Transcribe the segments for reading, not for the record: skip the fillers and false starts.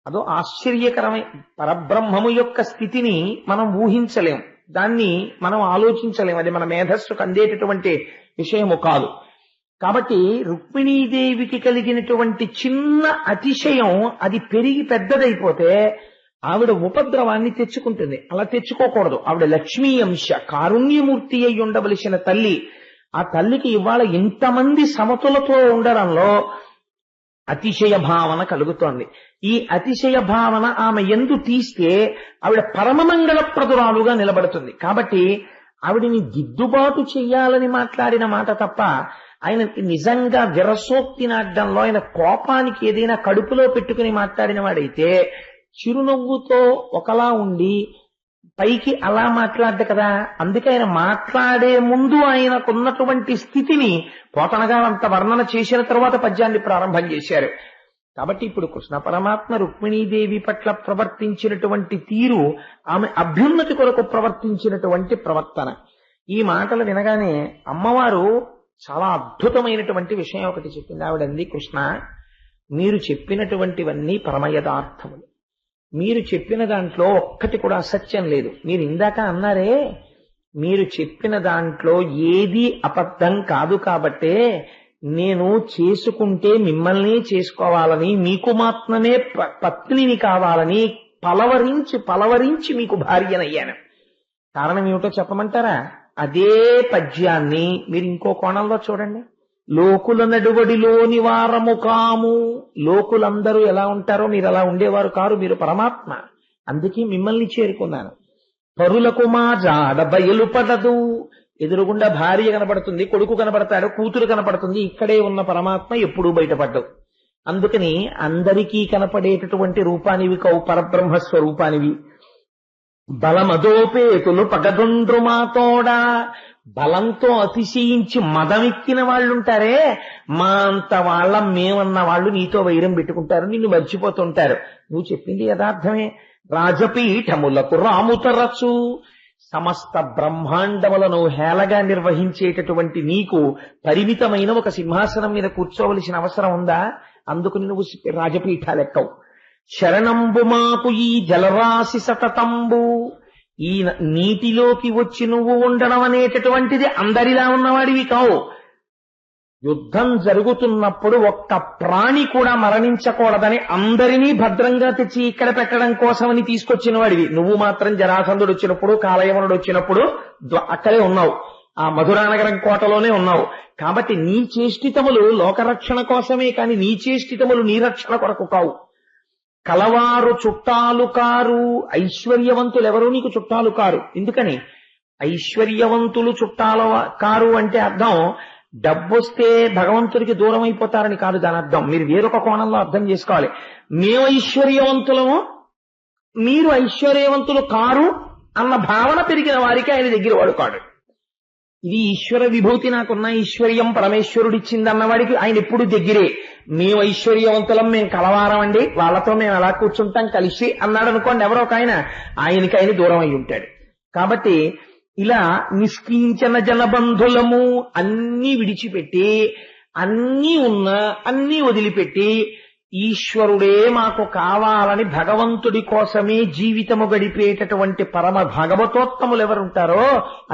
అదో ఆశ్చర్యకరమైన పరబ్రహ్మము యొక్క స్థితిని మనం ఊహించలేం, దాన్ని మనం ఆలోచించలేం, అది మన మేధస్సుకు అందేటటువంటి విషయము కాదు. కాబట్టి రుక్మిణీదేవికి కలిగినటువంటి చిన్న అతిశయం అది పెరిగి పెద్దదైపోతే ఆవిడ ఉపద్రవాన్ని తెచ్చుకుంటుంది. అలా తెచ్చుకోకూడదు. ఆవిడ లక్ష్మీ అంశ, కారుణ్యమూర్తి అయి ఉండవలసిన తల్లి. ఆ తల్లికి ఇవాళ ఇంతమంది సమతులతో ఉండడంలో అతిశయ భావన కలుగుతోంది. ఈ అతిశయ భావన ఆమె ఎందు తీస్తే ఆవిడ పరమమంగళప్రదురాలుగా నిలబడుతుంది. కాబట్టి ఆవిడిని దిద్దుబాటు చెయ్యాలని మాట్లాడిన మాట తప్ప ఆయనకి నిజంగా విరసోక్తి నాటడంలో, ఆయన కోపానికి ఏదైనా కడుపులో పెట్టుకుని మాట్లాడిన వాడైతే చిరునవ్వుతో ఒకలా ఉండి పైకి అలా మాట్లాడ్డ కదా. అందుకే ఆయన మాట్లాడే ముందు ఆయనకున్నటువంటి స్థితిని పోతనగా అంత వర్ణన చేసిన తర్వాత పద్యాన్ని ప్రారంభం చేశారు. కాబట్టి ఇప్పుడు కృష్ణ పరమాత్మ రుక్మిణీదేవి పట్ల ప్రవర్తించినటువంటి తీరు ఆమె అభ్యున్నతి కొరకు ప్రవర్తించినటువంటి ప్రవర్తన. ఈ మాటలు వినగానే అమ్మవారు చాలా అద్భుతమైనటువంటి విషయం ఒకటి చెప్పింది. ఆవిడంది, కృష్ణ, మీరు చెప్పినటువంటివన్నీ పరమయథార్థములు. మీరు చెప్పిన దాంట్లో ఒక్కటి కూడా అసత్యం లేదు. మీరు ఇందాక అన్నారే, మీరు చెప్పిన దాంట్లో ఏది అబద్ధం కాదు. కాబట్టే నేను చేసుకుంటే మిమ్మల్ని చేసుకోవాలని, మీకు మాత్రమే పత్నిని కావాలని పలవరించి మీకు భార్యనయ్యాను. కారణం ఏమిటో చెప్పమంటారా? అదే పద్యాన్ని మీరు ఇంకో కోణంలో చూడండి. లోకుల నడువడిలోని వారము కాము. లోకులందరూ ఎలా ఉంటారో మీరు అలా ఉండేవారు కారు, మీరు పరమాత్మ. అందుకే మిమ్మల్ని చేరుకున్నాను. పరులకు మా జాడ బయలుపడదు. ఎదురుగుండా భార్య కనపడుతుంది, కొడుకు కనపడతాడు, కూతురు కనపడుతుంది. ఇక్కడే ఉన్న పరమాత్మ ఎప్పుడూ బయటపడ్డవు. అందుకని అందరికీ కనపడేటటువంటి రూపానివి కవు, పరబ్రహ్మ స్వరూపానివి. బలమదోపేతులు పగదొండ్రు మాతోడా. బలంతో అతిశయించి మదమెక్కిన వాళ్ళుంటారే, మా అంత వాళ్ళ మేమన్న వాళ్ళు నీతో వైరం పెట్టుకుంటారు, నిన్ను మర్చిపోతుంటారు. నువ్వు చెప్పింది యథార్థమే. రాజపీఠములకు రాముతరచు. సమస్త బ్రహ్మాండములను హేళగా నిర్వహించేటటువంటి నీకు పరిమితమైన ఒక సింహాసనం మీద కూర్చోవలసిన అవసరం ఉందా? అందుకు నువ్వు రాజపీఠాలెక్కవు. శరణంబు మాకు ఈ జలరాశి సతతంబు. ఈ నీటిలోకి వచ్చి నువ్వు ఉండడం అనేటటువంటిది అందరిలా ఉన్నవాడివి కావు. యుద్ధం జరుగుతున్నప్పుడు ఒక్క ప్రాణి కూడా మరణించకూడదని అందరినీ భద్రంగా తెచ్చి ఇక్కడ పెట్టడం కోసమని తీసుకొచ్చిన వాడివి. నువ్వు మాత్రం జరాసంధుడు వచ్చినప్పుడు, కాలయవనుడు వచ్చినప్పుడు అక్కడే ఉన్నావు, ఆ మధురానగరం కోటలోనే ఉన్నావు. కాబట్టి నీ చేష్టితములు లోకరక్షణ కోసమే కాని నీ చేష్టితములు నీ రక్షణ కొరకు కావు. కలవారు చుట్టాలు కారు. ఐశ్వర్యవంతులు ఎవరూ నీకు చుట్టాలు కారు. ఎందుకని? ఐశ్వర్యవంతులు చుట్టాలు కారు అంటే అర్థం డబ్బొస్తే భగవంతుడికి దూరం అయిపోతారని కాదు దాని అర్థం. మీరు వేరొక కోణంలో అర్థం చేసుకోవాలి. మేము ఐశ్వర్యవంతులము, మీరు ఐశ్వర్యవంతులు కారు అన్న భావన పెరిగిన వారికి ఆయన దగ్గర వాడు కాడు. ఇది ఈశ్వర విభూతి, నాకున్న ఐశ్వర్యం పరమేశ్వరుడిచ్చిందన్న వాడికి ఆయన ఎప్పుడు దగ్గరే. మేము ఐశ్వర్యవంతులం, మేము కలవారం అండి, వాళ్ళతో మేము ఎలా కూర్చుంటాం కలిసి అన్నాడు అనుకోండి ఎవరో ఒక ఆయనకి ఆయన దూరం అయి ఉంటాడు. కాబట్టి ఇలా నిష్కించన జనబంధులము అన్నీ విడిచిపెట్టి, అన్నీ ఉన్నా అన్నీ వదిలిపెట్టి ఈశ్వరుడే మాకు కావాలని భగవంతుడి కోసమే జీవితము గడిపేటటువంటి పరమ భాగవతోత్తములు ఎవరుంటారో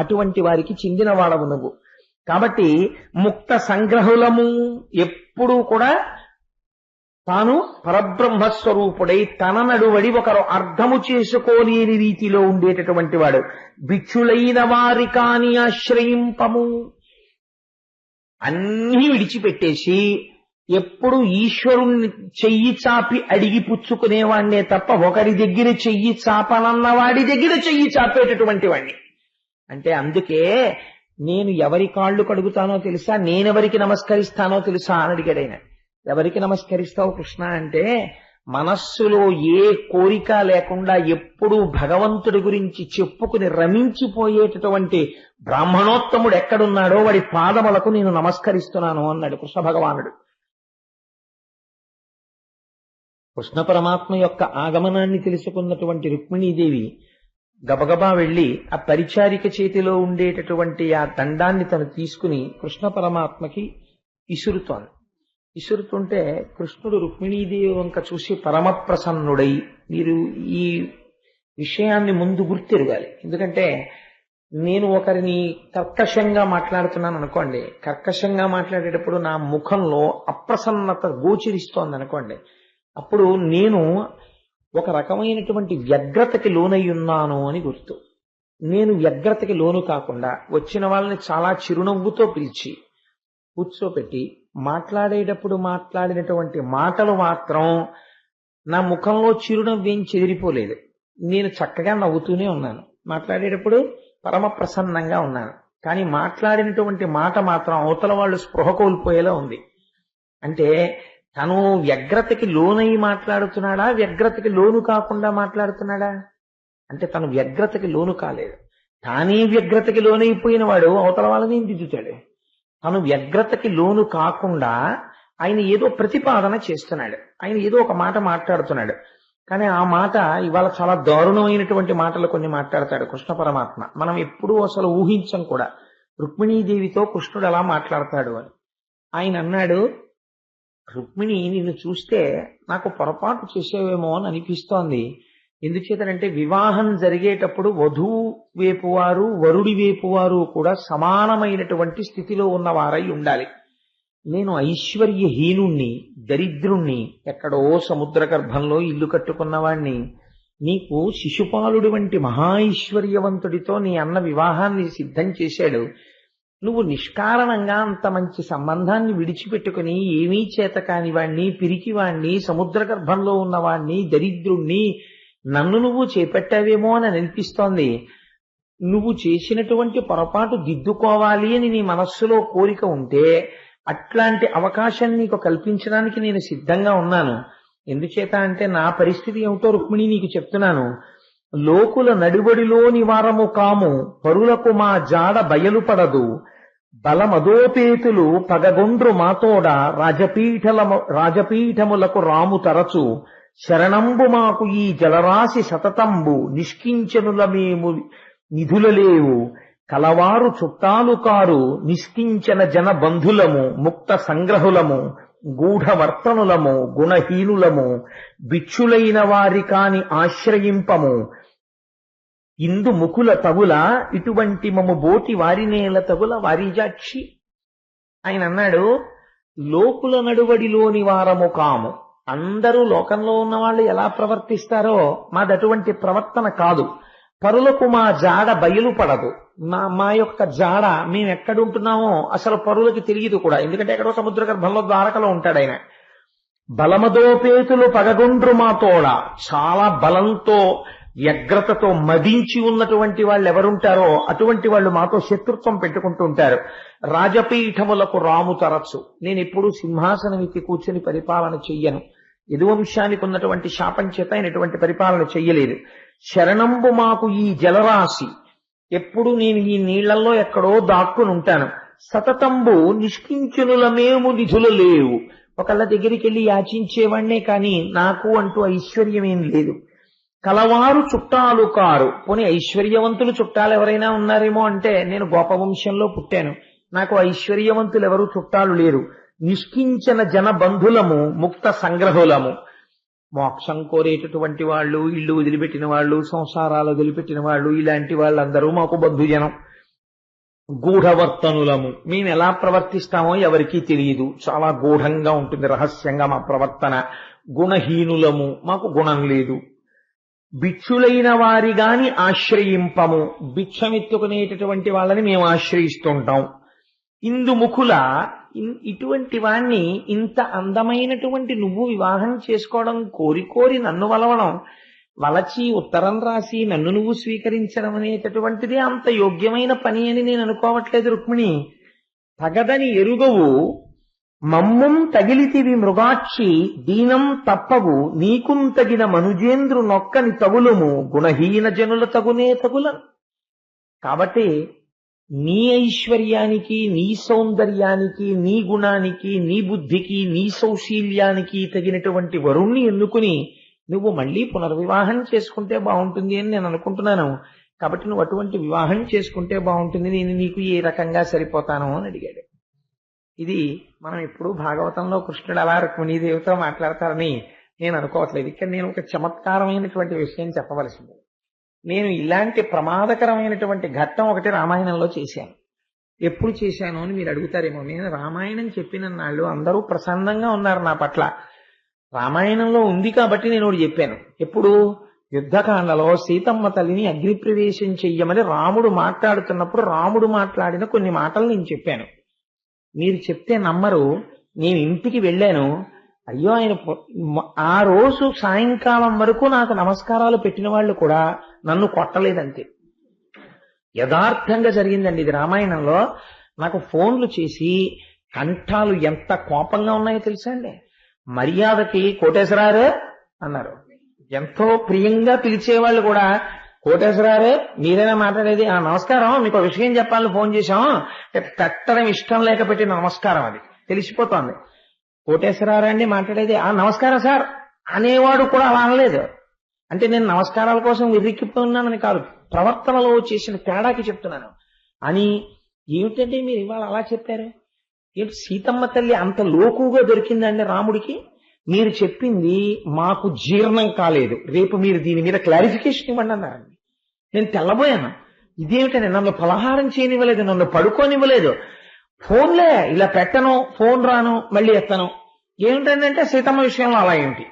అటువంటి వారికి చెందిన వాడవు నువ్వు. కాబట్టి ముక్త సంగ్రహులము, ఎప్పుడూ కూడా తాను పరబ్రహ్మస్వరూపుడై తన నడువడి ఒకరు అర్థము చేసుకోలేని రీతిలో ఉండేటటువంటి వాడు. భిక్షులైన వారి కాని ఆశ్రయింపము. అన్నీ విడిచిపెట్టేసి ఎప్పుడు ఈశ్వరుణ్ణి చెయ్యి చాపి అడిగి పుచ్చుకునేవాణ్ణే తప్ప ఒకరి దగ్గర చెయ్యి చాపనన్న వాడి దగ్గర చెయ్యి చాపేటటువంటి వాణ్ణి. అంటే అందుకే నేను ఎవరి కాళ్ళు కడుగుతానో తెలుసా, నేనెవరికి నమస్కరిస్తానో తెలుసా అని అడిగాడైన. ఎవరికి నమస్కరిస్తావు కృష్ణ అంటే, మనస్సులో ఏ కోరిక లేకుండా ఎప్పుడూ భగవంతుడి గురించి చెప్పుకుని రమించిపోయేటటువంటి బ్రాహ్మణోత్తముడు ఎక్కడున్నాడో వాడి పాదములకు నేను నమస్కరిస్తున్నాను అన్నాడు కృష్ణ భగవానుడు. కృష్ణ పరమాత్మ యొక్క ఆగమనాన్ని తెలుసుకున్నటువంటి రుక్మిణీదేవి గబగబా వెళ్లి ఆ పరిచారిక చేతిలో ఉండేటటువంటి ఆ దండాన్ని తను తీసుకుని కృష్ణ పరమాత్మకి ఇసురుతోంది. విసురుతుంటే కృష్ణుడు రుక్మిణీదేవి వంక చూసి పరమ ప్రసన్నుడై, మీరు ఈ విషయాన్ని ముందు గుర్తెరగాలి. ఎందుకంటే నేను ఒకరిని కర్కశంగా మాట్లాడుతున్నాను అనుకోండి, కర్కశంగా మాట్లాడేటప్పుడు నా ముఖంలో అప్రసన్నత గోచరిస్తోంది అనుకోండి, అప్పుడు నేను ఒక రకమైనటువంటి వ్యగ్రతకి లోనై ఉన్నాను అని గుర్తు. నేను వ్యగ్రతకి లోను కాకుండా వచ్చిన వాళ్ళని చాలా చిరునవ్వుతో పిలిచి కూర్చోపెట్టి మాట్లాడేటప్పుడు మాట్లాడినటువంటి మాటలు మాత్రం నా ముఖంలో చిరునవ్వేం చెదిరిపోలేదు. నేను చక్కగా నవ్వుతూనే ఉన్నాను, మాట్లాడేటప్పుడు పరమ ప్రసన్నంగా ఉన్నాను. కానీ మాట్లాడినటువంటి మాట మాత్రం అవతల వాళ్ళు స్పృహ కోల్పోయేలా ఉంది. అంటే తను వ్యగ్రతకి లోనై మాట్లాడుతున్నాడా, వ్యగ్రతకి లోను కాకుండా మాట్లాడుతున్నాడా? అంటే తను వ్యగ్రతకి లోను కాలేదు. తానే వ్యగ్రతకి లోనైపోయిన వాడు అవతల వాళ్ళని దిద్దుతాడు. తను వ్యగ్రతకి లోను కాకుండా ఆయన ఏదో ప్రతిపాదన చేస్తున్నాడు, ఆయన ఏదో ఒక మాట మాట్లాడుతున్నాడు. కానీ ఆ మాట ఇవాళ చాలా దారుణమైనటువంటి మాటలు కొన్ని మాట్లాడతాడు కృష్ణ పరమాత్మ. మనం ఎప్పుడూ అసలు ఊహించం కూడా రుక్మిణీదేవితో కృష్ణుడు ఎలా మాట్లాడతాడు అని. ఆయన అన్నాడు, రుక్మిణి నిన్ను చూస్తే నాకు పొరపాటు చేసేవేమో అని అనిపిస్తోంది. ఎందుచేతనంటే వివాహం జరిగేటప్పుడు వధువు వేపువారు వరుడి వేపువారు కూడా సమానమైనటువంటి స్థితిలో ఉన్నవారై ఉండాలి. నేను ఐశ్వర్యహీనుణ్ణి, దరిద్రుణ్ణి, ఎక్కడో సముద్ర గర్భంలో ఇల్లు కట్టుకున్నవాణ్ణి. నీకు శిశుపాలుడి వంటి మహాఐశ్వర్యవంతుడితో నీ అన్న వివాహాన్ని సిద్ధం చేశాడు. నువ్వు నిష్కారణంగా అంత మంచి సంబంధాన్ని విడిచిపెట్టుకుని ఏమీ చేత కానివాణ్ణి, పిరికివాణ్ణి, సముద్ర గర్భంలో ఉన్నవాణ్ణి, దరిద్రుణ్ణి నన్ను నువ్వు చేపట్టావేమో అని అనిపిస్తోంది. నువ్వు చేసినటువంటి పొరపాటు దిద్దుకోవాలి అని నీ మనస్సులో కోరిక ఉంటే అట్లాంటి అవకాశం నీకు కల్పించడానికి నేను సిద్ధంగా ఉన్నాను. ఎందుచేత అంటే నా పరిస్థితి ఏమిటో రుక్మిణి నీకు చెప్తున్నాను. లోకుల నడిబడిలోని వారము కాము, పరులకు మా జాడ బయలుపడదు. బలమదోపేతులు పగగొండ్రు మాతోడ, రాజపీఠములకు రాము తరచు. శరణంబు మాకు ఈ జలరాశి సతతంబు, నిష్కించనుల మేము నిధులలేవు. కలవారు చుట్టాలు కారు, నిష్కించన జన బంధులము, ముక్త సంగ్రహులము, గూఢవర్తనులము, గుణహీనులము. భిక్షులైన వారి కాని ఆశ్రయింపము. ఇందు ముకుల తగుల, ఇటువంటి మము బోటి వారినేల తగుల వారిజాక్షి. ఆయన అన్నాడు, లోకుల నడువడిలోని వారము కాము. అందరూ లోకంలో ఉన్న వాళ్ళు ఎలా ప్రవర్తిస్తారో మాదటువంటి ప్రవర్తన కాదు. పరులకు మా జాడ బయలుపడదు. మా యొక్క జాడ మేము ఎక్కడుంటున్నామో అసలు పరులకి తెలియదు కూడా. ఎందుకంటే ఎక్కడో సముద్ర గర్భంలో ద్వారకలో ఉంటాడు ఆయన. బలమదోపేతులు పగగొండ్రు మాతోడ, చాలా బలంతో వ్యగ్రతతో మదించి ఉన్నటువంటి వాళ్ళు ఎవరుంటారో అటువంటి వాళ్ళు మాతో శత్రుత్వం పెట్టుకుంటూ ఉంటారు. రాజపీఠములకు రాము తరచు. నేను ఎప్పుడూ సింహాసనం ఎక్కి కూర్చుని పరిపాలన చెయ్యను. యదువంశానికి ఉన్నటువంటి శాపం చేత ఆయన ఎటువంటి పరిపాలన చెయ్యలేదు. శరణంబు మాకు ఈ జలరాశి, ఎప్పుడు నేను ఈ నీళ్లలో ఎక్కడో దాక్కుని ఉంటాను. సతతంబు నిష్కించునుల మేము నిధులు లేవు. ఒకళ్ళ దగ్గరికి వెళ్ళి యాచించేవాణ్ణే కానీ నాకు అంటూ ఐశ్వర్యమేం లేదు. కలవారు చుట్టాలు కారు. పోనీ ఐశ్వర్యవంతులు చుట్టాలు ఎవరైనా ఉన్నారేమో అంటే నేను గోపవంశంలో పుట్టాను, నాకు ఐశ్వర్యవంతులు ఎవరు చుట్టాలు లేరు. నిష్కించన జన బంధులము, ముక్త సంగ్రహులము. మోక్షం కోరేటటువంటి వాళ్ళు, ఇల్లు వదిలిపెట్టిన వాళ్ళు, సంసారాలు వదిలిపెట్టిన వాళ్ళు, ఇలాంటి వాళ్ళందరూ మాకు బంధుజనం. గూఢవర్తనులము, మేము ఎలా ప్రవర్తిస్తామో ఎవరికీ తెలియదు, చాలా గూఢంగా ఉంటుంది, రహస్యంగా మా ప్రవర్తన. గుణహీనులము, మాకు గుణం లేదు. భిక్షులైన వారి గాని ఆశ్రయింపము, భిక్షమెత్తుకునేటటువంటి వాళ్ళని మేము ఆశ్రయిస్తుంటాం. ఇందు ముకుల, ఇటువంటి వాణ్ణి, ఇంత అందమైనటువంటి నువ్వు వివాహం చేసుకోవడం కోరి నన్ను వలవడం, వలచి ఉత్తరం రాసి నన్ను నువ్వు స్వీకరించడం అనేటటువంటిది అంత యోగ్యమైన పని అని నేను అనుకోవట్లేదు రుక్మిణి. తగదని ఎరుగవు మమ్ముం తగిలితివి మృగాక్షి, దీనం తప్పవు నీకుం తగిన మనుజేంద్రు నొక్కని తగులుము, గుణహీన జనుల తగునే తగులను. కాబట్టి నీ ఐశ్వర్యానికి, నీ సౌందర్యానికి, నీ గుణానికి, నీ బుద్ధికి, నీ సౌశీల్యానికి తగినటువంటి వరుణ్ణి ఎన్నుకుని నువ్వు మళ్ళీ పునర్వివాహం చేసుకుంటే బాగుంటుంది అని నేను అనుకుంటున్నాను. కాబట్టి నువ్వు అటువంటి వివాహం చేసుకుంటే బాగుంటుంది, నేను నీకు ఏ రకంగా సరిపోతాను అని అడిగాడు. ఇది మనం ఎప్పుడు భాగవతంలో కృష్ణుడు అలా రుక్మిణీదేవితో మాట్లాడతారని నేను అనుకోవట్లేదు. ఇక్కడ నేను ఒక చమత్కారమైనటువంటి విషయం చెప్పవలసింది. నేను ఇలాంటి ప్రమాదకరమైనటువంటి ఘట్టం ఒకటి రామాయణంలో చేశాను. ఎప్పుడు చేశాను అని మీరు అడుగుతారేమో. నేను రామాయణం చెప్పిన నాళ్ళు అందరూ ప్రసన్నంగా ఉన్నారు నా పట్ల. రామాయణంలో ఉంది కాబట్టి నేను ఒకటి చెప్పాను. ఎప్పుడు యుద్ధకాండలో సీతమ్మ తల్లిని అగ్నిప్రవేశం చెయ్యమని రాముడు మాట్లాడుతున్నప్పుడు రాముడు మాట్లాడిన కొన్ని మాటలు నేను చెప్పాను. మీరు చెప్తే నమ్మరు. నేను ఇంటికి వెళ్ళాను. అయ్యో ఆయన ఆ రోజు సాయంకాలం వరకు నాకు నమస్కారాలు పెట్టిన వాళ్ళు కూడా నన్ను కొట్టలేదంతే. యథార్థంగా జరిగిందండి ఇది. రామాయణంలో నాకు ఫోన్లు చేసి కంఠాలు ఎంత కోపంగా ఉన్నాయో తెలుసా అండి. మర్యాదకి కోటేశ్వరారు అన్నారు. ఎంతో ప్రియంగా పిలిచేవాళ్ళు కూడా కోటేశ్వరారు మీరైనా మాట్లాడేది. నమస్కారం, మీకు విషయం చెప్పాలని ఫోన్ చేశాం. పెట్టడం ఇష్టం లేక పెట్టిన నమస్కారం అది తెలిసిపోతోంది. కోటేశ్వరారు అండి మాట్లాడేది. నమస్కారం సార్ అనేవాడు కూడా అలా అనలేదు. అంటే నేను నమస్కారాల కోసం విర్రిక్కిపోతున్నానని కాదు, ప్రవర్తనలో చేసిన తేడాకి చెప్తున్నాను. అని ఏమిటంటే మీరు ఇవాళ అలా చెప్పారు, ఏమిటి సీతమ్మ తల్లి అంత లోకుగా దొరికిందండి రాముడికి? మీరు చెప్పింది మాకు జీర్ణం కాలేదు, రేపు మీరు దీని మీద క్లారిఫికేషన్ ఇవ్వండి అన్నారండి. నేను తెల్లబోయాను. ఇదేమిటండి, నన్ను పలహారం చేయనివ్వలేదు, నన్ను పడుకోనివ్వలేదు. ఫోన్లే ఇలా పెట్టను, ఫోన్ రాను, మళ్ళీ ఎత్తను. ఏమిటంటే సీతమ్మ విషయంలో అలా ఏంటి?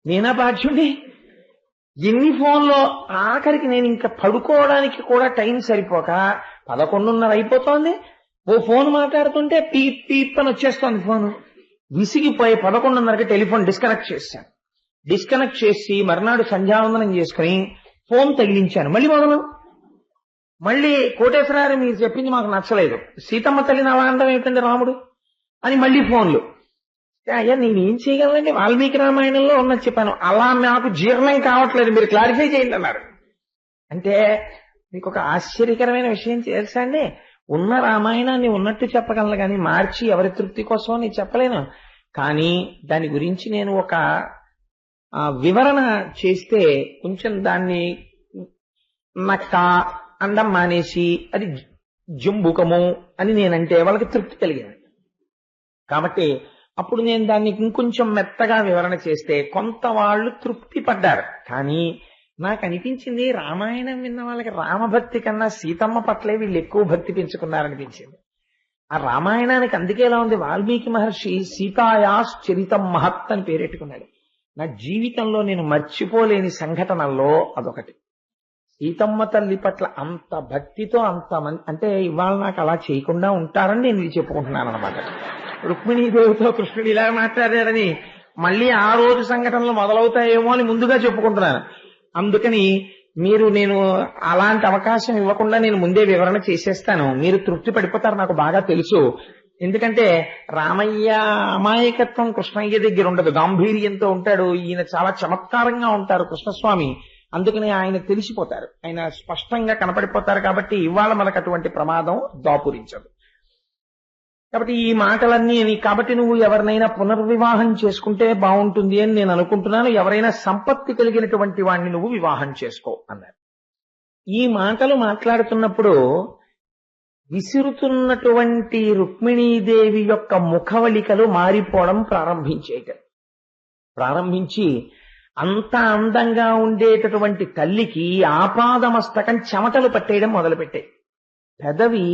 నేనా బాధ్యుడి? ఎన్ని ఫోన్లో ఆఖరికి నేను ఇంకా పడుకోవడానికి కూడా టైం సరిపోక 11:30 అయిపోతోంది. ఓ ఫోన్ మాట్లాడుతుంటే పీప్ పీప్ అని వచ్చేస్తోంది ఫోను. విసిగిపోయి 11:30కి టెలిఫోన్ డిస్కనెక్ట్ చేశాను. డిస్కనెక్ట్ చేసి మర్నాడు సంధ్యావందనం చేసుకుని ఫోన్ తగిలించాను. మళ్ళీ మొదలు. మళ్ళీ కోటేశ్వరారు మీరు చెప్పింది మాకు నచ్చలేదు, సీతమ్మ తల్లిని అలా అనడం ఏమిటండి రాముడు అని మళ్ళీ ఫోన్లు. అయ్యా నేనేం చేయగలనండి, వాల్మీకి రామాయణంలో ఉన్నది చెప్పాను. అలా నాకు జీర్ణం కావట్లేదు, మీరు క్లారిఫై చేయండి అన్నారు. అంటే మీకు ఒక ఆశ్చర్యకరమైన విషయం తెలుసా అండి, ఉన్న రామాయణాన్ని ఉన్నట్టు చెప్పగలను కానీ మార్చి ఎవరి తృప్తి కోసం నేను చెప్పలేను. కానీ దాని గురించి నేను ఒక వివరణ చేస్తే కొంచెం దాన్ని నక్క అండం మానేసి అది జంబుకము అని నేనంటే వాళ్ళకి తృప్తి కలిగింది. కాబట్టి అప్పుడు నేను దాన్ని ఇంకొంచెం మెత్తగా వివరణ చేస్తే కొంత వాళ్ళు తృప్తి పడ్డారు. కానీ నాకు అనిపించింది రామాయణం విన్న వాళ్ళకి రామభక్తి కన్నా సీతమ్మ పట్లే వీళ్ళు ఎక్కువ భక్తి పెంచుకున్నారనిపించింది. ఆ రామాయణానికి అందుకే ఎలా ఉంది, వాల్మీకి మహర్షి సీతాయాస్ చరితం మహత్ అని పేరెట్టుకున్నాడు. నా జీవితంలో నేను మర్చిపోలేని సంఘటనల్లో అదొకటి. సీతమ్మ తల్లి పట్ల అంత భక్తితో అంతమంది, అంటే ఇవాళ నాకు అలా చేయకుండా ఉంటారని నేను ఇది చెప్పుకుంటున్నాను అనమాట. రుక్మిణీదేవితో కృష్ణుడు ఇలా మాట్లాడారని మళ్ళీ ఆ రోజు సంఘటనలు మొదలవుతాయేమో అని ముందుగా చెప్పుకుంటున్నాను. అందుకని నేను అలాంటి అవకాశం ఇవ్వకుండా నేను ముందే వివరణ చేసేస్తాను. మీరు తృప్తి పడిపోతారు, నాకు బాగా తెలుసు. ఎందుకంటే రామయ్య అమాయకత్వం కృష్ణయ్య దగ్గర ఉండదు, గాంభీర్యంతో ఉంటాడు. ఈయన చాలా చమత్కారంగా ఉంటారు కృష్ణస్వామి. అందుకని ఆయన తెలిసిపోతారు, ఆయన స్పష్టంగా కనపడిపోతారు. కాబట్టి ఇవాళ మనకు అటువంటి ప్రమాదం దాపురించదు. కాబట్టి ఈ మాటలన్నీ కాబట్టి నువ్వు ఎవరినైనా పునర్వివాహం చేసుకుంటే బాగుంటుంది అని నేను అనుకుంటున్నాను. ఎవరైనా సంపత్తి కలిగినటువంటి వాడిని నువ్వు వివాహం చేసుకో అన్నారు. ఈ మాటలు మాట్లాడుతున్నప్పుడు విసురుతున్నటువంటి రుక్మిణీదేవి యొక్క ముఖవళికలు మారిపోవడం ప్రారంభించి అంత అందంగా ఉండేటటువంటి తల్లికి ఆపాదమస్తకం చెమటలు పట్టేయడం మొదలుపెట్టాయి. పెదవి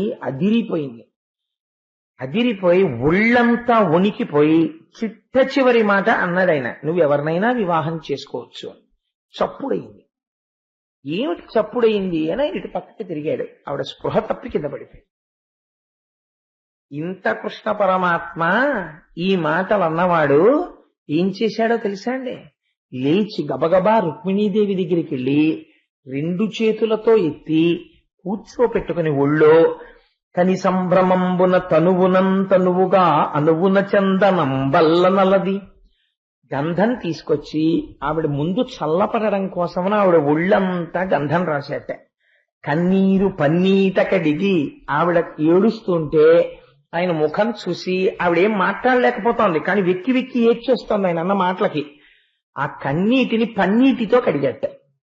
అదిరిపోయి ఒళ్ళంతా వణికిపోయి చిట్ట చివరి మాట అన్నాడాయన, నువ్వు ఎవరినైనా వివాహం చేసుకోవచ్చు. చప్పుడయింది. ఏమిటి చప్పుడయింది అని ఇటు పక్కకి తిరిగాడు. ఆవిడ స్పృహ తప్పి కింద పడిపోయింది. ఇంత కృష్ణ పరమాత్మ ఈ మాటలు అన్నవాడు ఏం చేశాడో తెలుసా అండి? లేచి గబగబా రుక్మిణీదేవి దగ్గరికి వెళ్ళి 2 చేతులతో ఎత్తి కూర్చోపెట్టుకుని ఒళ్ళో కని సంభ్రమంబున తనువుగా అనువున చందనం బల్ల నలది గంధం తీసుకొచ్చి ఆవిడ ముందు చల్లపడడం కోసమని ఆవిడ ఒళ్ళంతా గంధం రాసేట. కన్నీరు పన్నీట కడిగి ఆవిడ ఏడుస్తుంటే ఆయన ముఖం చూసి ఆవిడేం మాట్లాడలేకపోతోంది, కానీ వెక్కి వెక్కి ఏడ్చేస్తోంది ఆయన అన్న మాటలకి. ఆ కన్నీటిని పన్నీటితో కడిగట్ట.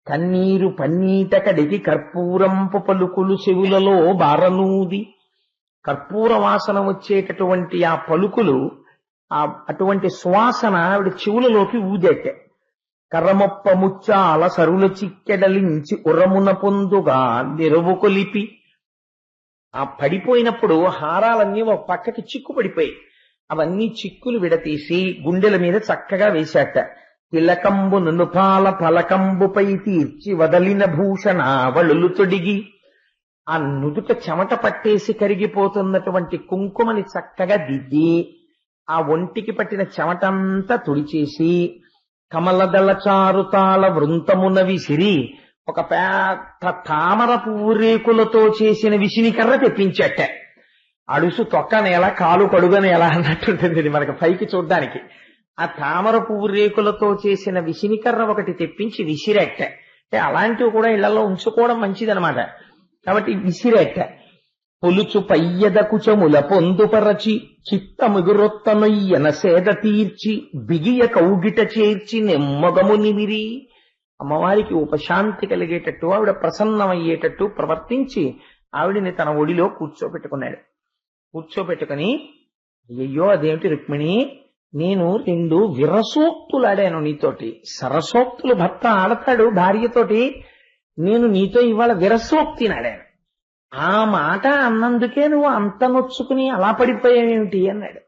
కన్నీరు పన్నీట కడిగి కర్పూరంపు పలుకులు చెవులలో బారనూది కర్పూర వాసన వచ్చేటటువంటి ఆ పలుకులు, అటువంటి సువాసన ఆవిడ చెవులలోకి ఊదెట్టే. కర్రమొప్ప ముచ్చాల సరుల చిక్కెడలించి ఉర్రమున పొందుగా నిరువు కొలిపి. ఆ పడిపోయినప్పుడు హారాలన్నీ ఒక పక్కకి చిక్కు పడిపోయి అవన్నీ చిక్కులు విడతీసి గుండెల మీద చక్కగా వేశాట. తిలకంబు నునుపాల ఫలకంబుపై తీర్చి వదలిన భూషణ వళులు తొడిగి. ఆ నుదుట చెమట పట్టేసి కరిగిపోతున్నటువంటి కుంకుమని చక్కగా దిద్ది ఆ ఒంటికి పట్టిన చెమటంతా తుడిచేసి కమలదళ చారుతాళ వృంతమున విసిరి ఒక పెద్ద తామర పువ్వు రేకులతో చేసిన విసినికర్ర తెప్పించట. అడుసు తొక్క నేల, కాలు కడుగ నేల అన్నట్టుంటుంది మనకి పైకి చూడ్డానికి. ఆ తామర పువ్వు రేకులతో చేసిన విసినికర్ర ఒకటి తెప్పించి విసిరెట్ట. అంటే అలాంటివి కూడా ఇళ్లలో ఉంచుకోవడం మంచిదనమాట. కాబట్టి విసిరెట్ట. పొలుచు పయ్యద కుచముల పొందుపరచి చిత్తముగురొత్తనొయ్యన సేద తీర్చి బిగియ కౌగిట చేర్చి నెమ్మగము నిమిరి. అమ్మవారికి ఉపశాంతి కలిగేటట్టు, ఆవిడ ప్రసన్నమయ్యేటట్టు ప్రవర్తించి ఆవిడిని తన ఒడిలో కూర్చోపెట్టుకున్నాడు. కూర్చోపెట్టుకుని, అయ్యో అదేమిటి రుక్మిణి, నేను 2 విరసోక్తులు ఆడాను నీతోటి. సరసోక్తులు భర్త ఆడతాడు భార్యతోటి, నేను నీతో ఇవాళ విరసోక్తిని ఆడాను. ఆ మాట అన్నందుకే నువ్వు అంత నొచ్చుకుని అలా పడిపోయావేమిటి అన్నాడు.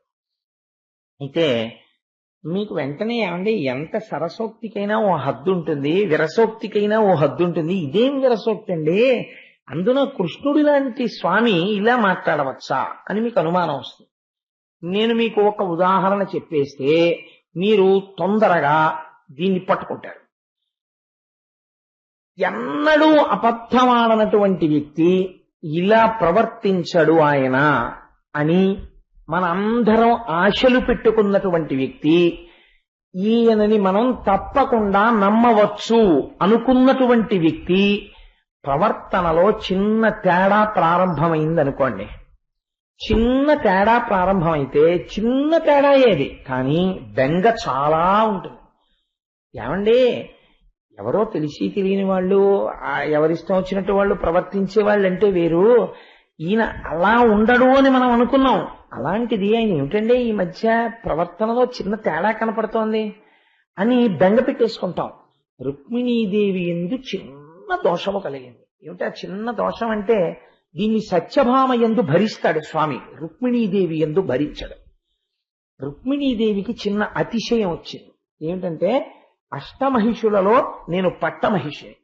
అయితే మీకు వెంటనే ఏమండి, ఎంత సరసోక్తికైనా ఓ హద్దు ఉంటుంది, విరసోక్తికైనా ఓ హద్దు ఉంటుంది. ఇదేం విరసోక్తి అండి, అందులో కృష్ణుడి లాంటి స్వామి ఇలా మాట్లాడవచ్చా అని మీకు అనుమానం వస్తుంది. నేను మీకు ఒక ఉదాహరణ చెప్పేస్తే మీరు తొందరగా దీన్ని పట్టుకుంటారు. ఎన్నడూ అబద్ధమాడనటువంటి వ్యక్తి ఇలా ప్రవర్తించడు ఆయన అని మనందరం ఆశలు పెట్టుకున్నటువంటి వ్యక్తి, ఈయనని మనం తప్పకుండా నమ్మవచ్చు అనుకున్నటువంటి వ్యక్తి ప్రవర్తనలో చిన్న తేడా ప్రారంభమైందనుకోండి. చిన్న తేడా ప్రారంభమైతే, చిన్న తేడా ఏది కానీ బెంగ చాలా ఉంటుంది. ఏమండి, ఎవరో తెలిసి తెలియని వాళ్ళు, ఎవరిష్టం వచ్చినట్టు వాళ్ళు ప్రవర్తించే వాళ్ళు అంటే వేరు, ఈయన అలా ఉండడు అని మనం అనుకున్నాం. అలాంటిది ఆయన ఏమిటండి ఈ మధ్య ప్రవర్తనలో చిన్న తేడా కనపడుతోంది అని బెంగ పెట్టేసుకుంటాం. రుక్మిణీదేవి యందు చిన్న దోషము కలిగింది. ఏమిటి ఆ చిన్న దోషం అంటే, దీన్ని సత్యభామ యందు భరిస్తాడు స్వామి, రుక్మిణీదేవి యందు భరించడు. రుక్మిణీదేవికి చిన్న అతిశయం వచ్చింది. ఏమిటంటే, అష్టమహిషులలో నేను పట్టమహిషిని,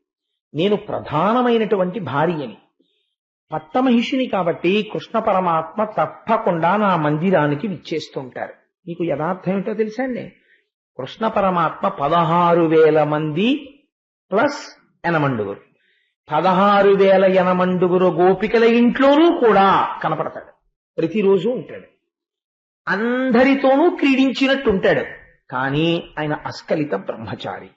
నేను ప్రధానమైనటువంటి భార్యని, పట్టమహిషిని. కాబట్టి కృష్ణ పరమాత్మ తప్పకుండా నా మందిరానికి విచ్చేస్తుంటారు. మీకు యథార్థం ఏమిటో తెలుసా అండి, కృష్ణ పరమాత్మ 16,000 మంది ప్లస్ యనమండుగురు, 16,000 యనమండుగురు గోపికల ఇంట్లోనూ కూడా కనపడతాడు. ప్రతిరోజు ఉంటాడు, అందరితోనూ క్రీడించినట్టు ఉంటాడు. కానీ ఆయన అస్కలిత బ్రహ్మచారి.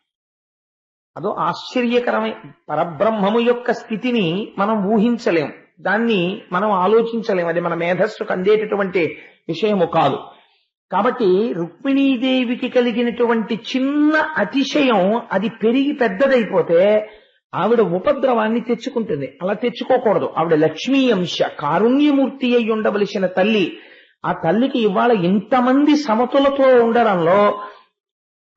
అదో ఆశ్చర్యకరమైన పరబ్రహ్మము యొక్క స్థితిని మనం ఊహించలేం, దాన్ని మనం ఆలోచించలేం, అది మన మేధస్సుకు అందేటటువంటి విషయము కాదు. కాబట్టి రుక్మిణీదేవికి కలిగినటువంటి చిన్న అతిశయం అది పెరిగి పెద్దదైపోతే ఆవిడ ఉపద్రవాన్ని తెచ్చుకుంటుంది. అలా తెచ్చుకోకూడదు. ఆవిడ లక్ష్మీ అంశ, కారుణ్యమూర్తి అయి ఉండవలసిన తల్లి. ఆ తల్లికి ఇవాళ ఇంతమంది సమతులతో ఉండడంలో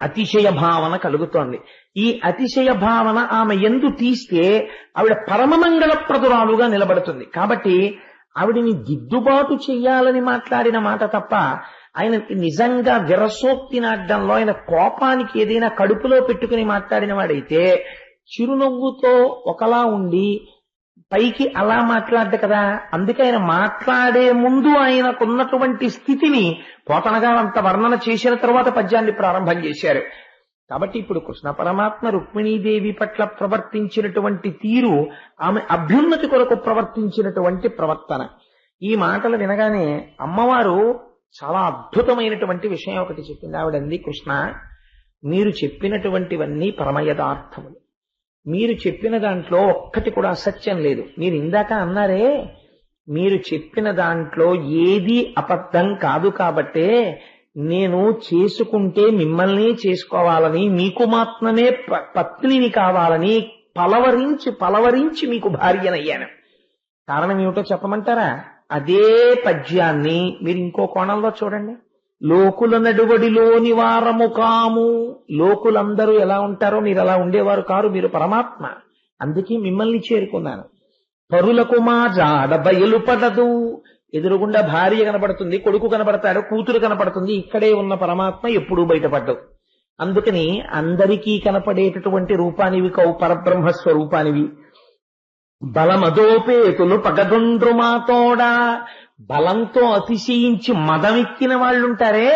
అతిశయ భావన కలుగుతోంది. ఈ అతిశయ భావన ఆమె యందు తీస్తే ఆవిడ పరమమంగళప్రదురాలుగా నిలబడుతుంది. కాబట్టి ఆవిడిని దిద్దుబాటు చెయ్యాలని మాట్లాడిన మాట తప్ప, ఆయనకి నిజంగా విరసోక్తి నాటడంలో, ఆయన కోపానికి ఏదైనా కడుపులో పెట్టుకుని మాట్లాడిన వాడైతే చిరునవ్వుతో ఒకలా ఉండి పైకి అలా మాట్లాడ్డ కదా. అందుకే ఆయన మాట్లాడే ముందు ఆయనకున్నటువంటి స్థితిని పోతనగా అంత వర్ణన చేసిన తర్వాత పద్యాన్ని ప్రారంభం చేశారు. కాబట్టి ఇప్పుడు కృష్ణ పరమాత్మ రుక్మిణీదేవి పట్ల ప్రవర్తించినటువంటి తీరు, ఆమె అభ్యున్నతి కొరకు ప్రవర్తించినటువంటి ప్రవర్తన. ఈ మాటలు వినగానే అమ్మవారు చాలా అద్భుతమైనటువంటి విషయం ఒకటి చెప్పింది. ఆవిడంది, కృష్ణ, మీరు చెప్పినటువంటివన్నీ పరమయథార్థములు, మీరు చెప్పిన దాంట్లో ఒక్కటి కూడా అసత్యం లేదు. మీరు ఇందాక అన్నారే, మీరు చెప్పిన దాంట్లో ఏది అబద్ధం కాదు. కాబట్టే నేను చేసుకుంటే మిమ్మల్ని చేసుకోవాలని, మీకు మాత్రమే పత్నిని కావాలని పలవరించి మీకు భార్యనయ్యాను. కారణం ఏమిటో చెప్పమంటారా? అదే పద్యాన్ని మీరు ఇంకో కోణంలో చూడండి. లోకుల నడువడిలోని వారము కాము. లోకులందరూ ఎలా ఉంటారో మీరు అలా ఉండేవారు కారు, మీరు పరమాత్మ. అందుకే మిమ్మల్ని చేరుకున్నాను. పరులకు మా జాడ బయలుపడదు. ఎదురుగుండా భార్య కనపడుతుంది, కొడుకు కనపడతాడు, కూతురు కనపడుతుంది, ఇక్కడే ఉన్న పరమాత్మ ఎప్పుడూ బయటపడ్డవు. అందుకని అందరికీ కనపడేటటువంటి రూపానివి కవు, పరబ్రహ్మస్వరూపానివి. బలమదోపేతులు పగదొండ్రు మాతోడా. బలంతో అతిశయించి మదమెక్కిన వాళ్ళుంటారే,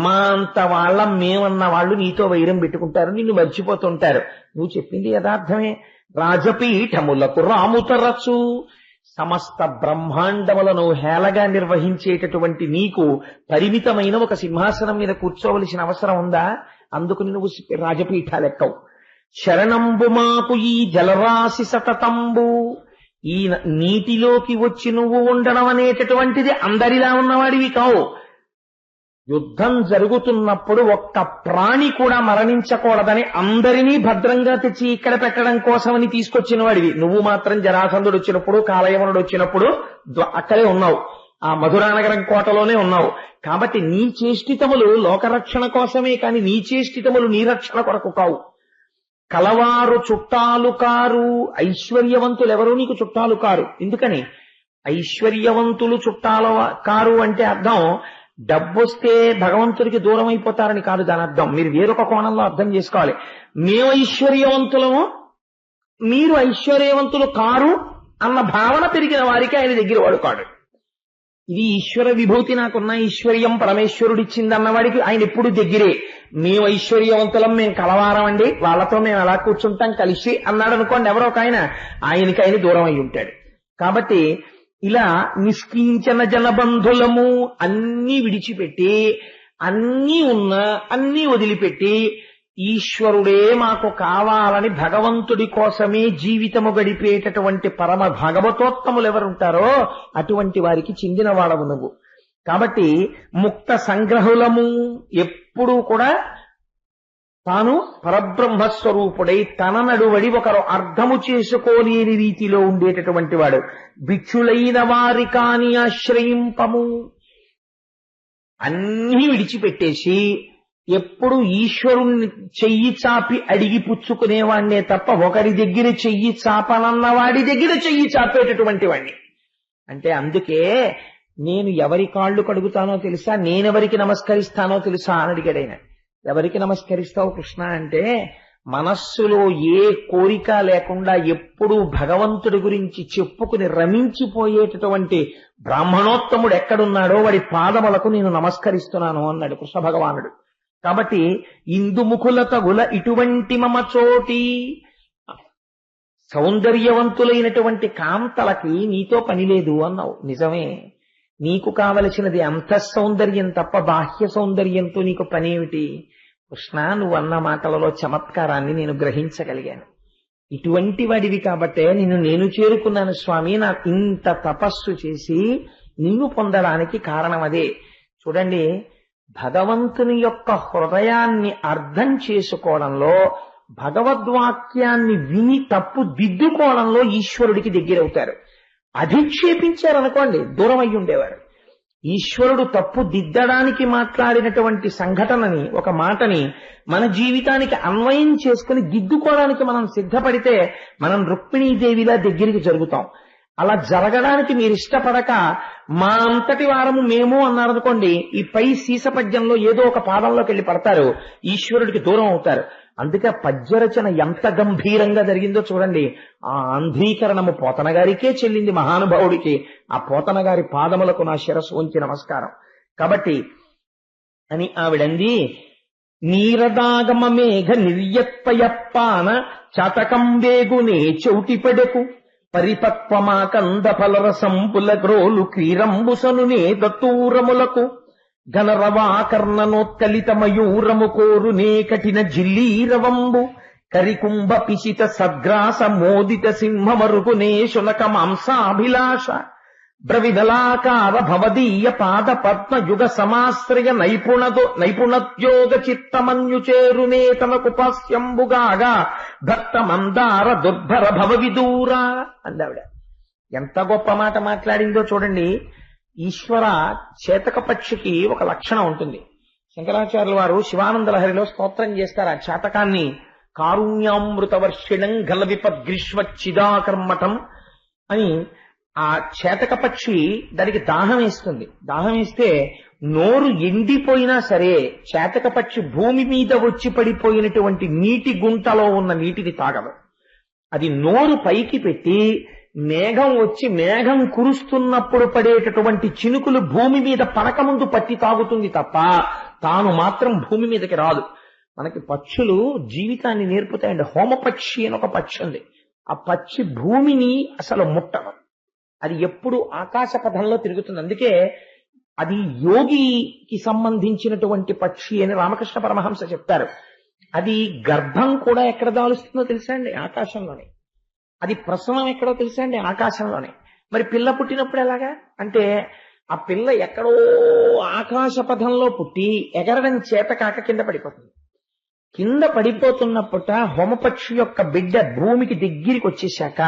మా అంత వాళ్ళ మేమన్న వాళ్ళు నీతో వైరం పెట్టుకుంటారు, నిన్ను మర్చిపోతుంటారు. నువ్వు చెప్పింది యథార్థమే. రాజపీఠములకు రాముతరచు. సమస్త బ్రహ్మాండములను హేళగా నిర్వహించేటటువంటి నీకు పరిమితమైన ఒక సింహాసనం మీద కూర్చోవలసిన అవసరం ఉందా? అందుకు నువ్వు రాజపీఠాలెక్కవు. శరణంబు మాకు ఈ జలరాశి సతతంబు. ఈ నీటిలోకి వచ్చి నువ్వు ఉండడం అనేటటువంటిది అందరిలా ఉన్నవాడివి కావు. యుద్ధం జరుగుతున్నప్పుడు ఒక్క ప్రాణి కూడా మరణించకూడదని అందరినీ భద్రంగా తెచ్చి ఇక్కడ పెట్టడం కోసమని తీసుకొచ్చిన వాడివి. నువ్వు మాత్రం జరాసంధుడు వచ్చినప్పుడు, కాలయవనుడు వచ్చినప్పుడు అక్కడే ఉన్నావు, ఆ మధురానగరం కోటలోనే ఉన్నావు. కాబట్టి నీ చేష్టితములు లోకరక్షణ కోసమే కాని నీ చేష్టితములు నీ రక్షణ కొరకు కావు. కలవారు చుట్టాలు కారు. ఐశ్వర్యవంతులు ఎవరు నీకు చుట్టాలు కారు. ఎందుకని? ఐశ్వర్యవంతులు చుట్టాలు కారు అంటే అర్థం డబ్బొస్తే భగవంతుడికి దూరం అయిపోతారని కాదు దాని అర్థం. మీరు వేరొక కోణంలో అర్థం చేసుకోవాలి. మేము ఐశ్వర్యవంతులము, మీరు ఐశ్వర్యవంతులు కారు అన్న భావన పెరిగిన వారికి ఆయన దగ్గర వాడు కాడు. ఇది ఈశ్వర విభూతి, నాకున్న ఐశ్వర్యం పరమేశ్వరుడిచ్చింది అన్నవాడికి ఆయన ఎప్పుడు దగ్గరే. మేము ఐశ్వర్యవంతులం, మేము కలవారం అండి, వాళ్ళతో మేము ఎలా కూర్చుంటాం కలిసి అన్నాడు అనుకోండి ఎవరో ఒక ఆయనకి ఆయన దూరం అయి ఉంటాడు. కాబట్టి ఇలా నిష్కించన జనబంధులము, అన్నీ విడిచిపెట్టి, అన్నీ ఉన్నా అన్నీ వదిలిపెట్టి ఈశ్వరుడే మాకు కావాలని భగవంతుడి కోసమే జీవితము గడిపేటటువంటి పరమ భాగవతోత్తములు ఎవరుంటారో అటువంటి వారికి చెందిన వాడవు నువ్వు. కాబట్టి ముక్త సంగ్రహులము, ఎప్పుడూ కూడా తాను పరబ్రహ్మస్వరూపుడై తన నడువడి ఒకరు అర్థము చేసుకోలేని రీతిలో ఉండేటటువంటి వాడు. భిక్షులైన వారి కాని ఆశ్రయింపము. అన్నీ విడిచిపెట్టేసి ఎప్పుడు ఈశ్వరుణ్ణి చెయ్యి చాపి అడిగి పుచ్చుకునేవాణ్ణే తప్ప ఒకరి దగ్గర చెయ్యి చాపనన్న వాడి దగ్గర చెయ్యి చాపేటటువంటి వాణ్ణి. అంటే అందుకే నేను ఎవరి కాళ్ళు కడుగుతానో తెలుసా, నేనెవరికి నమస్కరిస్తానో తెలుసా అని అడిగాడైనా. ఎవరికి నమస్కరిస్తావు కృష్ణ అంటే, మనస్సులో ఏ కోరిక లేకుండా ఎప్పుడూ భగవంతుడి గురించి చెప్పుకుని రమించిపోయేటటువంటి బ్రాహ్మణోత్తముడు ఎక్కడున్నాడో వాడి పాదములకు నేను నమస్కరిస్తున్నాను అన్నాడు కృష్ణ భగవానుడు. కాబట్టి ఇందుముఖుల తగుల ఇటువంటి మమ చోటి. సౌందర్యవంతులైనటువంటి కాంతలకి నీతో పని లేదు అన్నావు. నిజమే, నీకు కావలసినది అంతఃసౌందర్యం తప్ప బాహ్య సౌందర్యంతో నీకు పనేమిటి? కృష్ణ, నువ్వు అన్న మాటలలో చమత్కారాన్ని నేను గ్రహించగలిగాను. ఇటువంటి వాడివి కాబట్టే నేను చేరుకున్నాను స్వామి. నాకు ఇంత తపస్సు చేసి నిన్ను పొందడానికి కారణం అదే. చూడండి, భగవంతుని యొక్క హృదయాన్ని అర్థం చేసుకోవడంలో, భగవద్వాక్యాన్ని విని తప్పు దిద్దుకోవడంలో ఈశ్వరుడికి దగ్గరవుతారు. అధిక్షేపించారనుకోండి దూరం అయి ఉండేవారు. ఈశ్వరుడు తప్పు దిద్దడానికి మాట్లాడినటువంటి సంఘటనని, ఒక మాటని మన జీవితానికి అన్వయం చేసుకుని దిద్దుకోవడానికి మనం సిద్ధపడితే మనం రుక్మిణీదేవిలా దగ్గరికి జరుగుతాం. అలా జరగడానికి మీరు ఇష్టపడక మా అంతటి వారము మేము అన్నారనుకోండి, ఈ పై సీసపద్యంలో ఏదో ఒక పాదంలోకి వెళ్ళి పడతారు, ఈశ్వరుడికి దూరం అవుతారు. అందుకే పద్యరచన ఎంత గంభీరంగా జరిగిందో చూడండి. ఆ ఆంధ్రీకరణము పోతన గారికే చెల్లింది, మహానుభావుడికి. ఆ పోతన గారి పాదములకు నా శిరస్సు ఉంచి నమస్కారం. కాబట్టి అని ఆవిడంది, నీరదాగమ మేఘ నిర్యత్పయప్పాన చాతకం వేగునే చౌటిపడకు పరిపక్వమాకంద ఫలరసంపుల గ్రోలు క్రీరంబుసనునే దత్తూరములకు ఘనరవాకర్ణనోత్కలిత మయూరము కోరునే కఠిన జిల్లీరవంబు కరికుంభ పిశిత సద్గ్రాస మోదిత సింహమరుగునే శునక మాంసాభిలాష బ్రవిదలాకార భవదీయ పాద పద్మ యుగ సమాశ్రయ నైపుణత్యోగ చిత్తమన్యుచేరునే తనకు పాస్యంబుగాగా భక్త మందార దుర్భర భవ విదూర అందావిడ. ఎంత గొప్ప మాట మాట్లాడిందో చూడండి. ఈశ్వర చేతక పక్షికి ఒక లక్షణం ఉంటుంది. శంకరాచార్యుల వారు శివానంద లహరిలో స్తోత్రం చేస్తారు ఆ చేతకాన్ని. కారుణ్యామృత వర్షిణం గల విపద్గ్రీష్మచ్చిదాకర్మటం అని. ఆ చేతక పక్షి దానికి దాహం వేస్తుంది. దాహం వేస్తే నోరు ఎండిపోయినా సరే చేతక పక్షి భూమి మీద వచ్చి పడిపోయినటువంటి నీటి గుంటలో ఉన్న నీటిని తాగదు. అది నోరు పైకి పెట్టి మేఘం వచ్చి మేఘం కురుస్తున్నప్పుడు పడేటటువంటి చినుకులు భూమి మీద పడకముందు పట్టి తాగుతుంది తప్ప తాను మాత్రం భూమి మీదకి రాదు. మనకి పక్షులు జీవితాన్ని నేర్పుతాయండి. హోమపక్షి అని ఒక పక్షి ఉంది. ఆ పక్షి భూమిని అసలు ముట్టదు. అది ఎప్పుడు ఆకాశ పథంలో తిరుగుతుంది. అందుకే అది యోగికి సంబంధించినటువంటి పక్షి అని రామకృష్ణ పరమహంస చెప్తారు. అది గర్భం కూడా ఎక్కడ దాలుస్తుందో తెలుసా అండి? ఆకాశంలోనే. అది ప్రసవం ఎక్కడో తెలుసా అండి? ఆకాశంలోనే. మరి పిల్ల పుట్టినప్పుడు ఎలాగా అంటే ఆ పిల్ల ఎక్కడో ఆకాశ పథంలో పుట్టి ఎగరడం చేత కాక కింద పడిపోతుంది. కింద పడిపోతున్నప్పుట హోమపక్షి యొక్క బిడ్డ భూమికి దగ్గరికి వచ్చేశాక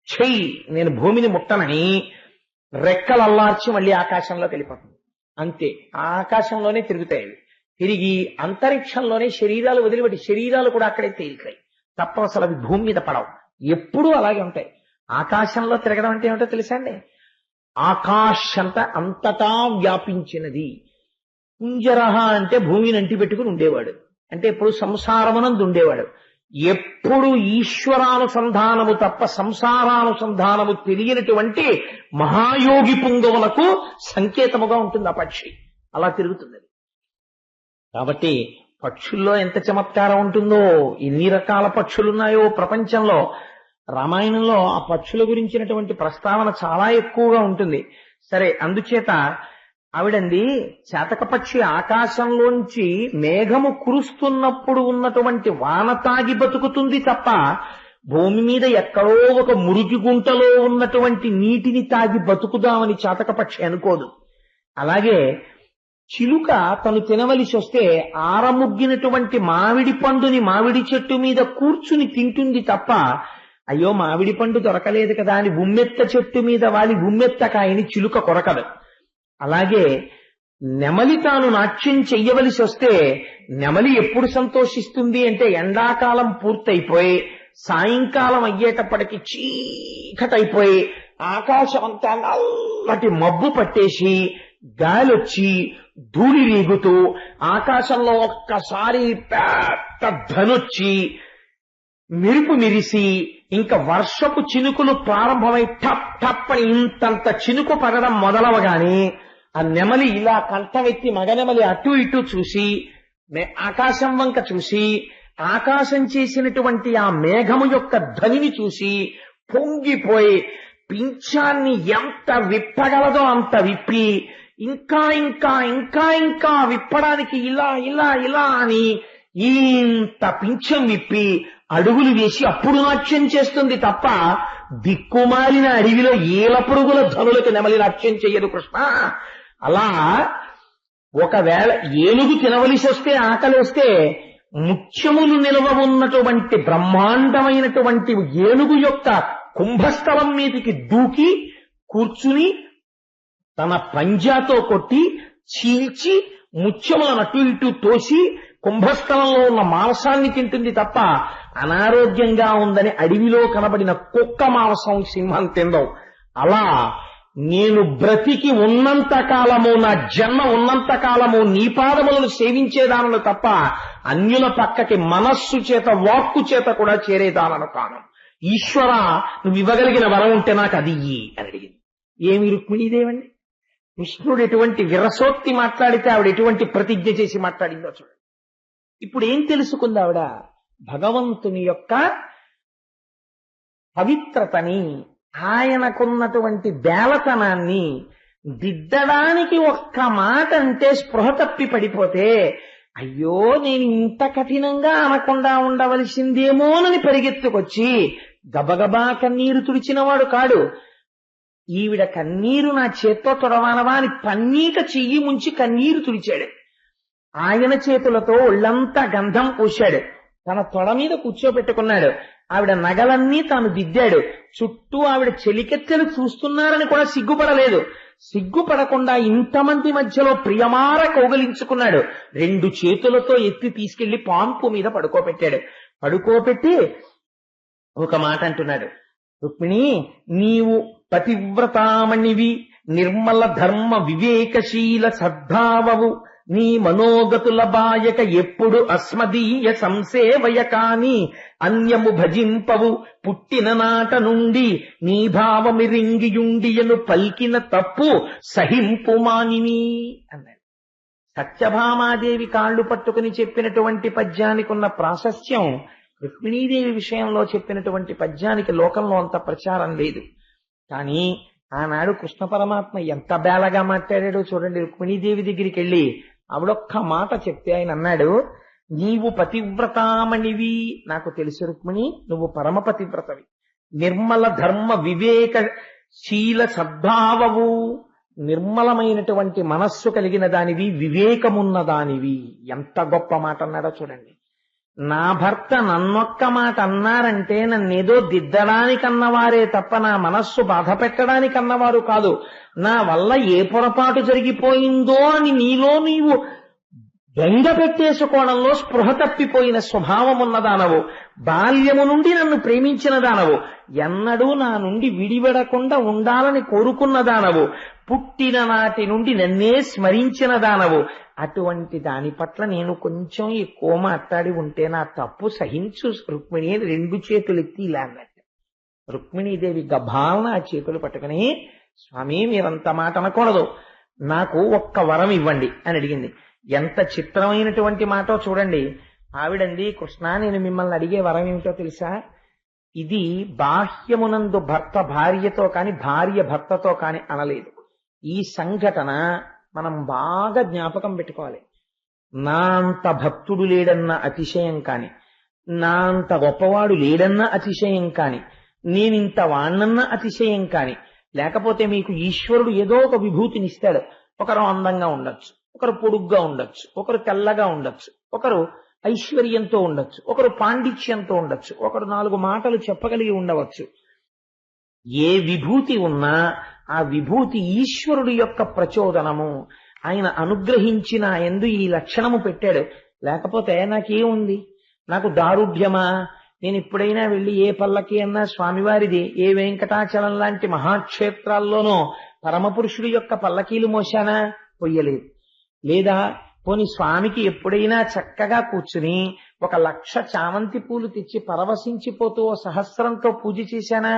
చెయ్యి నేను భూమిని ముట్టనని రెక్కలు అల్లార్చి మళ్ళీ ఆకాశంలోకి వెళ్ళిపోతుంది. అంతే, ఆ ఆకాశంలోనే తిరుగుతాయి. తిరిగి అంతరిక్షంలోనే శరీరాలు వదిలిపెట్టి శరీరాలు కూడా అక్కడే తేలికాయి తప్ప అసలు అవి భూమి మీద పడవు. ఎప్పుడూ అలాగే ఉంటాయి. ఆకాశంలో తిరగడం అంటే ఏమిటో తెలుసా అండి? ఆకాశంతా అంతటా వ్యాపించినది. కుంజరహ అంటే భూమిని అంటి పెట్టుకుని ఉండేవాడు. అంటే ఎప్పుడు సంసారమునందు ఉండేవాడు. ఎప్పుడు ఈశ్వరానుసంధానము తప్ప సంసారానుసంధానము తెలియనటువంటి మహాయోగి పుంగవులకు సంకేతముగా ఉంటుంది ఆ పక్షి. అలా తిరుగుతుంది. కాబట్టి పక్షుల్లో ఎంత చమత్కారం ఉంటుందో, ఎన్ని రకాల పక్షులున్నాయో ప్రపంచంలో. రామాయణంలో ఆ పక్షుల గురించినటువంటి ప్రస్తావన చాలా ఎక్కువగా ఉంటుంది. సరే, అందుచేత ఆవిడంది చేతక పక్షి ఆకాశంలోంచి మేఘము కురుస్తున్నప్పుడు ఉన్నటువంటి వాన తాగి బతుకుతుంది తప్ప భూమి మీద ఎక్కడో ఒక మురికి గుంటలో ఉన్నటువంటి నీటిని తాగి బతుకుదామని చేతక పక్షి అనుకోదు. అలాగే చిలుక తను తినవలసి వస్తే ఆరముగ్గినటువంటి మామిడి పండుని మామిడి చెట్టు మీద కూర్చుని తింటుంది తప్ప అయ్యో మామిడి పండు దొరకలేదు కదా అని ఉమ్మెత్త చెట్టు మీద వాలి ఉమ్మెత్తకాయని చిలుక కొరకదు. అలాగే నెమలి తాను నాట్యం చెయ్యవలసి వస్తే నెమలి ఎప్పుడు సంతోషిస్తుంది అంటే ఎండాకాలం పూర్తయిపోయి సాయంకాలం అయ్యేటప్పటికి చీకటైపోయి ఆకాశం అంతా నల్లటి మబ్బు పట్టేసి గాలొచ్చి ధూళి రీగుతూ ఆకాశంలో ఒక్కసారి పెద్ద ధనొచ్చి మెరుపు మిరిసి ఇంకా వర్షపు చినుకులు ప్రారంభమై టప్ టప్ అని ఇంతంత చినుకు పడడం మొదలవగానే ఆ నెమలి ఇలా కంఠమెత్తి మగనెమలి అటు ఇటు చూసి ఆకాశం వంక చూసి ఆకాశం చేసినటువంటి ఆ మేఘము యొక్క ధ్వనిని చూసి పొంగిపోయి పింఛాన్ని ఎంత విప్పగలదో అంత విప్పి ఇంకా ఇంకా ఇంకా ఇంకా విప్పడానికి ఇలా ఇలా ఇలా అని ఇంత పింఛం విప్పి అడుగులు వేసి అప్పుడు నాట్యం చేస్తుంది తప్ప దిక్కుమాలిన అడవిలో ఏల పురుగుల ధనులకు నెమలి నాట్యం చెయ్యదు కృష్ణ. అలా ఒకవేళ ఏనుగు తినవలసి వస్తే ఆకలి వస్తే ముత్యములు నిలవ ఉన్నటువంటి బ్రహ్మాండమైనటువంటి ఏనుగు యొక్క కుంభస్థలం మీదికి దూకి కూర్చుని తన పంజాతో కొట్టి చీల్చి ముత్యములను అటు ఇటు తోసి కుంభస్థలంలో ఉన్న మాంసాన్ని తింటుంది తప్ప అనారోగ్యంగా ఉందని అడవిలో కనబడిన కుక్క మాంసం సింహం తిందవు. అలా నేను బ్రతికి ఉన్నంత కాలము నా జన్మ ఉన్నంత కాలము నీ పాదములను సేవించేదానను తప్ప అన్యుల పక్కకి మనస్సు చేత వాక్కు చేత కూడా చేరేదానను కాను. ఈశ్వర నువ్వు ఇవ్వగలిగిన వరం ఉంటే నాకు అది ఇయ్యి అని అడిగింది. ఏమి రుక్మిణీదేవండి, కృష్ణుడు ఎటువంటి విరసోక్తి మాట్లాడితే ఆవిడ ఎటువంటి ప్రతిజ్ఞ చేసి మాట్లాడిందో చూడండి. ఇప్పుడు ఏం తెలుసుకుంది ఆవిడ? భగవంతుని యొక్క పవిత్రతని, ఆయనకున్నటువంటి బేలతనాన్ని దిద్దడానికి ఒక్క మాట అంటే స్పృహ తప్పి పడిపోతే అయ్యో నేను ఇంత కఠినంగా అనకుండా ఉండవలసిందేమోనని పరిగెత్తుకొచ్చి గబగబా కన్నీరు తుడిచినవాడు కాడు. ఈవిడ కన్నీరు నా చేత్తో తొడవానవా అని పన్నీట చెయ్యి ముంచి కన్నీరు తుడిచాడు. ఆయన చేతులతో ఒళ్ళంతా గంధం పూశాడు. తన తొడ మీద కూర్చోబెట్టుకున్నాడు. ఆవిడ నగలన్నీ తాను దిద్దాడు. చుట్టూ ఆవిడ చెలికెత్తెలు చూస్తున్నారని కూడా సిగ్గుపడలేదు. సిగ్గుపడకుండా ఇంతమంది మధ్యలో ప్రియమార కౌగలించుకున్నాడు. 2 చేతులతో ఎత్తి తీసుకెళ్లి పాంపు మీద పడుకోబెట్టాడు. పడుకోబెట్టి ఒక మాట అంటున్నాడు, రుక్మిణి, నీవు పతివ్రతామణివి, నిర్మల ధర్మ వివేకశీల సద్భావవు, నీ మనోగతుల బాయక ఎప్పుడు అస్మదీయ సంసేవయ కాని అన్యము భజింపవు, పుట్టిన నాట నుండి నీ భావమిరింగియుండియను పల్కిన తప్పు సహింపు మానిని అన్నాడు. సత్యభామాదేవి కాళ్లు పట్టుకుని చెప్పినటువంటి పద్యానికి ఉన్న ప్రాశస్త్యం రుక్మిణీదేవి విషయంలో చెప్పినటువంటి పద్యానికి లోకంలో అంత ప్రచారం లేదు. కానీ ఆనాడు కృష్ణ పరమాత్మ ఎంత బేలగా మాట్లాడాడో చూడండి. రుక్మిణీదేవి దగ్గరికి వెళ్ళి ఆవిడొక్క మాట చెప్తే ఆయన అన్నాడు, నీవు పతివ్రతామణివి, నాకు తెలుసు రుక్మిణి, నువ్వు పరమ పతివ్రతవి, నిర్మల ధర్మ వివేక శీల సద్భావవు, నిర్మలమైనటువంటి మనస్సు కలిగిన దానివి, వివేకమున్న దానివి. ఎంత గొప్ప మాట అన్నాడో చూడండి. నా భర్త నన్నొక్క మాట అన్నారంటే నన్నేదో దిద్దడానికన్నవారే తప్ప నా మనస్సు బాధ పెట్టడానికన్నవారు కాదు. నా వల్ల ఏ పొరపాటు జరిగిపోయిందో అని నీలో నీవు బెంగ పెట్టేసుకోవడంలో స్పృహ తప్పిపోయిన స్వభావం ఉన్నదానవు, బాల్యము నుండి నన్ను ప్రేమించిన దానవు, ఎన్నడూ నా నుండి విడివడకుండా ఉండాలని కోరుకున్న దానవు, పుట్టిన నాటి నుండి నన్నే స్మరించిన దానవు. అటువంటి దాని పట్ల నేను కొంచెం ఎక్కువ మాట్లాడి ఉంటే నా తప్పు సహించు రుక్మిణి అని 2 చేతులు ఎత్తి ఇలా అన్నట్టు. రుక్మిణీదేవి గభాలన ఆ చేతులు పట్టుకుని, స్వామి మీరంత మాట అనకూడదు, నాకు ఒక్క వరం ఇవ్వండి అని అడిగింది. ఎంత చిత్రమైనటువంటి మాటో చూడండి. ఆవిడంది, కృష్ణ నేను మిమ్మల్ని అడిగే వరం ఏమిటో తెలుసా? ఇది బాహ్యమునందు భర్త భార్యతో కాని భార్య భర్తతో కాని అనలేదు. ఈ సంఘటన మనం బాగా జ్ఞాపకం పెట్టుకోవాలి. నా అంత భక్తుడు లేడన్న అతిశయం కాని, నా అంత గొప్పవాడు లేడన్న అతిశయం కాని, నేనింత వాణ్ణన్న అతిశయం కాని, లేకపోతే మీకు ఈశ్వరుడు ఏదో ఒక విభూతినిస్తాడు. ఒకరు అందంగా ఉండొచ్చు, ఒకరు పొడుగ్గా ఉండొచ్చు, ఒకరు తెల్లగా ఉండొచ్చు, ఒకరు ఐశ్వర్యంతో ఉండొచ్చు, ఒకరు పాండిత్యంతో ఉండొచ్చు, ఒకరు 4 మాటలు చెప్పగలిగి ఉండవచ్చు. ఏ విభూతి ఉన్నా ఆ విభూతి ఈశ్వరుడు యొక్క ప్రచోదనము. ఆయన అనుగ్రహించిన ఎందు ఈ లక్షణము పెట్టాడు. లేకపోతే నాకేముంది? నాకు దారుఢ్యమా? నేను ఎప్పుడైనా వెళ్ళి ఏ పల్లకి అన్నా స్వామివారిది, ఏ వెంకటాచలం లాంటి మహాక్షేత్రాల్లోనో పరమపురుషుడి యొక్క పల్లకీలు మోశానా? పొయ్యలేదు. లేదా పోని స్వామికి ఎప్పుడైనా చక్కగా కూర్చుని 1,00,000 చామంతి పూలు తెచ్చి పరవశించిపోతూ సహస్రంతో పూజ చేశానా?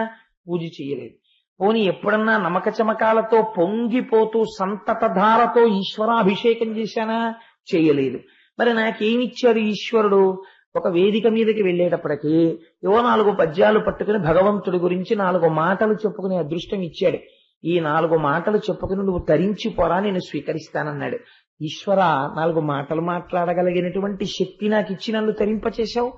పూజ చేయలేదు. పోని ఎప్పుడన్నా నమక చమకాలతో పొంగిపోతూ సంతతధారతో ఈశ్వరాభిషేకం చేశానా? చేయలేదు. మరి నాకేమిచ్చాడు ఈశ్వరుడు? ఒక వేదిక మీదకి వెళ్ళేటప్పటికీ ఏవో 4 పద్యాలు పట్టుకుని భగవంతుడి గురించి 4 మాటలు చెప్పుకునే అదృష్టం ఇచ్చాడు. ఈ 4 మాటలు చెప్పుకుని నువ్వు తరించిపోరా, నేను స్వీకరిస్తానన్నాడు. ఈశ్వర, 4 మాటలు మాట్లాడగలిగినటువంటి శక్తి నాకు ఇచ్చి నన్ను తరింపచేశావు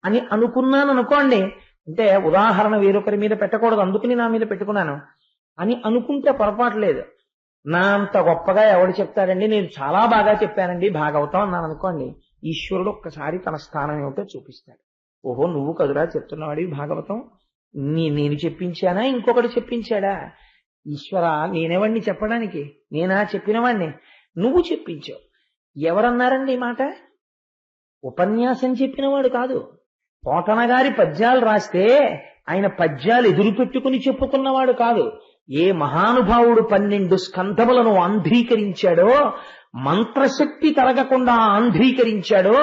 అని అనుకున్నాను అనుకోండి. అంటే ఉదాహరణ వేరొకరి మీద పెట్టకూడదు, అందుకని నా మీద పెట్టుకున్నాను అని అనుకుంటే పొరపాటు లేదు. నా అంత గొప్పగా ఎవడు చెప్తాడండి, నేను చాలా బాగా చెప్పానండి భాగవతం అన్నాను అనుకోండి, ఈశ్వరుడు ఒక్కసారి తన స్థానం ఏమిటో చూపిస్తాడు. ఓహో, నువ్వు కదురా చెప్తున్నవాడివి భాగవతం, నేను చెప్పించానా ఇంకొకటి చెప్పించాడా? ఈశ్వర, నేనెవడిని చెప్పడానికి? నేనా చెప్పినవాడిని? నువ్వు చెప్పించావు. ఎవరన్నారండి ఈ మాట? ఉపన్యాసం చెప్పినవాడు కాదు. పోతన గారి పద్యాలు రాస్తే ఆయన పద్యాలు ఎదురు పెట్టుకుని చెప్పుకున్నవాడు కాదు. ఏ మహానుభావుడు 12 స్కంధములను ఆంధ్రీకరించాడో, మంత్రశక్తి తరగకుండా ఆంధ్రీకరించాడో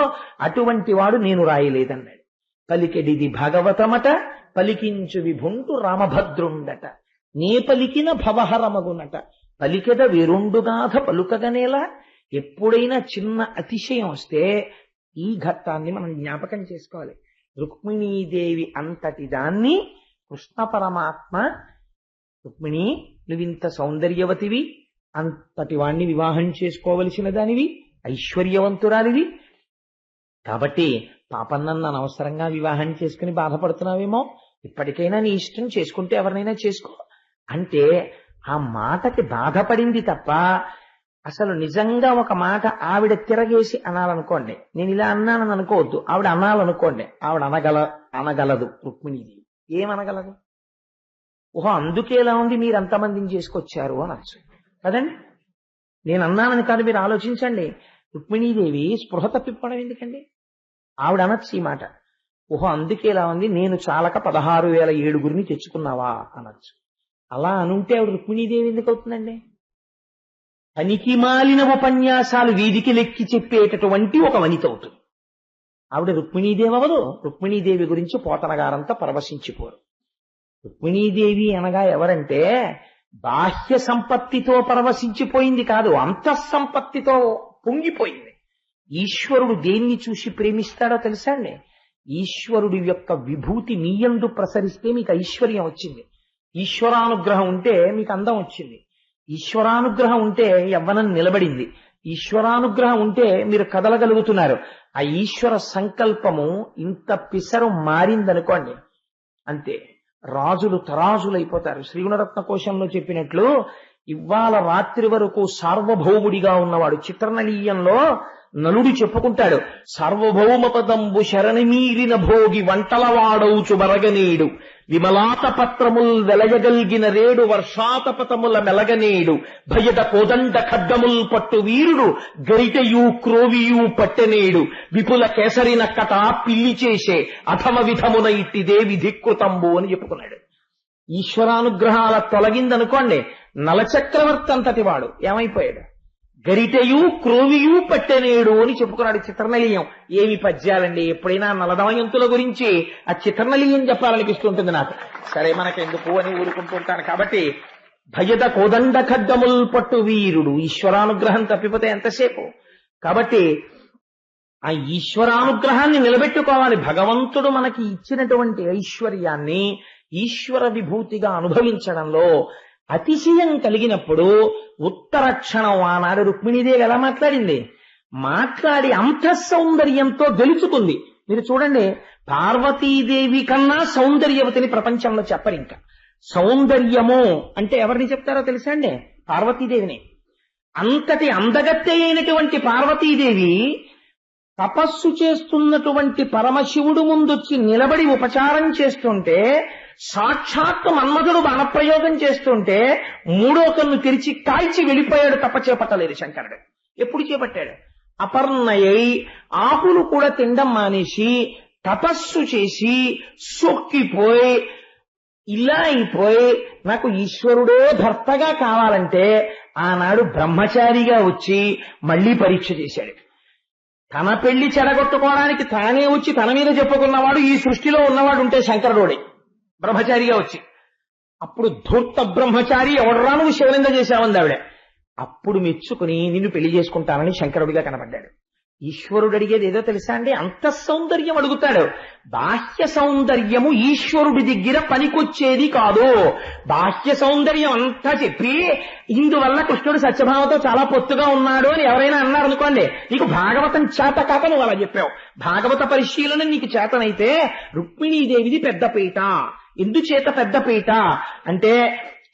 అటువంటి వాడు నేను రాయలేదన్నాడు. పలికెడిది భాగవతమట, పలికించు విభుంటు రామభద్రుండట, నే పలికిన భవహరమగునట, పలికెద వేరుండుగాథ పలుకగనేలా. ఎప్పుడైనా చిన్న అతిశయం వస్తే ఈ ఘట్టాన్ని మనం జ్ఞాపకం చేసుకోవాలి. రుక్మిణీదేవి అంతటి దాన్ని కృష్ణ పరమాత్మ, రుక్మిణి నువ్వింత సౌందర్యవతివి, అంతటి వాణ్ణి వివాహం చేసుకోవలసిన దానివి, ఐశ్వర్యవంతురాలివి, కాబట్టి పాపం నన్ను అనవసరంగా వివాహం చేసుకుని బాధపడుతున్నావేమో, ఇప్పటికైనా నీ ఇష్టం, చేసుకుంటే ఎవరినైనా చేసుకో అంటే ఆ మాటకి బాధపడింది తప్ప అసలు నిజంగా ఒక మాట ఆవిడ తిరగేసి అనాలనుకోండి, నేను ఇలా అన్నానని అనుకోవద్దు, ఆవిడ అనాలనుకోండి, ఆవిడ అనగలదు రుక్మిణీదేవి. ఏమనగలదు? ఓహో అందుకే ఇలా ఉంది, మీరు అంతమందిని చేసుకొచ్చారు అనొచ్చు కదండి. నేను అన్నానని కాదు, మీరు ఆలోచించండి. రుక్మిణీదేవి స్పృహ తప్పిపోవడం ఎందుకండి? ఆవిడ అనొచ్చు ఈ మాట, ఓహో అందుకే ఇలా ఉంది, నేను చాలక 16,007 తెచ్చుకున్నావా అనొచ్చు. అలా అనుంటే ఆవిడ రుక్మిణీదేవి ఎందుకు అవుతుందండి? పనికి మాలిన ఉపన్యాసాలు వీధికి లెక్కి చెప్పేటటువంటి ఒక వనిత అవుతుంది ఆవిడ. రుక్మిణీదేవి అవదు. రుక్మిణీదేవి గురించి పోతనగారంతా పరవశించిపోరు. రుక్మిణీదేవి అనగా ఎవరంటే బాహ్య సంపత్తితో పరవశించిపోయింది కాదు, అంతఃసంపత్తితో పొంగిపోయింది. ఈశ్వరుడు దేన్ని చూసి ప్రేమిస్తాడో తెలుసా అండి? ఈశ్వరుడి యొక్క విభూతి మీయందు ప్రసరిస్తే మీకు ఐశ్వర్యం వచ్చింది, ఈశ్వరానుగ్రహం ఉంటే మీకు అందం వచ్చింది, ఈశ్వరానుగ్రహం ఉంటే యవ్వనం నిలబడింది, ఈశ్వరానుగ్రహం ఉంటే మీరు కదలగలుగుతున్నారు. ఆ ఈశ్వర సంకల్పము ఇంత పిసరు మారిందనుకోండి అంతే, రాజులు తరాజులైపోతారు. శ్రీగుణరత్న కోశంలో చెప్పినట్లు ఇవాళ రాత్రి వరకు సార్వభౌముడిగా ఉన్నవాడు చిత్రనళీయంలో నలుడు చెప్పుకుంటాడు, సార్వభౌమ పదంబు శరణమీరిన భోగి వంటలవాడౌచు బరగనేడు, విమలాత పత్రముల్ వెలయగల్గిన రేడు వర్షాతపతముల మెలగనేడు, భయద కోదండ ఖడ్గముల్ పట్టు వీరుడు గరిటయూ క్రోవియూ పట్టెనేడు, విపుల కేసరి నక్కట పిల్లి చేసే అథమ విధమున ఇట్టిదే విధికృతంబు అని చెప్పుకున్నాడు. ఈశ్వరానుగ్రహాల తొలగిందనుకోండి, నలచక్రవర్తి అంతటి వాడు ఏమైపోయాడు? గరిటయూ క్రోవియూ పట్టెనేడు అని చెప్పుకున్నాడు చిత్రనలీయం. ఏమి పద్యాలండి! ఎప్పుడైనా నలదమయంతుల గురించి ఆ చిత్రనలీయం చెప్పాలనిపిస్తుంటుంది నాకు. సరే మనకెందుకు అని ఊరుకుంటూ ఉంటాను. కాబట్టి భయద కోదండ ఖడ్గముల్ పట్టు వీరుడు, ఈశ్వరానుగ్రహం తప్పిపోతే ఎంతసేపు? కాబట్టి ఆ ఈశ్వరానుగ్రహాన్ని నిలబెట్టుకోవాలి. భగవంతుడు మనకి ఇచ్చినటువంటి ఐశ్వర్యాన్ని ఈశ్వర విభూతిగా అనుభవించడంలో అతిశయం కలిగినప్పుడు ఉత్తర క్షణం ఆనాడు రుక్మిణీదేవి ఎలా మాట్లాడింది? మాట్లాడి అంతఃసౌందర్యంతో గెలుచుకుంది. మీరు చూడండి, పార్వతీదేవి కన్నా సౌందర్యవతిని ప్రపంచంలో చెప్పరు. ఇంకా సౌందర్యము అంటే ఎవరిని చెప్తారో తెలుసా అండి? పార్వతీదేవిని. అంతటి అందగత్తె అయినటువంటి పార్వతీదేవి తపస్సు చేస్తున్నటువంటి పరమశివుడు ముందొచ్చి నిలబడి ఉపచారం చేస్తుంటే, సాక్షాత్తు మన్మధుడు బాణప్రయోగం చేస్తుంటే మూడో కన్ను తెరిచి కాల్చి వెళ్ళిపోయాడు. తప్ప చేపట్టలేదు శంకరుడు. ఎప్పుడు చేపట్టాడు? అపర్ణయై ఆకులు కూడా తినడం మానేసి తపస్సు చేసి సొక్కిపోయి ఇలా అయిపోయి నాకు ఈశ్వరుడే భర్తగా కావాలంటే ఆనాడు బ్రహ్మచారిగా వచ్చి మళ్లీ పరీక్ష చేశాడు. తన పెళ్లి చెడగొట్టుకోవడానికి తానే వచ్చి తన మీద చెప్పుకున్నవాడు ఈ సృష్టిలో ఉన్నవాడు ఉంటే శంకరుడే బ్రహ్మచారిగా వచ్చి. అప్పుడు ధూర్త బ్రహ్మచారి ఎవడరా నువ్వు శివలింగ చేశావంది ఆవిడ. అప్పుడు మెచ్చుకుని నిన్ను పెళ్లి చేసుకుంటానని శంకరుడిగా కనబడ్డాడు. ఈశ్వరుడు అడిగేది ఏదో తెలుసా అండి? అంతఃసౌందర్యం అడుగుతాడు. బాహ్య సౌందర్యము ఈశ్వరుడి దగ్గర పనికొచ్చేది కాదు. బాహ్య సౌందర్యం అంతా చెప్పి ఇందువల్ల కృష్ణుడు సత్యభామతో చాలా పొత్తుగా ఉన్నాడు అని ఎవరైనా అన్నారు అనుకోండి, నీకు భాగవతం చేత కాక నువ్వు అలా చెప్పావు. భాగవత పరిశీలన నీకు చేతనైతే రుక్మిణీదేవిది పెద్దపీట. ఎందుచేత పెద్దపీట అంటే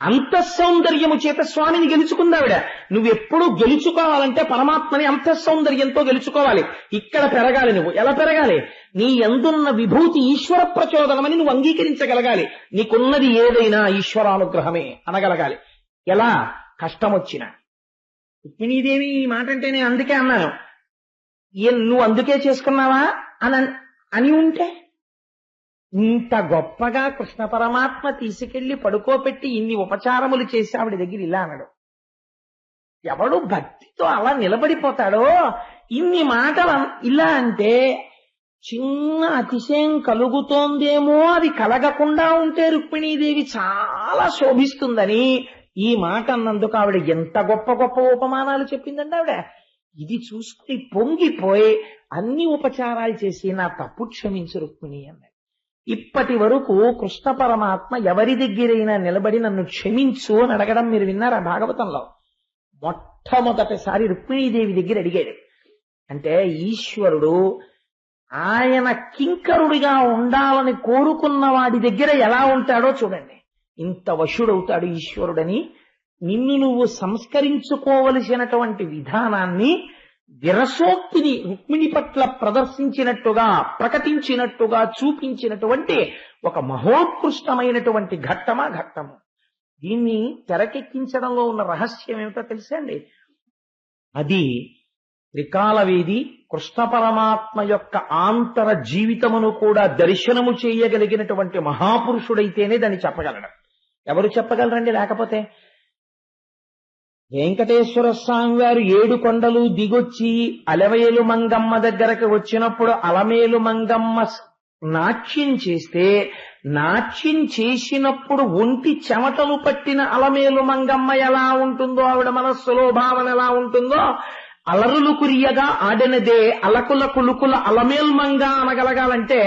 అంతఃసౌందర్యము చేత స్వామిని గెలుచుకుందావిడ. నువ్వెప్పుడు గెలుచుకోవాలంటే పరమాత్మని అంతఃసౌందర్యంతో గెలుచుకోవాలి. ఇక్కడ పెరగాలి. నువ్వు ఎలా పెరగాలి? నీ యందున్న విభూతి ఈశ్వర ప్రచోదనమని నువ్వు అంగీకరించగలగాలి. నీకున్నది ఏదైనా ఈశ్వరానుగ్రహమే అనగలగాలి. ఎలా? కష్టం వచ్చినా. రుక్మిణీదేవి ఈ మాట అంటే నేను అందుకే అన్నాను, నువ్వు అందుకే చేసుకున్నావా అని ఉంటే ఇంత గొప్పగా కృష్ణ పరమాత్మ తీసుకెళ్లి పడుకోబెట్టి ఇన్ని ఉపచారములు చేసి ఆవిడ దగ్గర ఇలా అన్నాడు. ఎవడు భక్తితో అలా నిలబడిపోతాడో ఇన్ని మాటలు ఇలా అంటే చిన్న అతిశయం కలుగుతోందేమో, అది కలగకుండా ఉంటే రుక్మిణీదేవి చాలా శోభిస్తుందని ఈ మాట అన్నందుకు ఆవిడ ఎంత గొప్ప గొప్ప ఉపమానాలు చెప్పిందండి ఆవిడ. ఇది చూసుకుని పొంగిపోయి అన్ని ఉపచారాలు చేసి నా తప్పు క్షమించు రుక్మిణి అన్నాడు. ఇప్పటి వరకు కృష్ణ పరమాత్మ ఎవరి దగ్గరైనా నిలబడి నన్ను క్షమించు అని అడగడం మీరు విన్నారా భాగవతంలో? మొట్టమొదటిసారి రుక్మిణీదేవి దగ్గర అడిగాడు. అంటే ఈశ్వరుడు ఆయన కింకరుడిగా ఉండాలని కోరుకున్న వాడి దగ్గర ఎలా ఉంటాడో చూడండి. ఇంత వశుడవుతాడు ఈశ్వరుడని నిన్ను నువ్వు సంస్కరించుకోవలసినటువంటి విధానాన్ని విరసోక్తిని రుక్మిణి పట్ల ప్రదర్శించినట్టుగా, ప్రకటించినట్టుగా చూపించినటువంటి ఒక మహోత్కృష్టమైనటువంటి ఘట్టము. దీన్ని తెరకెక్కించడంలో ఉన్న రహస్యం ఏమిటో తెలుసా అండి? అది త్రికాలవేది కృష్ణ పరమాత్మ యొక్క ఆంతర జీవితమును కూడా దర్శనము చేయగలిగినటువంటి మహాపురుషుడైతేనే దాన్ని చెప్పగలడు. ఎవరు చెప్పగలరండి? లేకపోతే వెంకటేశ్వర స్వామి వారు 7 కొండలు దిగొచ్చి అలవేలు మంగమ్మ దగ్గరకు వచ్చినప్పుడు అలమేలు మంగమ్మ నాట్యం చేస్తే, నాట్యం చేసినప్పుడు ఒంటి చెమటలు పట్టిన అలమేలు మంగమ్మ ఎలా ఉంటుందో, ఆవిడ మనస్సులో భావన ఎలా ఉంటుందో, అలరులు కురియగా ఆడినదే అలకుల కులుకుల అలమేలు మంగ అనగలగాలంటే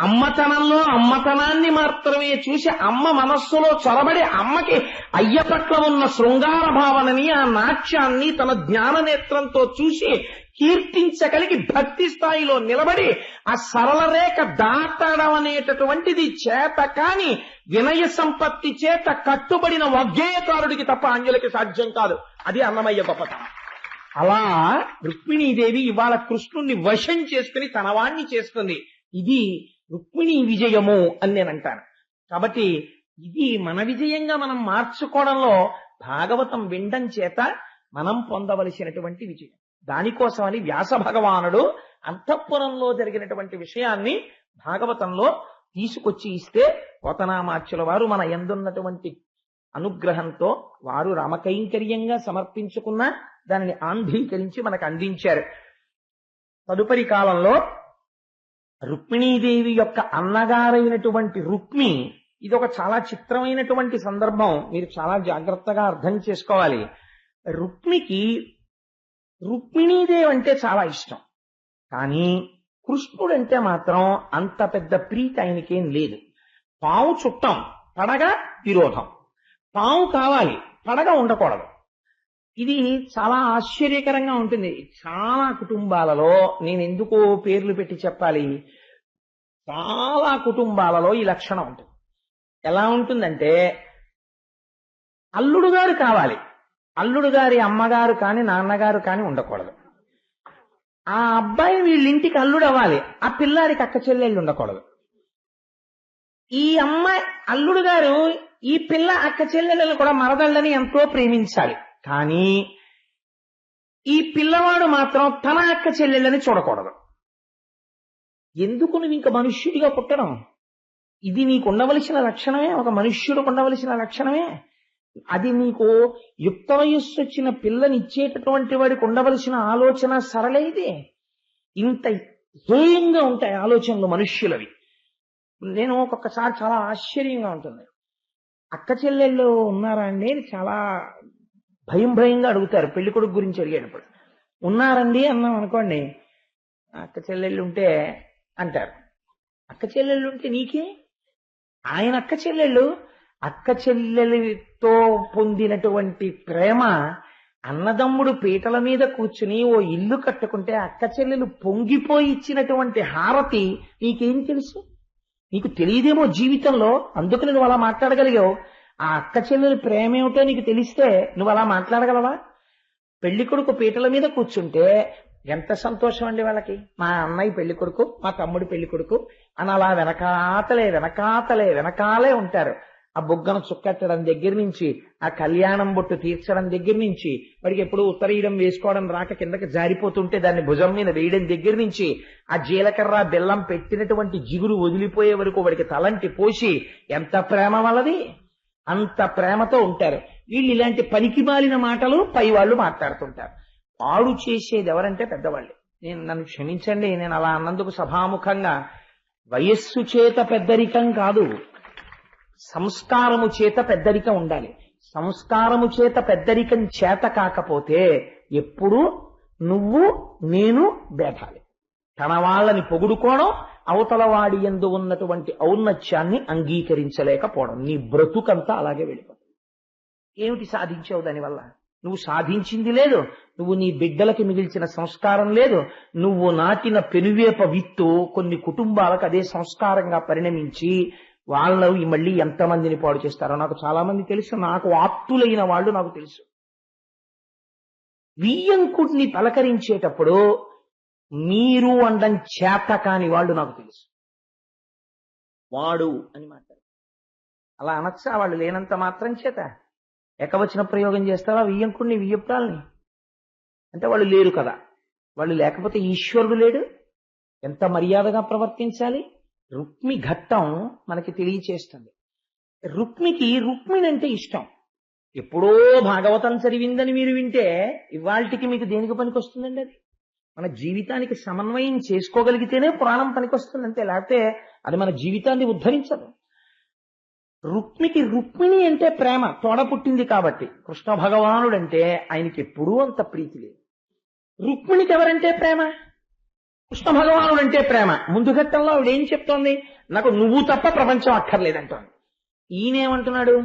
అమ్మతనంలో అమ్మతనాన్ని మాత్రమే చూసి అమ్మ మనస్సులో చొరబడి అమ్మకి అయ్య పట్ల ఉన్న శృంగార భావనని, ఆ నాట్యాన్ని తన జ్ఞాన నేత్రంతో చూసి కీర్తించగలిగి భక్తి స్థాయిలో నిలబడి ఆ సరళ రేఖ దాటడం అనేటటువంటిది చేత కాని వినయ సంపత్తి చేత కట్టుబడిన వగ్గేయకారుడికి తప్ప అంజలికి సాధ్యం కాదు. అది అన్నమయ్య గొప్పతనం. అలా రుక్మిణీదేవి ఇవాళ కృష్ణుణ్ణి వశం చేసుకుని తనవాణ్ణి చేసుకుంది. ఇది రుక్మిణీ విజయము అని నేను అంటాను. కాబట్టి ఇది మన విజయంగా మనం మార్చుకోవడంలో భాగవతం వినడం చేత మనం పొందవలసినటువంటి విజయం. దానికోసమని వ్యాస భగవానుడు అంతఃపురంలో జరిగినటువంటి విషయాన్ని భాగవతంలో తీసుకొచ్చి ఇస్తే పోతనామాచ్యుల వారు మన యందున్నటువంటి అనుగ్రహంతో వారు రామకైంకర్యంగా సమర్పించుకున్న దానిని ఆంధ్రీకరించి మనకు అందించారు. తదుపరి కాలంలో రుక్మిణీదేవి యొక్క అన్నగారైనటువంటి రుక్మి, ఇది ఒక చాలా చిత్రమైనటువంటి సందర్భం, మీరు చాలా జాగ్రత్తగా అర్థం చేసుకోవాలి. రుక్మికి రుక్మిణీదేవి అంటే చాలా ఇష్టం, కానీ కృష్ణుడంటే మాత్రం అంత పెద్ద ప్రీతి ఆయనకేం లేదు. పాము చుట్టం, పడగ విరోధం. పాము కావాలి, పడగ ఉండకూడదు. ఇది చాలా ఆశ్చర్యకరంగా ఉంటుంది. చాలా కుటుంబాలలో, నేను ఎందుకో పేర్లు పెట్టి చెప్పాలి, చాలా కుటుంబాలలో ఈ లక్షణం ఉంటుంది. ఎలా ఉంటుందంటే, అల్లుడు గారు కావాలి, అల్లుడు గారి అమ్మగారు కాని నాన్నగారు కాని ఉండకూడదు. ఆ అబ్బాయి వీళ్ళింటికి అల్లుడు అవ్వాలి, ఆ పిల్లాడికి అక్క చెల్లెళ్ళు ఉండకూడదు. ఈ అమ్మాయి అల్లుడు గారు ఈ పిల్ల అక్క చెల్లెళ్ళను కూడా మరదళ్ళని ఎంతో ప్రేమించాలి, కానీ ఈ పిల్లవాడు మాత్రం తన అక్క చెల్లెళ్ళని చూడకూడదు. ఎందుకు నువ్వు ఇంక మనుష్యుడిగా పుట్టడం? ఇది నీకు ఉండవలసిన లక్షణమే, ఒక మనుష్యుడికి ఉండవలసిన లక్షణమే. అది నీకు యుక్త వయస్సు వచ్చిన పిల్లనిచ్చేటటువంటి వాడికి ఉండవలసిన ఆలోచన సరళే. ఇది ఇంత హేయంగా ఉంటాయి ఆలోచనలు మనుష్యులవి. నేను ఒక్కొక్కసారి చాలా ఆశ్చర్యంగా ఉంటుంది. అక్క చెల్లెళ్ళు ఉన్నారా అండి అని చాలా భయంగా అడుగుతారు పెళ్లి కొడుకు గురించి అడిగేటప్పుడు. ఉన్నారండి అన్నాం అనుకోండి, అక్క చెల్లెళ్ళు ఉంటే అంటారు. అక్క చెల్లెళ్ళు ఉంటే నీకే? ఆయన అక్క చెల్లెళ్ళు, అక్క చెల్లెలతో పొందినటువంటి ప్రేమ, అన్నదమ్ముడు పీటల మీద కూర్చుని ఓ ఇల్లు కట్టుకుంటే అక్క చెల్లెలు పొంగిపోయి ఇచ్చినటువంటి హారతి నీకేం తెలుసు? నీకు తెలియదేమో జీవితంలో, అందుకని నువ్వు అలా మాట్లాడగలిగావు. ఆ అక్క చెల్లెలు ప్రేమ ఏమిటో నీకు తెలిస్తే నువ్వు అలా మాట్లాడగలవా? పెళ్లి కొడుకు పీటల మీద కూర్చుంటే ఎంత సంతోషం అండి వాళ్ళకి. మా అన్నయ్య పెళ్లి కొడుకు, మా తమ్ముడు పెళ్లి కొడుకు అని అలా వెనకాలే ఉంటారు. ఆ బుగ్గను చుక్కట్టడం దగ్గర నుంచి, ఆ కళ్యాణం బొట్టు తీర్చడం దగ్గర నుంచి, వాడికి ఎప్పుడు ఉత్తరీయం వేసుకోవడం రాక కిందకి జారిపోతుంటే దాన్ని భుజం మీద వేయడం దగ్గర నుంచి, ఆ జీలకర్ర బెల్లం పెట్టినటువంటి జిగురు వదిలిపోయే వరకు వాడికి తలంటి పోసి ఎంత ప్రేమ వాళ్ళది, అంత ప్రేమతో ఉంటారు. వీళ్ళు ఇలాంటి పనికిమాలిన మాటలు పై వాళ్ళు మాట్లాడుతుంటారు. పాడు చేసేది ఎవరంటే పెద్దవాళ్ళు. నన్ను క్షమించండి, నేను అలా అన్నందుకు సభాముఖంగా. వయస్సు చేత పెద్దరికం కాదు, సంస్కారము చేత పెద్దరికం ఉండాలి. సంస్కారము చేత పెద్దరికం చేత కాకపోతే ఎప్పుడు నువ్వు నేను భేదాలి. తన వాళ్ళని పొగుడుకోవడం, అవతల వాడి యందు ఉన్నటువంటి ఔన్నత్యాన్ని అంగీకరించలేకపోవడం, నీ బ్రతుకంతా అలాగే వెళ్ళిపోతుంది. ఏమిటి సాధించావు దానివల్ల? నువ్వు సాధించింది లేదు, నువ్వు నీ బిడ్డలకి మిగిల్చిన సంస్కారం లేదు. నువ్వు నాటిన పెనువేప విత్తు కొన్ని కుటుంబాలకు అదే సంస్కారంగా పరిణమించి వాళ్ళు మళ్ళీ ఎంతమందిని పాడు చేస్తారో నాకు చాలా మంది తెలుసు. నాకు ఆప్తులైన వాళ్ళు నాకు తెలుసు. వియ్యంకుడిని పలకరించేటప్పుడు మీరు అండం చేత కాని వాళ్ళు నాకు తెలుసు. వాడు అని మాట్లాడు అలా అనొచ్చా? వాళ్ళు లేనంత మాత్రం చేత ఏకవచన ప్రయోగం చేస్తావా వియ్యంకుడిని వియ్యప్రాల్ని? అంటే వాళ్ళు లేరు కదా. వాళ్ళు లేకపోతే ఈశ్వరుడు లేడు. ఎంత మర్యాదగా ప్రవర్తించాలి. రుక్మి ఘట్టం మనకి తెలియచేస్తుంది. రుక్మిణి అంటే ఇష్టం. ఎప్పుడో భాగవతం చదివిందని మీరు వింటే ఇవాళకి మీకు దేనికి పనికి వస్తుందండి? అది మన జీవితానికి సమన్వయం చేసుకోగలిగితేనే పురాణం పనికొస్తుంది అంతే, లేకపోతే అది మన జీవితాన్ని ఉద్ధరించదు. రుక్మిణి అంటే ప్రేమ తోడ పుట్టింది కాబట్టి. కృష్ణ భగవానుడు అంటే ఆయనకి ఎప్పుడూ అంత ప్రీతి లేదు. రుక్మిణికి ఎవరంటే ప్రేమ? కృష్ణ భగవానుడు అంటే ప్రేమ. ముందు ఘట్టంలో ఆవిడ ఏం చెప్తోంది? నాకు నువ్వు తప్ప ప్రపంచం అక్కర్లేదంటోంది. ఈయనేమంటున్నాడు?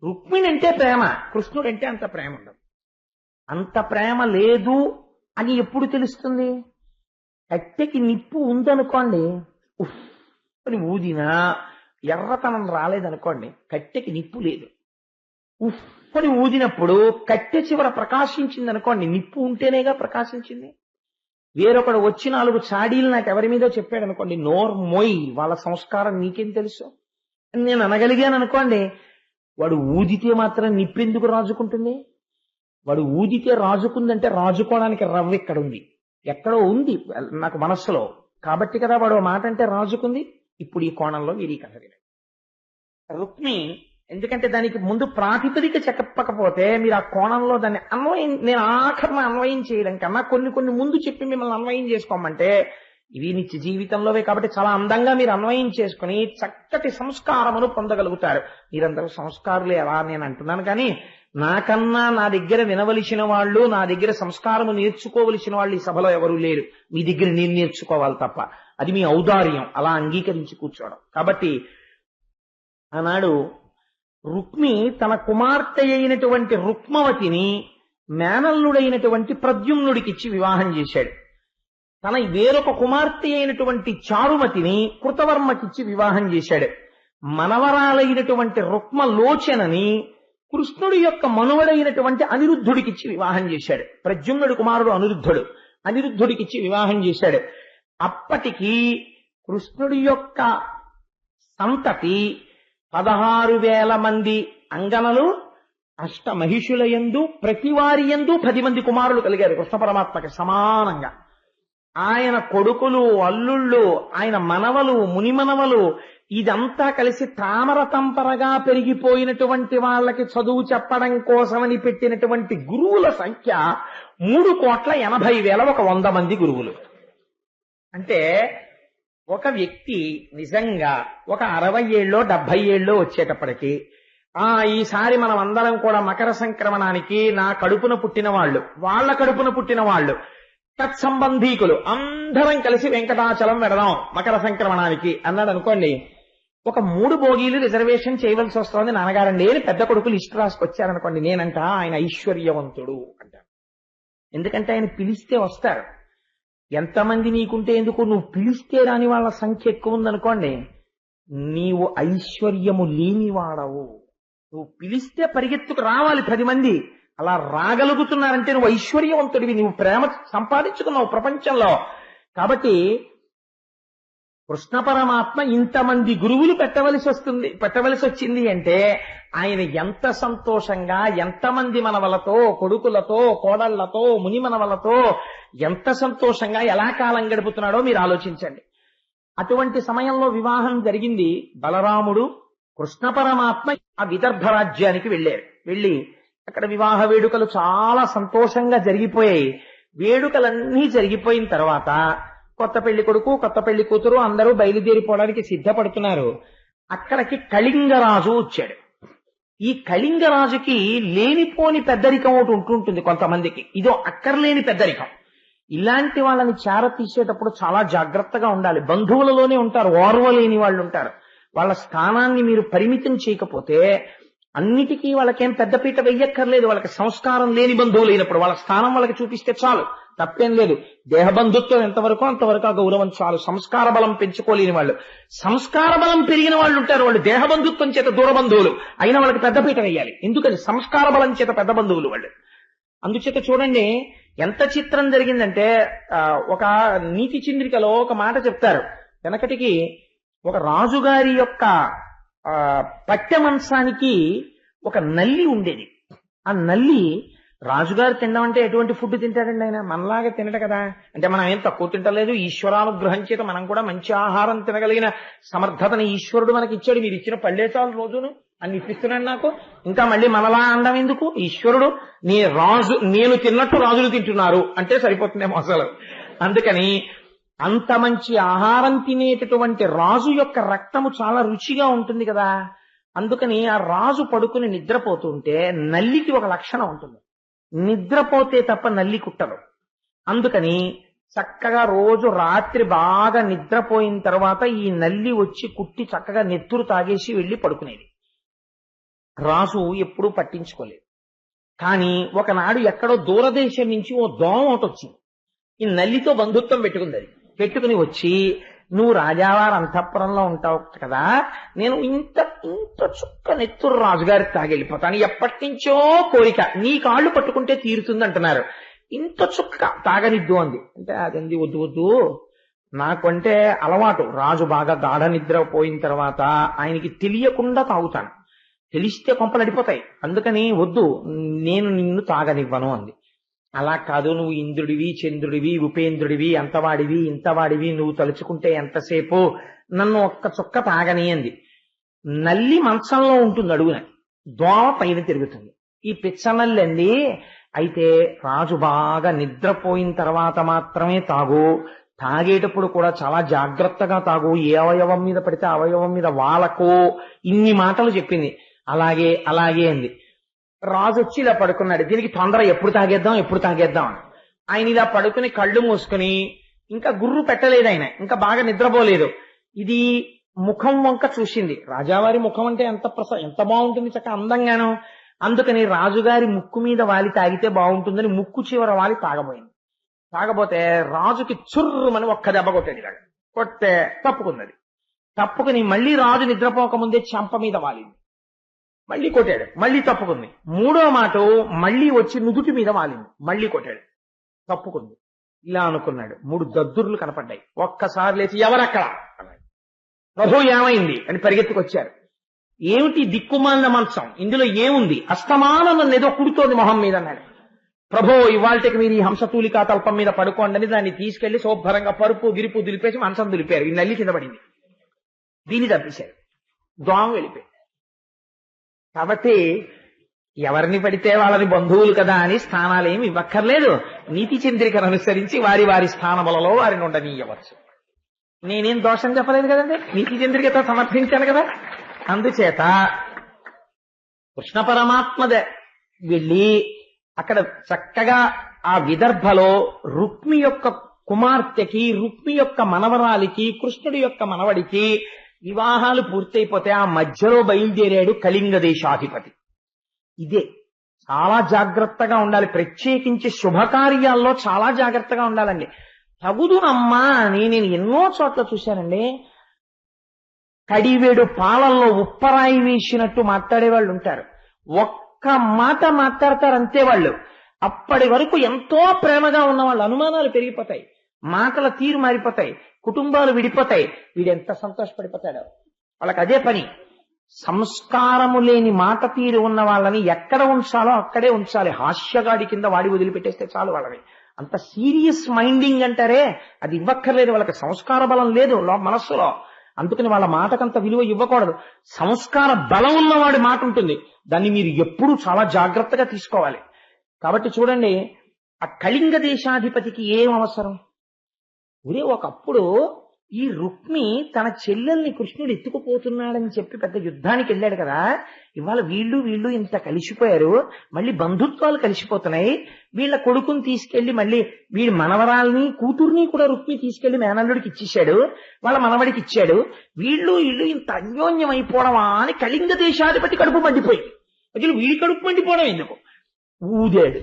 రుక్మిణి అంటే ప్రేమ, కృష్ణుడు అంటే అంత ప్రేమ ఉండదు. అంత ప్రేమ లేదు అని ఎప్పుడు తెలుస్తుంది? కట్టెకి నిప్పు ఉందనుకోండి, ఉఫ్ అని ఊదినా ఎర్రతనం రాలేదనుకోండి, కట్టెకి నిప్పు లేదు. ఉఫ్ అని ఊదినప్పుడు కట్టె చివర ప్రకాశించింది అనుకోండి, నిప్పు ఉంటేనేగా ప్రకాశించింది. వేరొకడు వచ్చి 4 చాడీలు నాకు ఎవరి మీదో చెప్పాడు అనుకోండి, నోర్ మొయ్, వాళ్ళ సంస్కారం నీకేం తెలుసు అని నేను అనగలిగాను అనుకోండి, వాడు ఊదితే మాత్రం నిప్పెందుకు రాజుకుంటుంది? వాడు ఊదితే రాజుకుందంటే రాజుకోవడానికి రవ్వ ఇక్కడ ఉంది, ఎక్కడో ఉంది నాకు మనస్సులో, కాబట్టి కదా వాడు మాట అంటే రాజుకుంది. ఇప్పుడు ఈ కోణంలో మీరు ఈ కథ వినండి. రుక్మి ఎందుకంటే దానికి ముందు ప్రాతిపదిక చెప్పకపోతే మీరు ఆ కోణంలో దాన్ని నేను ఆఖరణ అన్వయం చేయడం కన్నా కొన్ని ముందు చెప్పి మిమ్మల్ని అన్వయం చేసుకోమంటే ఇవి నిత్య జీవితంలోవే కాబట్టి చాలా అందంగా మీరు అన్వయం చేసుకుని చక్కటి సంస్కారమును పొందగలుగుతారు. మీరందరూ సంస్కారులే అలా నేను అంటున్నాను, కానీ నాకన్నా నా దగ్గర వినవలసిన వాళ్ళు, నా దగ్గర సంస్కారము నేర్చుకోవలసిన వాళ్ళు ఈ సభలో ఎవరూ లేరు. మీ దగ్గర నేను నేర్చుకోవాలి తప్ప. అది మీ ఔదార్యం, అలా అంగీకరించి కూర్చోవడం. కాబట్టి ఆనాడు రుక్మి తన కుమార్తె అయినటువంటి రుక్మవతిని మేనల్లుడైనటువంటి ప్రద్యుమ్నుడికిచ్చి వివాహం చేశాడు. తన వేరొక కుమార్తె అయినటువంటి చారుమతిని కృతవర్మకిచ్చి వివాహం చేశాడు. మనవరాలైనటువంటి రుక్మలోచనని కృష్ణుడి యొక్క మనువడైనటువంటి అనిరుద్ధుడికిచ్చి వివాహం చేశాడు. ప్రద్యుమ్నుడి కుమారుడు అనిరుద్ధుడికిచ్చి వివాహం చేశాడు. అప్పటికి కృష్ణుడి యొక్క సంతతి 16,000 మంది అంగనలు, అష్టమహిషులయందు, ప్రతి వారి యందు 10 మంది కుమారులు కలిగారు కృష్ణ పరమాత్మకి సమానంగా. ఆయన కొడుకులు, అల్లుళ్ళు, ఆయన మనవలు, మునిమనవలు, ఇదంతా కలిసి తామర తంపరగా పెరిగిపోయినటువంటి వాళ్ళకి చదువు చెప్పడం కోసమని పెట్టినటువంటి గురువుల సంఖ్య 3,80,000, ఒక 100 మంది గురువులు. అంటే ఒక వ్యక్తి నిజంగా ఒక 60 ఏళ్ళో 70 ఏళ్ళో వచ్చేటప్పటికి ఈసారి మనం అందరం కూడా మకర సంక్రమణానికి నా కడుపున పుట్టిన వాళ్ళు, వాళ్ళ కడుపున పుట్టిన వాళ్ళు, తత్సంబంధీకులు అందరం కలిసి వెంకటాచలం వెడదాం మకర సంక్రమణానికి అన్నాడు అనుకోండి, ఒక 3 బోగీలు రిజర్వేషన్ చేయవలసి వస్తుంది నాన్నగారండి అని పెద్ద కొడుకులు లిస్టు రాసుకొచ్చారనుకోండి, నేనంట ఆయన ఐశ్వర్యవంతుడు అంటాను. ఎందుకంటే ఆయన పిలిస్తే వస్తారు. ఎంతమంది నీకుంటే ఎందుకు, నువ్వు పిలిస్తే రాని వాళ్ళ సంఖ్య ఎక్కువ ఉందనుకోండి, నీవు ఐశ్వర్యము లేనివాడవు. నువ్వు పిలిస్తే పరిగెత్తుకు రావాలి 10 మంది. అలా రాగలుగుతున్నారంటే నువ్వు ఐశ్వర్యవంతుడివి, నువ్వు ప్రేమ సంపాదించుకున్నావు ప్రపంచంలో. కాబట్టి కృష్ణ పరమాత్మ ఇంతమంది గురువులు పెట్టవలసి వచ్చింది అంటే ఆయన ఎంత సంతోషంగా, ఎంతమంది మనవలతో, కొడుకులతో, కోడళ్లతో, ముని మనవలతో ఎంత సంతోషంగా ఎలా కాలం గడుపుతున్నాడో మీరు ఆలోచించండి. అటువంటి సమయంలో వివాహం జరిగింది. బలరాముడు కృష్ణ పరమాత్మ ఆ విదర్భ రాజ్యానికి వెళ్ళి అక్కడ వివాహ వేడుకలు చాలా సంతోషంగా జరిగిపోయాయి. వేడుకలన్నీ జరిగిపోయిన తర్వాత కొత్త పెళ్లి కొడుకు, కొత్త పెళ్లి కూతురు అందరూ బయలుదేరిపోవడానికి సిద్ధపడుతున్నారు. అక్కడికి కళింగరాజు వచ్చాడు. ఈ కళింగరాజుకి లేనిపోని పెద్దరికం ఒకటి ఉంటుంటుంది కొంతమందికి, ఇదో అక్కర్లేని పెద్దరికం. ఇలాంటి వాళ్ళని చేర తీసేటప్పుడు చాలా జాగ్రత్తగా ఉండాలి. బంధువులలోనే ఉంటారు, ఓర్వలేని వాళ్ళు ఉంటారు. వాళ్ళ స్థానాన్ని మీరు పరిమితం చేయకపోతే అన్నిటికీ వాళ్ళకేం పెద్దపీట వెయ్యక్కర్లేదు. వాళ్ళకి సంస్కారం లేని బంధువులు అయినప్పుడు వాళ్ళ స్థానం వాళ్ళకి చూపిస్తే చాలు, తప్పేం లేదు. దేహబంధుత్వం ఎంతవరకు అంతవరకు ఆ గౌరవం చాలు. సంస్కార బలం పెంచుకోలేని వాళ్ళు, సంస్కార బలం పెరిగిన వాళ్ళు ఉంటారు, వాళ్ళు దేహబంధుత్వం చేత దూరబంధువులు అయినా వాళ్ళకి పెద్దపీట వేయాలి. ఎందుకని? సంస్కార బలం చేత పెద్ద బంధువులు వాళ్ళు. అందుచేత చూడండి ఎంత చిత్రం జరిగిందంటే ఒక నీతి చంద్రికలో ఒక మాట చెప్తారు. వెనకటికి ఒక రాజుగారి యొక్క పట్టె మంచానికి ఒక నల్లి ఉండేది. ఆ నల్లి రాజుగారు తినడం అంటే ఎటువంటి ఫుడ్ తింటాడండి ఆయన? మనలాగా తినడు కదా. అంటే మనం ఏం తక్కువ తింటలేదు, ఈశ్వరానుగ్రహం చేత మనం కూడా మంచి ఆహారం తినగలిగిన సమర్థతని ఈశ్వరుడు మనకి ఇచ్చాడు. మీరు ఇచ్చిన పళ్ళే చాలు రోజును అన్ని ఇప్పిస్తున్నాడు నాకు, ఇంకా మళ్ళీ మనలా అనడం ఎందుకు? ఈశ్వరుడు నేను తిన్నట్టు రాజులు తింటున్నారు అంటే సరిపోతుందేమో అసలు. అందుకని అంత మంచి ఆహారం తినేటటువంటి రాజు యొక్క రక్తము చాలా రుచిగా ఉంటుంది కదా. అందుకని ఆ రాజు పడుకుని నిద్రపోతుంటే నల్లికి ఒక లక్షణం ఉంటుంది, నిద్రపోతే తప్ప నల్లి కుట్టదు. అందుకని చక్కగా రోజు రాత్రి బాగా నిద్రపోయిన తర్వాత ఈ నల్లి వచ్చి కుట్టి చక్కగా నెత్తురు తాగేసి వెళ్లి పడుకునేది. రాజు ఎప్పుడూ పట్టించుకోలేదు. కానీ ఒకనాడు ఎక్కడో దూరదేశం నుంచి ఓ దోమ ఒకటి వచ్చింది. ఈ నల్లితో బంధుత్వం పెట్టుకుని వచ్చి, నువ్వు రాజావారి అంతఃపురంలో ఉంటావు కదా, నేను ఇంత చుక్క నెత్తురు రాజుగారికి తాగెళ్ళిపోతాను, ఎప్పటి నుంచో కోరిక, నీ కాళ్ళు పట్టుకుంటే తీరుతుంది అంటున్నారు, ఇంత చుక్క తాగనిద్దు అంది. అంటే అదంది, వద్దు నాకంటే అలవాటు, రాజు బాగా గాఢ నిద్ర పోయిన తర్వాత ఆయనకి తెలియకుండా తాగుతాను, తెలిస్తే కొంపలు అడిపోతాయి, అందుకని వద్దు, నేను నిన్ను తాగనివ్వను అంది. అలా కాదు, నువ్వు ఇంద్రుడివి, చంద్రుడివి, ఉపేంద్రుడివి, అంతవాడివి ఇంతవాడివి, నువ్వు తలుచుకుంటే ఎంతసేపు, నన్ను ఒక్క చుక్క తాగని అంది. నల్లి మంచంలో ఉంటుంది అడుగున, దోమ పైన తిరుగుతుంది. ఈ పిచ్చనల్లి అంది, అయితే రాజు బాగా నిద్రపోయిన తర్వాత మాత్రమే తాగు, తాగేటప్పుడు కూడా చాలా జాగ్రత్తగా తాగు, ఏ అవయవం మీద పడితే అవయవం మీద వాలకు, ఇన్ని మాటలు చెప్పింది. అలాగే అంది. రాజు వచ్చి ఇలా పడుకున్నాడు. దీనికి తొందర, ఎప్పుడు తాగేద్దాం అని. ఆయన ఇలా పడుకుని కళ్ళు మూసుకుని ఇంకా గుర్రు పెట్టలేదు, ఆయన ఇంకా బాగా నిద్రపోలేదు. ఇది ముఖం వంక చూసింది. రాజావారి ముఖం అంటే ఎంత బాగుంటుంది, చక్కగా అందంగాను. అందుకని రాజుగారి ముక్కు మీద వాలి తాగితే బాగుంటుందని ముక్కు చివర వాలి తాగబోయింది. తాగబోతే రాజుకి చుర్రుమని ఒక్క దెబ్బ కొట్టాడు. ఇలాగ కొట్టే తప్పుకుని మళ్ళీ రాజు నిద్రపోకముందే చెంప మీద వాలింది. మళ్ళీ కొట్టాడు, మళ్ళీ తప్పుకుంది. మూడో మాట మళ్ళీ వచ్చి నుదుటి మీద వాలింది, మళ్ళీ కొట్టాడు, తప్పుకుంది. ఇలా అనుకున్నాడు. 3 దద్దుర్లు కనపడ్డాయి. ఒక్కసారి లేచి, ఎవరక్కడ అన్నాడు. ప్రభు ఏమైంది అని పరిగెత్తుకొచ్చారు. ఏమిటి దిక్కుమాలిన మంచం, ఇందులో ఏముంది, అస్తమానం నన్ను ఏదో కుడుతోంది మొహం మీద అన్నాడు. ప్రభు ఇవాళకి మీరు ఈ హంసతూలికా తల్పం మీద పడుకోండి అని దాన్ని తీసుకెళ్లి శుభ్రంగా పరుపు గిరుపు దులిపేసి మంచం దులిపారు. ఈ నల్లి కింద పడింది, దీన్ని తప్పించారు, దోమ వెళ్ళిపోయి. కాబట్టి ఎవరిని పడితే వాళ్ళని బంధువులు కదా అని స్థానాలు ఏమి ఇవ్వక్కర్లేదు. నీతి చంద్రికను అనుసరించి వారి స్థానములలో వారిని ఉండనీయవచ్చు. నేనేం దోషం చెప్పలేదు కదండి, నీతి చంద్రికతో సమర్థించాను కదా. అందుచేత కృష్ణ పరమాత్మ వెళ్ళి అక్కడ చక్కగా ఆ విదర్భలో రుక్మి యొక్క కుమార్తెకి, రుక్మి యొక్క మనవరాలికి, కృష్ణుడి యొక్క మనవడికి వివాహాలు పూర్తయిపోతే ఆ మధ్యలో బయలుదేరాడు కళింగ దేశాధిపతి. ఇదే చాలా జాగ్రత్తగా ఉండాలి, ప్రత్యేకించి శుభకార్యాల్లో చాలా జాగ్రత్తగా ఉండాలండి. తగుదునమ్మా అని నేను ఎన్నో చోట్ల చూశానండి. కడివేడు పాలల్లో ఉప్పరాయి వేసినట్టు మాట్లాడే వాళ్ళు ఉంటారు. ఒక్క మాట మాట్లాడతారు అంతే వాళ్ళు. అప్పటి వరకు ఎంతో ప్రేమగా ఉన్న వాళ్ళు అనుమానాలు పెరిగిపోతాయి, మాటల తీరు మారిపోతాయి, కుటుంబాలు విడిపోతాయి. వీడెంత సంతోషపడిపోతాడో. వాళ్ళకి అదే పని. సంస్కారము లేని మాట తీరు ఉన్న వాళ్ళని ఎక్కడ ఉంచాలో అక్కడే ఉంచాలి. హాస్యగాడి కింద వాడి వదిలిపెట్టేస్తే చాలు వాళ్ళని. అంత సీరియస్ మైండింగ్ అంటారే, అది ఇవ్వక్కర్లేదు. వాళ్ళకి సంస్కార బలం లేదు మనస్సులో. అందుకని వాళ్ళ మాటకంత విలువ ఇవ్వకూడదు. సంస్కార బలం ఉన్నవాడి మాట ఉంటుంది, దాన్ని మీరు ఎప్పుడూ చాలా జాగ్రత్తగా తీసుకోవాలి. కాబట్టి చూడండి, ఆ కళింగ దేశాధిపతికి ఏం అవసరం? ఒకప్పుడు ఈ రుక్మి తన చెల్లెల్ని కృష్ణుడు ఎత్తుకుపోతున్నాడని చెప్పి పెద్ద యుద్ధానికి వెళ్ళాడు కదా. ఇవాళ వీళ్ళు ఇంత కలిసిపోయారు, మళ్ళీ బంధుత్వాలు కలిసిపోతున్నాయి. వీళ్ళ కొడుకుని తీసుకెళ్లి మళ్ళీ వీడి మనవరాల్ని కూతుర్ని కూడా రుక్మి తీసుకెళ్లి మేనల్లుడికి ఇచ్చేశాడు, వాళ్ళ మనవడికి ఇచ్చాడు. వీళ్ళు ఇంత అన్యోన్యం అయిపోవడమా అని కళింగ దేశాధిపతి కడుపు మండిపోయింది. అసలు వీడి కడుపు మండిపోవడం ఎందుకు? ఊదాడు.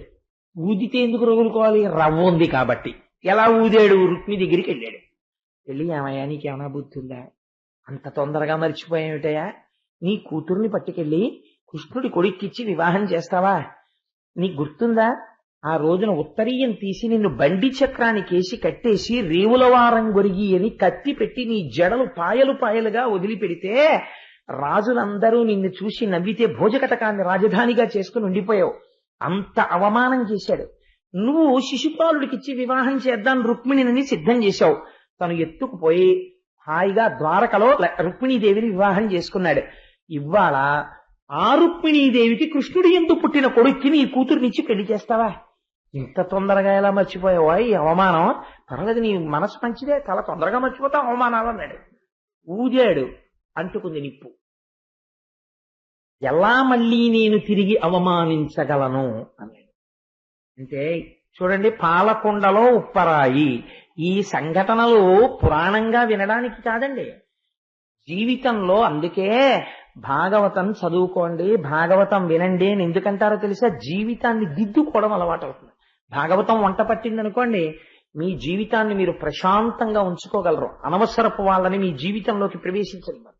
ఊదితే ఎందుకు రగులుకోవాలి? రవ్వ ఉంది కాబట్టి. ఎలా ఊదాడు? రుక్మి దగ్గరికి వెళ్ళాడు. వెళ్ళి, ఏమయ్యా నీకేమైనా బుద్ధి ఉందా? అంత తొందరగా మర్చిపోయామిటయా? నీ కూతుర్ని పట్టుకెళ్ళి కృష్ణుడి కొడుక్కిచ్చి వివాహం చేస్తావా? నీకు గుర్తుందా? ఆ రోజున ఉత్తరీయం తీసి నిన్ను బండి చక్రానికేసి కట్టేసి రేవుల వారం గొరిగి అని కత్తి పెట్టి నీ జడలు పాయలు పాయలుగా వదిలిపెడితే రాజులందరూ నిన్ను చూసి నవ్వితే భోజకటకాన్ని రాజధానిగా చేసుకుని ఉండిపోయావు. అంత అవమానం చేశాడు. నువ్వు శిశుపాలుడికిచ్చి వివాహం చేద్దాం రుక్మిణిని సిద్ధం చేశావు. తను ఎత్తుకుపోయి హాయిగా ద్వారకలో రుక్మిణీదేవిని వివాహం చేసుకున్నాడు. ఇవాళ ఆ రుక్మిణీదేవికి కృష్ణుడి యందు పుట్టిన కొడుక్కి నీ కూతురునిచ్చి పెళ్లి చేస్తావా? ఇంత తొందరగా ఎలా మర్చిపోయావా? ఈ అవమానం. పర్వాలేదు, నీ మనసు మంచిదే, చాలా తొందరగా మర్చిపోతావు అవమానాలు అన్నాడు. ఊదాడు, అంటుకుంది నిప్పు. ఎలా మళ్ళీ నేను తిరిగి అవమానించగలను అన్నాడు. అంటే చూడండి, పాలకొండలో ఉప్పరాయి. ఈ సంఘటనలు పురాణంగా వినడానికి కాదండి, జీవితంలో. అందుకే భాగవతం చదువుకోండి, భాగవతం వినండి అని ఎందుకంటారో తెలుసా? జీవితాన్ని దిద్దుకోవడం అలవాటు అవుతుంది. భాగవతం వంట పట్టిందనుకోండి, మీ జీవితాన్ని మీరు ప్రశాంతంగా ఉంచుకోగలరు. అనవసరపు వాళ్ళని మీ జీవితంలోకి ప్రవేశించనివ్వరు.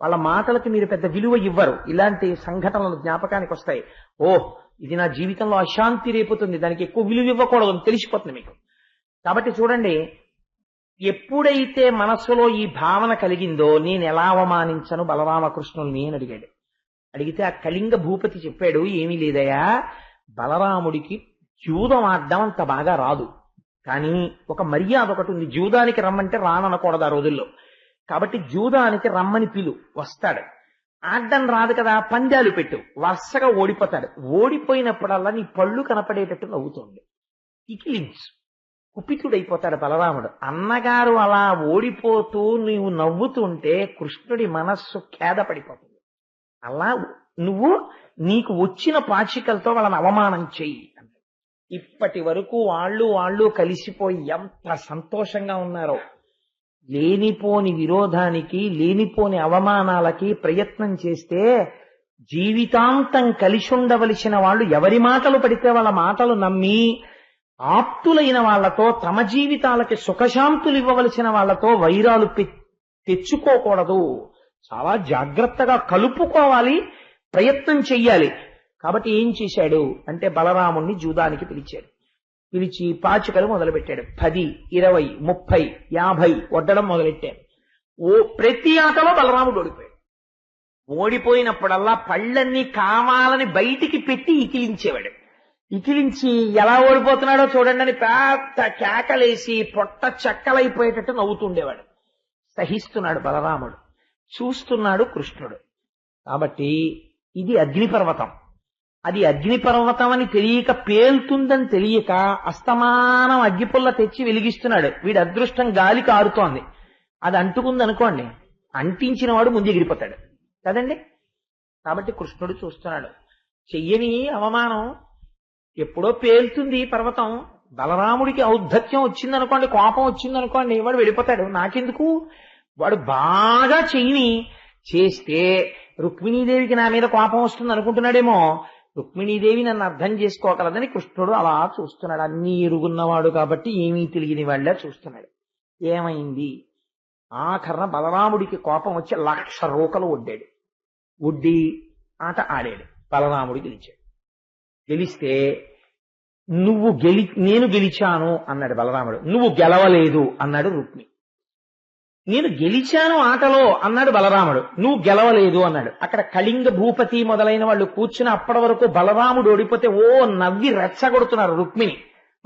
వాళ్ళ మాటలకి మీరు పెద్ద విలువ ఇవ్వరు. ఇలాంటి సంఘటనలు జ్ఞాపకానికి వస్తాయి. ఓహ్, ఇది నా జీవితంలో అశాంతి రేపుతుంది, దానికి ఎక్కువ విలువ ఇవ్వకూడదు అని తెలిసిపోతుంది మీకు. కాబట్టి చూడండి, ఎప్పుడైతే మనస్సులో ఈ భావన కలిగిందో నేను ఎలా అవమానించను బలరామకృష్ణుల్ని అని అడిగాడు. అడిగితే ఆ కళింగ భూపతి చెప్పాడు, ఏమీ లేదయా, బలరాముడికి జూదం ఆడడం అంత బాగా రాదు, కానీ ఒక మర్యాద ఒకటి ఉంది. జూదానికి రమ్మంటే రాననకూడదు ఆ రోజుల్లో. కాబట్టి జూదానికి రమ్మని పిలు, వస్తాడు. ఆడ్డం రాదు కదా, పందాలు పెట్టు, వరుసగా ఓడిపోతాడు. ఓడిపోయినప్పుడల్లా నీ పళ్ళు కనపడేటట్టు నవ్వుతుంది, ఇకిలించు. కుపితుడైపోతాడు బలరాముడు. అన్నగారు అలా ఓడిపోతూ నీవు నవ్వుతుంటే కృష్ణుడి మనస్సు ఖేద పడిపోతుంది. అలా నువ్వు నీకు వచ్చిన పాచికలతో వాళ్ళని అవమానం చెయ్యి. ఇప్పటి వరకు వాళ్ళు కలిసిపోయి ఎంత సంతోషంగా ఉన్నారో. లేనిపోని విరోధానికి, లేనిపోని అవమానాలకి ప్రయత్నం చేస్తే జీవితాంతం కలిసి ఉండవలసిన వాళ్ళు ఎవరి మాటలు పడితే వాళ్ళ మాటలు నమ్మి ఆప్తులైన వాళ్లతో, తమ జీవితాలకి సుఖశాంతులు ఇవ్వవలసిన వాళ్లతో వైరాలు తెచ్చుకోకూడదు. చాలా జాగ్రత్తగా కలుపుకోవాలి, ప్రయత్నం చెయ్యాలి. కాబట్టి ఏం చేశాడు అంటే బలరాముణ్ణి జూదానికి పిలిచాడు. పిలిచి పాచికలు మొదలుపెట్టాడు. 10, 20, 30, 50 వడ్డడం మొదలెట్టాడు. ప్రతి ఆటలో బలరాముడు ఓడిపోయాడు. ఓడిపోయినప్పుడల్లా పళ్ళన్నీ కావాలని బయటికి పెట్టి ఇకిలించేవాడు. ఇకిలించి ఎలా ఓడిపోతున్నాడో చూడండి అని పెద్ద కేకలేసి పొట్ట చెక్కలైపోయేటట్టు నవ్వుతుండేవాడు. సహిస్తున్నాడు బలరాముడు, చూస్తున్నాడు కృష్ణుడు. కాబట్టి ఇది అగ్నిపర్వతం. అది అగ్నిపర్వతం అని తెలియక, పేలుతుందని తెలియక అస్తమానం అగ్గిపుల్ల తెచ్చి వెలిగిస్తున్నాడు. వీడి అదృష్టం గాలి కారుతోంది, అది అంటుకుంది అనుకోండి, అంటించిన వాడు ముందు ఎగిరిపోతాడు కదండి. కాబట్టి కృష్ణుడు చూస్తున్నాడు. చెయ్యని అవమానం ఎప్పుడో పేలుతుంది పర్వతం. బలరాముడికి ఔద్ధత్యం వచ్చిందనుకోండి, కోపం వచ్చిందనుకోండి, వాడు వెళ్ళిపోతాడు. నాకెందుకు? వాడు బాగా చెయ్యిని చేస్తే రుక్మిణీదేవికి నా మీద కోపం వస్తుంది అనుకుంటున్నాడేమో. రుక్మిణీదేవి నన్ను అర్థం చేసుకోగలదని కృష్ణుడు అలా చూస్తున్నాడు. అన్నీ ఎరుగున్నవాడు కాబట్టి ఏమీ తెలియని వాళ్ళ చూస్తున్నాడు. ఏమైంది? ఆఖరణ బలరాముడికి కోపం వచ్చి 1,00,000 రూకలు ఒడ్డాడు. ఒడ్డి ఆట ఆడాడు. బలరాముడు గెలిచాడు. గెలిస్తే నేను గెలిచాను అన్నాడు బలరాముడు. నువ్వు గెలవలేదు అన్నాడు రుక్మి. నేను గెలిచాను ఆటలో అన్నాడు బలరాముడు. నువ్వు గెలవలేదు అన్నాడు. అక్కడ కళింగ భూపతి మొదలైన వాళ్ళు కూర్చుని అప్పటి వరకు బలరాముడు ఓడిపోతే నవ్వి రెచ్చగొడుతున్నారు రుక్మిణి.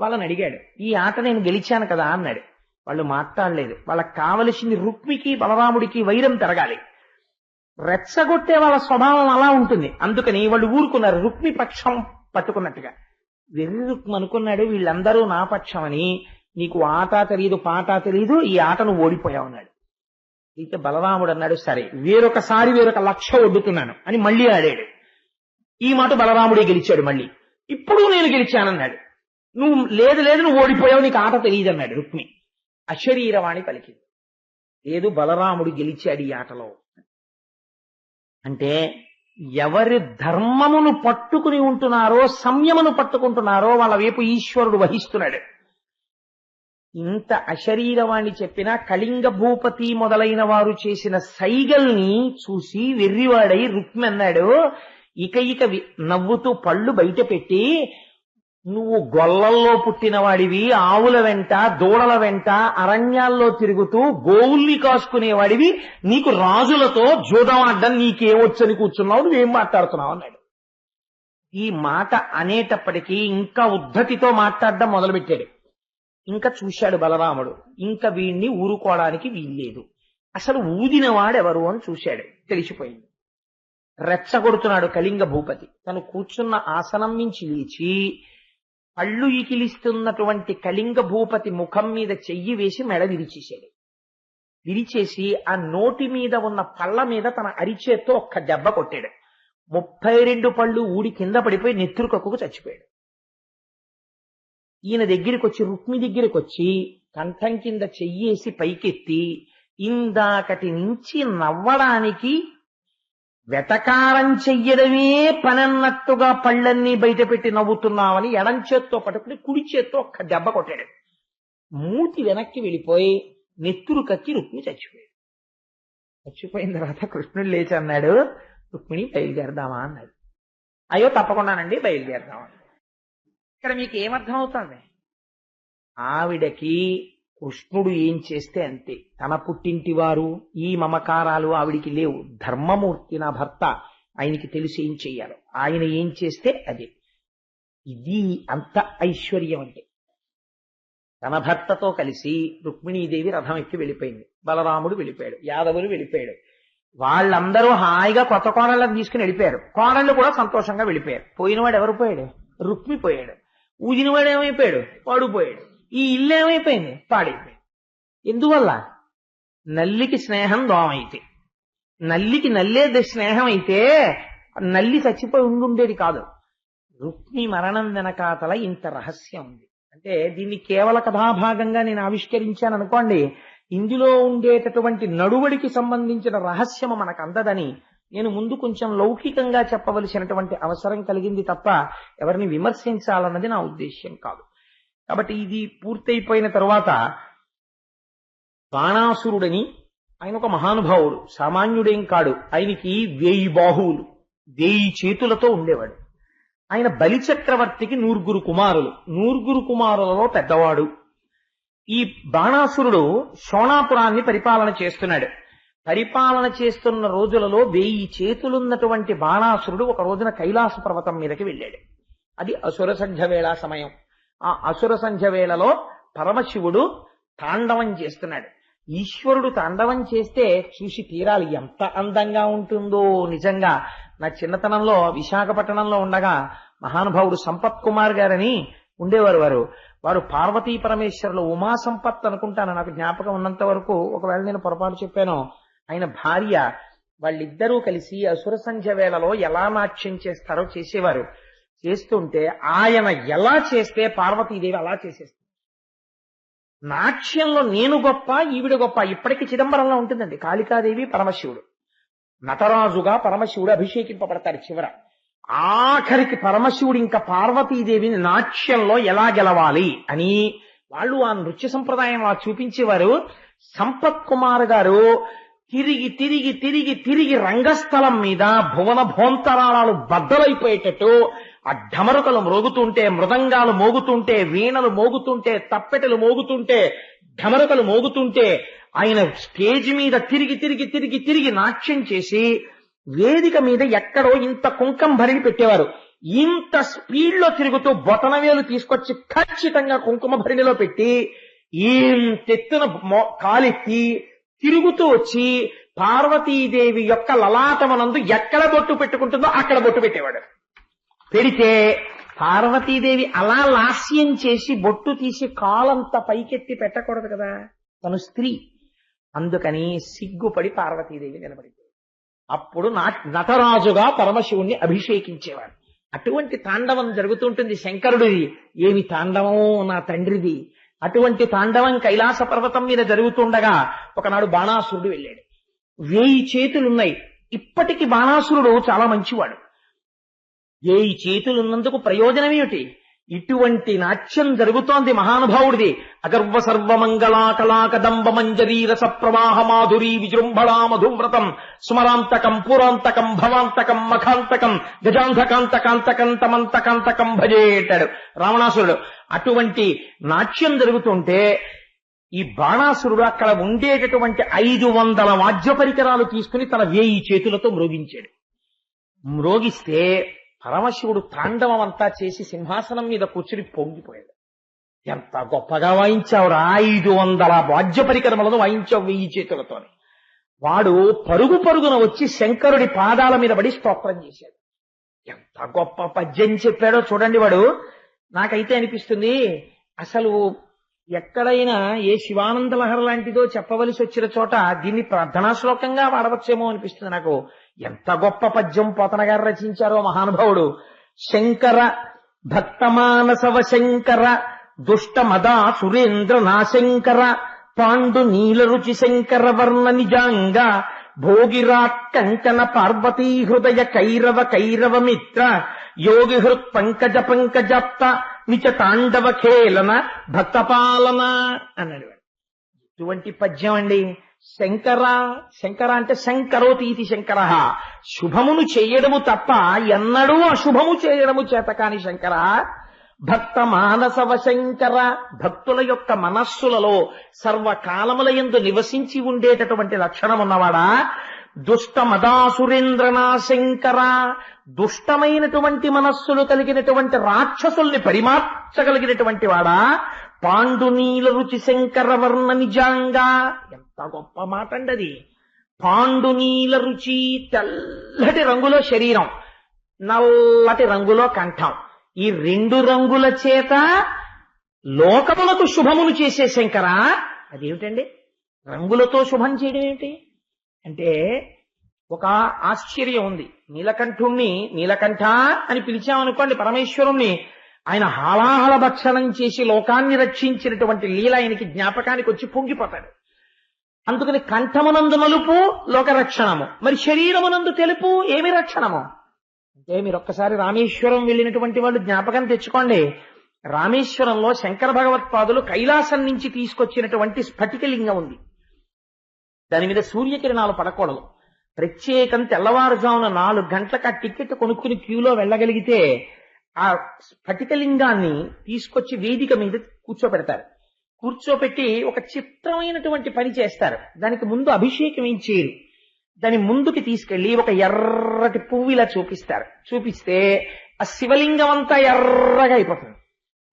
వాళ్ళని అడిగాడు, ఈ ఆట నేను గెలిచాను కదా అన్నాడు. వాళ్ళు మాట్లాడలేదు. వాళ్ళకి కావలసింది రుక్మికి బలరాముడికి వైరం పెరగాలి. రెచ్చగొట్టే వాళ్ళ స్వభావం అలా ఉంటుంది. అందుకని వాళ్ళు ఊరుకున్నారు, రుక్మి పక్షం పట్టుకున్నట్టుగా. వెర్రి రుక్మి అనుకున్నాడు, వీళ్ళందరూ నా పక్షం అని. నీకు ఆట తెలియదు, పాట తెలియదు, ఈ ఆట నువ్వు ఓడిపోయావు అన్నాడు. అయితే బలరాముడు అన్నాడు, సరే వేరొకసారి 1,00,000 ఒడ్డుతున్నాను అని మళ్ళీ ఆడాడు. ఈ మాట బలరాముడే గెలిచాడు. మళ్ళీ ఇప్పుడు నేను గెలిచానన్నాడు. నువ్వు లేదు నువ్వు ఓడిపోయావు, నీకు ఆట తెలియదు అన్నాడు రుక్మి. అశరీరవాణి పలికింది. లేదు, బలరాముడు గెలిచాడు ఈ ఆటలో. అంటే ఎవరి ధర్మమును పట్టుకుని ఉంటున్నారో, సంయమను పట్టుకుంటున్నారో వాళ్ళ వైపు ఈశ్వరుడు వహిస్తున్నాడు. ఇంత అశరీరవాణి చెప్పినా కళింగ భూపతి మొదలైన వారు చేసిన సైగల్ని చూసి వెర్రివాడై రుక్మి అన్నాడు, ఇక నవ్వుతూ పళ్ళు బయట పెట్టి, నువ్వు గొల్లల్లో పుట్టినవాడివి, ఆవుల వెంట దూడల వెంట అరణ్యాల్లో తిరుగుతూ గోవుల్ని కాసుకునేవాడివి, నీకు రాజులతో జూదమాడ్డం నీకేమొచ్చని కూర్చున్నావు, నువ్వేం మాట్లాడుతున్నావు అన్నాడు. ఈ మాట అనేటప్పటికీ ఇంకా ఉద్ధతితో మాట్లాడడం మొదలుపెట్టాడు. ఇంకా చూశాడు బలరాముడు, ఇంకా వీణ్ణి ఊరుకోవడానికి వీల్లేదు. అసలు ఊదినవాడెవరు అని చూశాడు, తెలిసిపోయింది. రెచ్చగొడుతున్నాడు కళింగ భూపతి. తను కూర్చున్న ఆసనం నుంచి లేచి పళ్ళు ఈకిలిస్తున్నటువంటి కళింగ భూపతి ముఖం మీద చెయ్యి వేసి మెడ విరిచేశాడు. విరిచేసి ఆ నోటి మీద ఉన్న పళ్ళ మీద తన అరిచేత్తో ఒక్క దెబ్బ కొట్టాడు. 32 పళ్ళు ఊడి కింద పడిపోయి నెత్తురు కక్కుకు చచ్చిపోయాడు. ఈయన దగ్గరికి వచ్చి, రుక్మి దగ్గరికి వచ్చి కంఠం కింద చెయ్యేసి పైకెత్తి, ఇందాకటి నుంచి నవ్వడానికి వెటకారం చెయ్యడమే పనన్నట్టుగా పళ్ళన్నీ బయట పెట్టి నవ్వుతున్నావని ఎడం చేత్తో పట్టుకుని కుడి చేత్తో ఒక్క దెబ్బ కొట్టాడు. మూతి వెనక్కి వెళ్ళిపోయి నెత్తురు కక్కి రుక్మిణి చచ్చిపోయాడు. చచ్చిపోయిన తర్వాత కృష్ణుడు లేచి అన్నాడు, రుక్మిణి బయలుదేరదామా అన్నాడు. అయ్యో తప్పకుండానండి బయలుదేరదామా. ఇక్కడ మీకు ఏమర్థం అవుతుంది? ఆవిడకి కృష్ణుడు ఏం చేస్తే అంతే. తన పుట్టింటి వారు ఈ మమకారాలు ఆవిడికి లేవు. ధర్మమూర్తి నా భర్త, ఆయనకి తెలిసి ఏం చెయ్యాలో, ఆయన ఏం చేస్తే అదే. ఇది అంత ఐశ్వర్యం అంటే. తన భర్తతో కలిసి రుక్మిణీదేవి రథం ఎక్కి వెళ్ళిపోయింది. బలరాముడు వెళ్ళిపోయాడు, యాదవులు వెళ్ళిపోయాడు. వాళ్ళందరూ హాయిగా కొత్త కోడళ్ళని తీసుకుని వెళ్ళిపోయారు. కోడళ్ళు కూడా సంతోషంగా వెళ్ళిపోయారు. పోయినవాడు ఎవరు పోయాడు? రుక్మి పోయాడు. ఊదినవాడు ఏమైపోయాడు? వాడు పోయాడు. ఈ ఇల్లు ఏమైపోయింది? పాడైపోయింది. ఎందువల్ల? నల్లికి స్నేహం దోమైతే. నల్లికి నల్లే స్నేహం అయితే నల్లి చచ్చిపోయి ఉండుండేది కాదు. రుక్మి మరణం వెనకాతల ఇంత రహస్యం ఉంది. అంటే దీన్ని కేవల కథాభాగంగా నేను ఆవిష్కరించాను అనుకోండి, ఇందులో ఉండేటటువంటి నడువడికి సంబంధించిన రహస్యము మనకు అందదని నేను ముందు కొంచెం లౌకికంగా చెప్పవలసినటువంటి అవసరం కలిగింది తప్ప ఎవరిని విమర్శించాలన్నది నా ఉద్దేశ్యం కాదు. కాబట్టి ఇది పూర్తయిపోయిన తరువాత బాణాసురుడని ఆయన ఒక మహానుభావుడు, సామాన్యుడేం కాడు. ఆయనకి 1000 బాహువులు, 1000 చేతులతో ఉండేవాడు. ఆయన బలిచక్రవర్తికి 100 కుమారులు, 100 కుమారులలో పెద్దవాడు. ఈ బాణాసురుడు శోణాపురాన్ని పరిపాలన చేస్తున్నాడు. పరిపాలన చేస్తున్న రోజులలో 1000 చేతులున్నటువంటి బాణాసురుడు ఒక రోజున కైలాస పర్వతం మీదకి వెళ్ళాడు. అది అసుర సంధ్య వేళ సమయం. ఆ అసుర సంధ్య వేళలో పరమశివుడు తాండవం చేస్తున్నాడు. ఈశ్వరుడు తాండవం చేస్తే చూసి తీరాలి, ఎంత అందంగా ఉంటుందో. నిజంగా నా చిన్నతనంలో విశాఖపట్నంలో ఉండగా మహానుభావుడు సంపత్ కుమార్ గారని ఉండేవారు. వారు పార్వతీ పరమేశ్వరులు, ఉమా సంపత్ అనుకుంటాను, నాకు జ్ఞాపకం ఉన్నంత వరకు. ఒకవేళ నేను పొరపాటు చెప్పానో, ఆయన భార్య, వాళ్ళిద్దరూ కలిసి అసుర సంధ్య వేళలో ఎలా నాట్యం చేస్తారో చేసేవారు. చేస్తుంటే ఆయన ఎలా చేస్తే పార్వతీదేవి అలా చేసేస్తారు. నాట్యంలో నేను గొప్ప, ఈవిడ గొప్ప. ఇప్పటికీ చిదంబరంలో ఉంటుందండి. కాళికాదేవి, పరమశివుడు, నటరాజుగా పరమశివుడు అభిషేకింపబడతారు. చివర ఆఖరికి పరమశివుడు ఇంకా పార్వతీదేవిని నాట్యంలో ఎలా గెలవాలి అని వాళ్ళు ఆ నృత్య సంప్రదాయం అలా చూపించేవారు. సంపత్ కుమార్ గారు తిరిగి తిరిగి తిరిగి తిరిగి రంగస్థలం మీద భువన భోంతరాళాలు బద్దలైపోయేటట్టు ఆ ఢమరుకలు మ్రోగుతుంటే, మృదంగాలు మోగుతుంటే, వీణలు మోగుతుంటే, తప్పెటలు మోగుతుంటే, ఢమరుకలు మోగుతుంటే ఆయన స్టేజ్ మీద తిరిగి తిరిగి తిరిగి తిరిగి నాట్యం చేసి వేదిక మీద ఎక్కడో ఇంత కుంకం భరిని పెట్టేవారు. ఇంత స్పీడ్ లో తిరుగుతూ బొటనవేలు తీసుకొచ్చి ఖచ్చితంగా కుంకుమ భరిణిలో పెట్టి ఇంతెత్తున కాలెత్తి తిరుగుతూ వచ్చి పార్వతీదేవి యొక్క లలాటమనందు ఎక్కడ బొట్టు పెట్టుకుంటుందో అక్కడ బొట్టు పెట్టేవాడు. పెడితే పార్వతీదేవి అలా లాస్యం చేసి బొట్టు తీసి కాలంతా పైకెత్తి పెట్టకూడదు కదా, తను స్త్రీ. అందుకని సిగ్గుపడి పార్వతీదేవి నిలబడింది. అప్పుడు నటరాజుగా పరమశివుణ్ణి అభిషేకించేవాడు. అటువంటి తాండవం జరుగుతుంటుంది శంకరుడిది. ఏమి తాండవమో నా తండ్రిది. అటువంటి తాండవం కైలాస పర్వతం మీద జరుగుతుండగా ఒకనాడు బాణాసురుడు వెళ్ళాడు. 1000 చేతులున్నాయి. ఇప్పటికి బాణాసురుడు చాలా మంచివాడు. ఏ ఈ చేతులున్నందుకు ప్రయోజనం ఏమిటి? ఇటువంటి నాట్యం జరుగుతోంది మహానుభావుడిది. అగర్వ సర్వమంగళా కళాకదంబ మంజరీ రస ప్రవాహ మాధురీ విజృంభళా మధువ్రతం స్మరాంతకం పురాంతకం భవాంతకం మఖాంతకం గజాంధకాంతకాంతకం తమంతకాంతకం భజే అంటాడు రావణాసురుడు. అటువంటి నాట్యం జరుగుతుంటే ఈ బాణాసురుడు అక్కడ ఉండేటటువంటి 500 వాద్య పరికరాలు తీసుకుని తన 1000 చేతులతో మ్రోగించాడు. మ్రోగిస్తే పరమశివుడు తాండవం అంతా చేసి సింహాసనం మీద కూర్చుని పొంగిపోయాడు. ఎంత గొప్పగా వాయించావురా, 500 వాద్య పరికరములను వాయించావు 1000 చేతులతోని. వాడు పరుగు పరుగున వచ్చి శంకరుడి పాదాల మీద పడి స్తోత్రం చేశాడు. ఎంత గొప్ప పద్యం చెప్పాడో చూడండి వాడు. నాకైతే అనిపిస్తుంది అసలు ఎక్కడైనా ఏ శివానంద లహరి లాంటిదో చెప్పవలసి వచ్చిన చోట దీన్ని ప్రార్థనా శ్లోకంగా వాడవచ్చేమో అనిపిస్తుంది నాకు. ఎంత గొప్ప పద్యం పోతన గారు రచించారో మహానుభావుడు. శంకర భక్తమానసవ శంకర దుష్ట మదా సురేంద్ర నాశంకర పాండు నీల రుచి శంకర వర్ణ నిజాంగ భోగిరాట్ కంకణ పార్వతీ హృదయ కైరవ కైరవ మిత్ర యోగి హృత్ పంకజ పంకజాప్త నిచ తాండవ ఖేళన భక్తపాలన అన్నాడు. ఇటువంటి పద్యం అండి. శంకర శంకర అంటే శంకరోతి ఇది శంకర, శుభమును చేయడము తప్ప ఎన్నడూ అశుభము చేయడము చేత కాని శంకర. భక్త మానసవ శంకర, భక్తుల యొక్క మనస్సులలో సర్వకాలముల యందు నివసించి ఉండేటటువంటి లక్షణం ఉన్నవాడా. దుష్ట మదాసురేంద్రనా శంకర, దుష్టమైనటువంటి మనస్సులు కలిగినటువంటి రాక్షసుల్ని పరిమార్చగలిగినటువంటి వాడా. పాండునీల రుచి శంకర వర్ణ నిజాంగా, ఎంత గొప్ప మాట అండి అది. పాండునీల రుచి, తెల్లటి రంగులో శరీరం, నల్లటి రంగులో కంఠం, ఈ 2 రంగుల చేత లోకములకు శుభమును చేసే శంకర. అదేమిటండి రంగులతో శుభం చేయడం ఏమిటి అంటే ఒక ఆశ్చర్యం ఉంది. నీలకంఠుణ్ణి నీలకంఠ అని పిలిచామనుకోండి పరమేశ్వరుణ్ణి, ఆయన హాలాహల భక్షణం చేసి లోకాన్ని రక్షించినటువంటి లీల ఆయనకి జ్ఞాపకానికి వచ్చి పొంగిపోతాడు. అందుకని కంఠమునందు నలుపు లోకరక్షణము, మరి శరీరమునందు తెలుపు ఏమి రక్షణము అంటే మీరు ఒక్కసారి రామేశ్వరం వెళ్ళినటువంటి వాళ్ళు జ్ఞాపకం తెచ్చుకోండి. రామేశ్వరంలో శంకర భగవత్పాదులు కైలాసం నుంచి తీసుకొచ్చినటువంటి స్ఫటికలింగం ఉంది. దాని మీద సూర్యకిరణాలు పడకూడదు. ప్రత్యేకం తెల్లవారుజామున 4 గంటలకు ఆ టికెట్ కొనుక్కుని క్యూలో వెళ్ళగలిగితే ఆ స్ఫటికలింగాన్ని తీసుకొచ్చి వేదిక మీద కూర్చోబెడతారు. కూర్చోబెట్టి ఒక చిత్రమైనటువంటి పని చేస్తారు. దానికి ముందు అభిషేకం ఏం చేయరు. దాని ముందుకి తీసుకెళ్లి ఒక ఎర్రటి పువ్వు ఇలా చూపిస్తారు. చూపిస్తే ఆ శివలింగం అంతా ఎర్రగా అయిపోతుంది.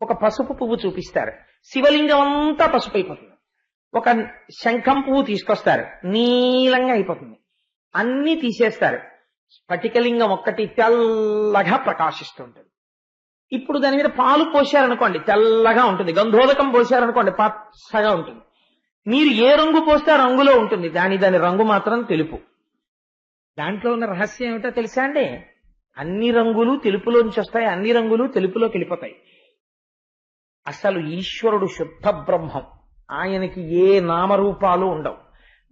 ఒక పసుపు పువ్వు చూపిస్తారు, శివలింగం అంతా పసుపు అయిపోతుంది. ఒక శంఖం పువ్వు తీసుకొస్తారు, నీలంగా అయిపోతుంది. అన్ని తీసేస్తారు, స్ఫటికలింగం ఒక్కటి తెల్లగా ప్రకాశిస్తుంటుంది. ఇప్పుడు దాని మీద పాలు పోశారనుకోండి తెల్లగా ఉంటుంది, గంధోదకం పోశారనుకోండి పచ్చగా ఉంటుంది. మీరు ఏ రంగు పోస్తే ఆ రంగులో ఉంటుంది, దాని రంగు మాత్రం తెలుపు. దాంట్లో ఉన్న రహస్యం ఏమిటో తెలుసా అండి? అన్ని రంగులు తెలుపులోంచి వస్తాయి, అన్ని రంగులు తెలుపులోకి వెళ్ళిపోతాయి. అసలు ఈశ్వరుడు శుద్ధ బ్రహ్మం, ఆయనకి ఏ నామరూపాలు ఉండవు.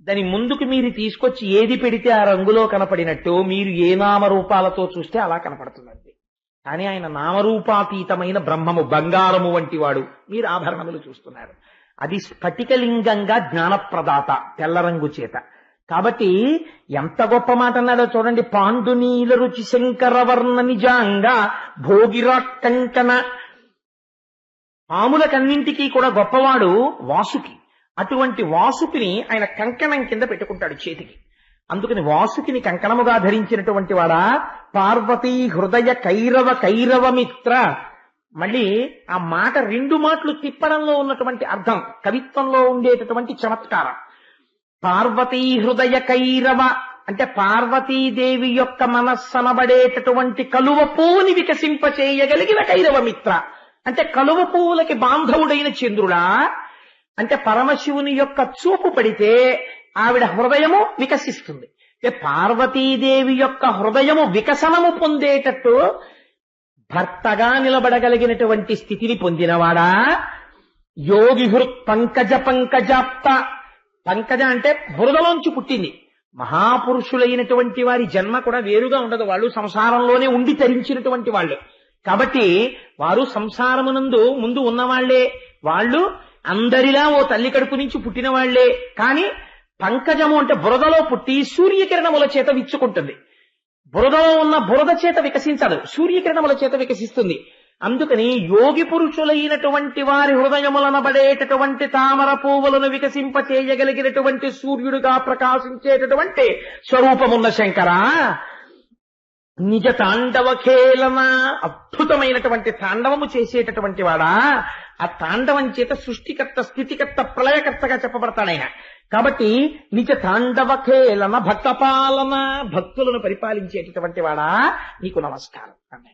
దాని ముందుకు మీరు తీసుకొచ్చి ఏది పెడితే ఆ రంగులో కనపడినట్టు మీరు ఏ నామరూపాలతో చూస్తే అలా కనపడుతుందండి. కానీ ఆయన నామరూపాతీతమైన బ్రహ్మము, బంగారము వంటి వాడు. మీరు ఆభరణములు చూస్తున్నారు, అది స్ఫటికలింగంగా జ్ఞానప్రదాత, తెల్ల రంగు చేత. కాబట్టి ఎంత గొప్ప మాట అన్నాడో చూడండి. పాండునీల రుచి శంకర వర్ణ నిజాంగా భోగిరాట్ కంకణ. పాములకన్నింటికీ కూడా గొప్పవాడు వాసుకి. అటువంటి వాసుకిని ఆయన కంకణం కింద పెట్టుకుంటాడు చేతికి. అందుకని వాసుకిని కంకణముగా ధరించినటువంటి వాడా. పార్వతీ హృదయ కైరవ కైరవ మిత్ర. మళ్ళీ ఆ మాట 2 మాటలు తిప్పడంలో ఉన్నటువంటి అర్థం, కవిత్వంలో ఉండేటటువంటి చమత్కారం. పార్వతీ హృదయ కైరవ అంటే పార్వతీదేవి యొక్క మనస్సనబడేటటువంటి కలువ పువ్వుని వికసింపచేయగలిగిన కైరవ మిత్ర అంటే కలువ పువ్వులకి బాంధవుడైన చంద్రుడా. అంటే పరమశివుని యొక్క చూపు పడితే ఆవిడ హృదయము వికసిస్తుంది. పార్వతీదేవి యొక్క హృదయము వికసనము పొందేటట్టు భర్తగా నిలబడగలిగినటువంటి స్థితిని పొందినవాడా. యోగి హృత్ పంకజ పంకజాప్త. పంకజ అంటే బురదలోంచి పుట్టింది, మహాపురుషులైనటువంటి వారి జన్మ కూడా వేరుగా ఉండదు. వాళ్ళు సంసారంలోనే ఉండి తరించినటువంటి వాళ్ళు కాబట్టి వారు సంసారమునందు ముందు ఉన్నవాళ్లే. వాళ్ళు అందరిలా ఓ తల్లి కడుపు నుంచి పుట్టిన వాళ్లే. కాని పంకజము అంటే బురదలో పుట్టి సూర్యకిరణముల చేత విచ్చుకుంటుంది. బురదలో ఉన్న బురద చేత వికసించదు, సూర్యకిరణముల చేత వికసిస్తుంది. అందుకని యోగి పురుషులైనటువంటి వారి హృదయములనబడేటటువంటి తామర పువ్వులను వికసింపచేయగలిగినటువంటి సూర్యుడుగా ప్రకాశించేటటువంటి స్వరూపమున్న శంకర, నిజ తాండవ ఖేళన, అద్భుతమైనటువంటి తాండవము చేసేటటువంటి వాడా. ఆ తాండవం చేత సృష్టికర్త, స్థితికర్త, ప్రళయకర్తగా చెప్పబడతాడాయన. కాబట్టి నిజ తాండవ ఖేళన భక్తపాలన, భక్తులను పరిపాలించేటటువంటి వాడా నీకు నమస్కారం అన్నాడు.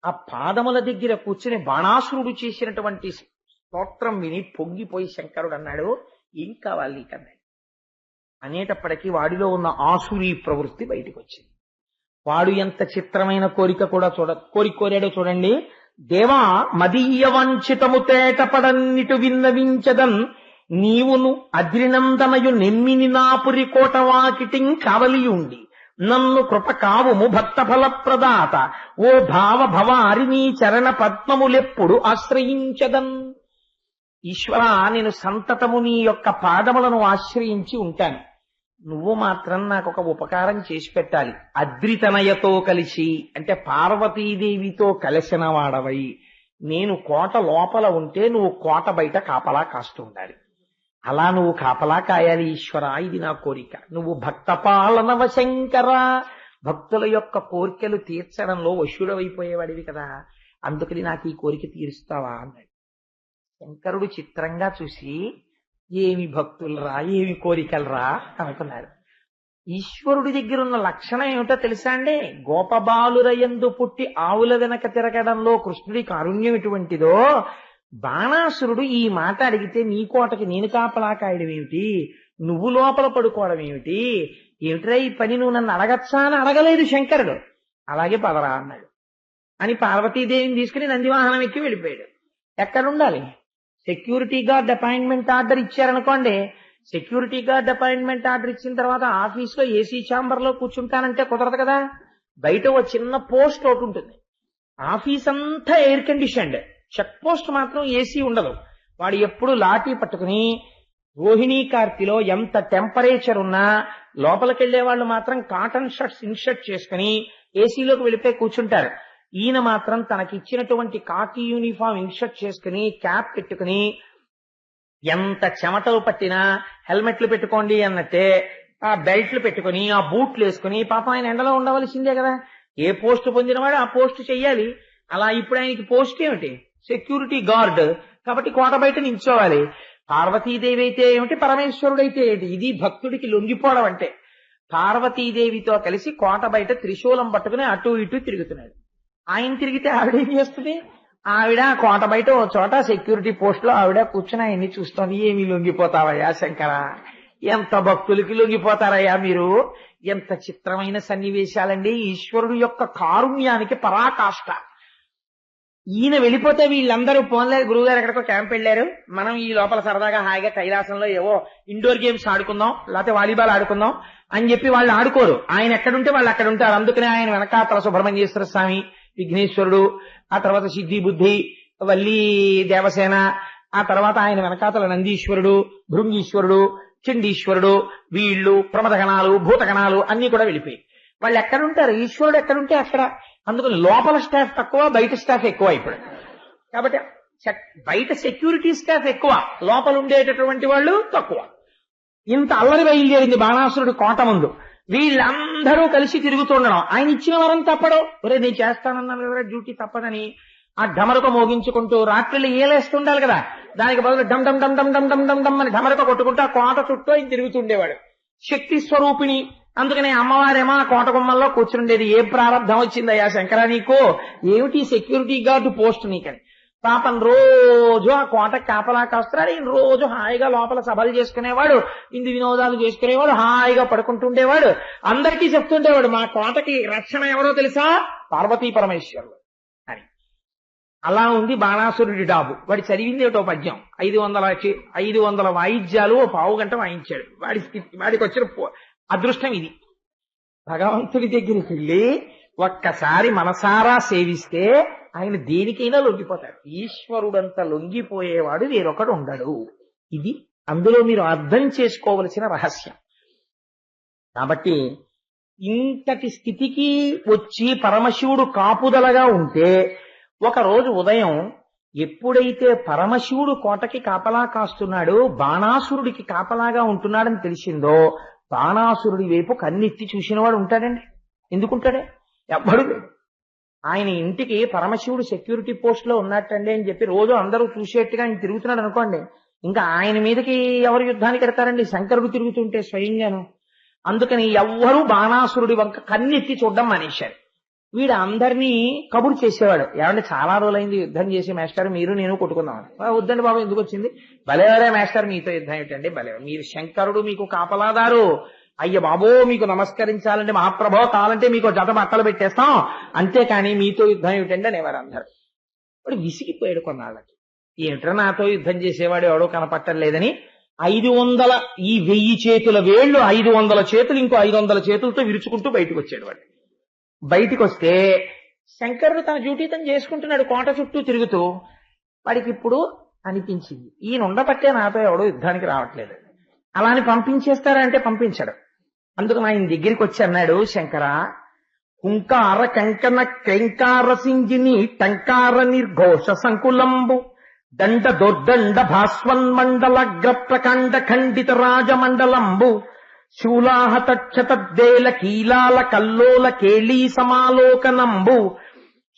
ఆ పాదముల దగ్గర కూర్చుని బాణాసురుడు చేసినటువంటి స్తోత్రం విని పొంగిపోయి శంకరుడు అన్నాడు, ఏం కావాలి నీకన్నాడు. అనేటప్పటికీ వాడిలో ఉన్న ఆసురీ ప్రవృత్తి బయటికి వచ్చింది. వాడు ఎంత చిత్రమైన కోరాడో చూడండి. దేవా మదీయ వంచితము తేటపడన్నిటు విన్నవించదన్, నీవును అద్రినందనయు నెమ్మిని నాపురి కోటవాకిటిం కావలియుండి, నన్ను కృప కావుము భక్త ఫలప్రదాత, ఓ భావ భవారి నీ చరణ పద్మములెప్పుడు ఆశ్రయించదన్. ఈశ్వరా, నేను సంతతము నీ యొక్క పాదములను ఆశ్రయించి ఉంటాను. నువ్వు మాత్రం నాకు ఒక ఉపకారం చేసి పెట్టాలి. అద్రితనయతో కలిసి అంటే పార్వతీదేవితో కలిసిన వాడవై నేను కోట లోపల ఉంటే నువ్వు కోట బయట కాపలా కాస్తూ ఉండాలి. అలా నువ్వు కాపలా కాయాలి ఈశ్వరా, ఇది నా కోరిక. నువ్వు భక్త పాలనవ శంకర, భక్తుల యొక్క కోరికలు తీర్చడంలో వశుడవైపోయేవాడివి కదా, అందుకని నాకు ఈ కోరిక తీరుస్తావా అన్నాడు. శంకరుడు చిత్రంగా చూసి, ఏమి భక్తులరా, ఏమి కోరికలరా అనుకున్నారు. ఈశ్వరుడి దగ్గర ఉన్న లక్షణం ఏమిటో తెలుసా అండి? గోపబాలురయందు పుట్టి ఆవుల వెనక తిరగడంలో కృష్ణుడి కారుణ్యం ఎటువంటిదో, బాణాసురుడు ఈ మాట అడిగితే నీ కోటకి నేను కాపలా కాయడం ఏమిటి, నువ్వు లోపల పడుకోవడం ఏమిటి, ఏమిట్రా ఈ పని, నువ్వు నన్ను అడగచ్చా అని అడగలేదు శంకరుడు. అలాగే పదరా అన్నాడు అని పార్వతీదేవిని తీసుకుని నందివాహనం ఎక్కి వెళ్ళిపోయాడు. ఎక్కడుండాలి? సెక్యూరిటీ గార్డ్ అపాయింట్మెంట్ ఆర్డర్ ఇచ్చారనుకోండి, సెక్యూరిటీ గార్డ్ అపాయింట్మెంట్ ఆర్డర్ ఇచ్చిన తర్వాత ఆఫీస్ లో ఏసీ ఛాంబర్ లో కూర్చుంటానంటే కుదరదు కదా. బయట ఓ చిన్న పోస్ట్ ఒకటి ఉంటుంది. ఆఫీస్ అంతా ఎయిర్ కండిషన్డ్, చెక్ పోస్ట్ మాత్రం ఏసీ ఉండదు. వాడు ఎప్పుడు లాఠీ పట్టుకుని రోహిణీ కార్తిలో ఎంత టెంపరేచర్ ఉన్నా లోపలికెళ్లే వాళ్ళు మాత్రం కాటన్ షర్ట్స్ ఇన్షర్ట్ చేసుకుని ఏసీలోకి వెళ్ళిపోయి కూర్చుంటారు. ఈయన మాత్రం తనకిచ్చినటువంటి కాకి యూనిఫామ్ ఇన్షర్ట్ చేసుకుని క్యాప్ పెట్టుకుని ఎంత చెమటలు పట్టినా హెల్మెట్లు పెట్టుకోండి అన్నట్టే ఆ బెల్ట్లు పెట్టుకుని ఆ బూట్లు వేసుకుని, పాపం ఆయన ఎండలో ఉండవలసిందే కదా, ఏ పోస్ట్ పొందినవాడు ఆ పోస్ట్ చెయ్యాలి. అలా ఇప్పుడు ఆయనకి పోస్ట్ ఏమిటి? Security guard. కాబట్టి కోట బయట నిల్చోవాలి. పార్వతీదేవి అయితే ఏమిటి, పరమేశ్వరుడైతే ఏంటి, ఇది భక్తుడికి లొంగిపోవడం అంటే. పార్వతీదేవితో కలిసి కోట బయట త్రిశూలం పట్టుకుని అటు ఇటు తిరుగుతున్నాడు. ఆయన తిరిగితే ఆవిడ ఏం చేస్తుంది? ఆవిడ కోట బయట ఓ చోట సెక్యూరిటీ పోస్ట్ లో ఆవిడ కూర్చుని ఆయన్ని చూస్తోంది. ఏమి లొంగిపోతావయ్యా శంకర, ఎంత భక్తులకి లొంగిపోతారయ్యా మీరు. ఎంత చిత్రమైన సన్నివేశాలండి. ఈశ్వరుడు యొక్క కారుణ్యానికి పరాకాష్ట. ఈయన వెళ్ళిపోతే వీళ్ళందరూ పోన్లేదు, గురువుగారు ఎక్కడికో క్యాంప్ వెళ్ళారు, మనం ఈ లోపల సరదాగా హాయిగా కైలాసంలో ఏవో ఇండోర్ గేమ్స్ ఆడుకుందాం, లేకపోతే వాలీబాల్ ఆడుకుందాం అని చెప్పి వాళ్ళు ఆడుకోరు. ఆయన ఎక్కడుంటే వాళ్ళు అక్కడ ఉంటారు. అందుకనే ఆయన వెనకాతల సుబ్రహ్మణ్యేశ్వర స్వామి, విఘ్నేశ్వరుడు, ఆ తర్వాత సిద్ధి బుద్ధి, వల్లి దేవసేన, ఆ తర్వాత ఆయన వెనకాతల నందీశ్వరుడు, భృంగీశ్వరుడు, చండీశ్వరుడు, వీళ్ళు ప్రమదగణాలు, భూతగణాలు అన్ని కూడా వెళ్ళిపోయి వాళ్ళు ఎక్కడుంటారు. ఈశ్వరుడు ఎక్కడుంటే అక్కడ. అందుకని లోపల స్టాఫ్ తక్కువ, బయట స్టాఫ్ ఎక్కువ ఇప్పుడు. కాబట్టి బయట సెక్యూరిటీ స్టాఫ్ ఎక్కువ, లోపల ఉండేటటువంటి వాళ్ళు తక్కువ. ఇంత అల్లరి బయలుదేరింది బాణాసురుడు కోట ముందు. వీళ్ళందరూ కలిసి తిరుగుతుండడం. ఆయన ఇచ్చిన వరం తప్పడం. ఒరే నేను చేస్తానన్న డ్యూటీ తప్పదని ఆ ఢమరక మోగించుకుంటూ రాత్రిళ్ళు ఏలేస్తుండాలి కదా, దానికి బదులు డమ్ డమ్ డమ్ డమ్ డమ్ డమ్ డమ్ డమ్ అని ఢమరక కొట్టుకుంటూ ఆ కోట చుట్టూ ఆయన తిరుగుతుండేవాడు. శక్తి స్వరూపిణి. అందుకనే అమ్మవారేమో ఆ కోట గుమ్మల్లో కూర్చుండేది. ఏ ప్రారంభం వచ్చిందయ్యా శంకర నీకు, ఏమిటి సెక్యూరిటీ గార్డు పోస్ట్ నీకని. పాపం రోజు ఆ కోట కాపలా కాస్తున్నాడు. ఈయన రోజు హాయిగా లోపల సభలు చేసుకునేవాడు, ఇందు వినోదాలు చేసుకునేవాడు, హాయిగా పడుకుంటుండేవాడు. అందరికీ చెప్తుండేవాడు, మా కోటకి రక్షణ ఎవరో తెలుసా, పార్వతీ పరమేశ్వరుడు అని. అలా ఉంది బాణాసురుడి డాబు. వాడి చదివింది ఒకటో పద్యం, 500 వాయిద్యాలు ఓ పావు గంట వాయించాడు. వాడికి వచ్చిన అదృష్టం ఇది. భగవంతుడి దగ్గరికి వెళ్ళి ఒక్కసారి మనసారా సేవిస్తే ఆయన దేనికైనా లొంగిపోతాడు. ఈశ్వరుడంత లొంగిపోయేవాడు వేరొకడు ఉండడు. ఇది అందులో మీరు అర్థం చేసుకోవలసిన రహస్యం. కాబట్టి ఇంతటి స్థితికి వచ్చి పరమశివుడు కాపుదలగా ఉంటే, ఒకరోజు ఉదయం ఎప్పుడైతే పరమశివుడు కోటకి కాపలా కాస్తున్నాడో, బాణాసురుడికి కాపలాగా ఉంటున్నాడని తెలిసిందో, బాణాసురుడి వైపు కన్నెత్తి చూసినవాడు ఉంటాడండి? ఎందుకుంటాడే? ఎవ్వడు లేడు. ఆయన ఇంటికి పరమశివుడు సెక్యూరిటీ పోస్ట్ లో ఉన్నట్టండి అని చెప్పి రోజు అందరూ చూసేట్టుగా ఆయన తిరుగుతున్నాడు అనుకోండి, ఇంకా ఆయన మీదకి ఎవరు యుద్ధానికి ఎడతారండి? శంకరుడు తిరుగుతుంటే స్వయంగాను. అందుకని ఎవ్వరూ బాణాసురుడి వంక కన్నెత్తి చూడడం మానేశారు. వీడు అందరినీ కబురు చేసేవాడు, ఏమంటే చాలా రోజులైంది యుద్ధం చేసి మాస్టర్, మీరు నేను కొట్టుకుందామని. వద్దండి బాబు, ఎందుకు వచ్చింది? భలేవరే మాస్టర్, మీతో యుద్ధం ఏంటండి? భలే, మీరు శంకరుడు, మీకు కాపలాదారు, అయ్య బాబో మీకు నమస్కరించాలంటే మహాప్రభో, కావాలంటే మీకు జత బట్టలు పెట్టేస్తాం, అంతేకాని మీతో యుద్ధం ఏమిటండి అనేవారు అందరు. వాడు విసిగిపోయాడు కొన్నాళ్ళకి. ఏమిట్రా నాతో యుద్ధం చేసేవాడు ఎవడో కనపట్టం లేదని 500 ఈ 1000 చేతుల వేళ్లు 500 చేతులు ఇంకో 500 చేతులతో విరుచుకుంటూ బయటకు వచ్చాడు. వాడు బయటికి వస్తే శంకరుడు తన డ్యూటీ తను చేసుకుంటున్నాడు కోట చుట్టూ తిరుగుతూ. వాడికి ఇప్పుడు అనిపించింది, ఈయన ఉండబట్టే నాతో ఎవడో యుద్ధానికి రావట్లేదు. అలా అని పంపించేస్తారంటే పంపించాడు. అందుకు ఆయన దగ్గరికి వచ్చి అన్నాడు, శంకర, హుంకార కంకణ క్రైంకార సింగిని టంకార నిర్ఘోష సంకులంబు దండ దొర్దండ భాస్వన్మండలగ్ర ప్రకండ ఖండిత రాజమండలంబు శూలాహత క్షతద్దేల కీలాల కల్లోల కేళీ సమాలోకనంబు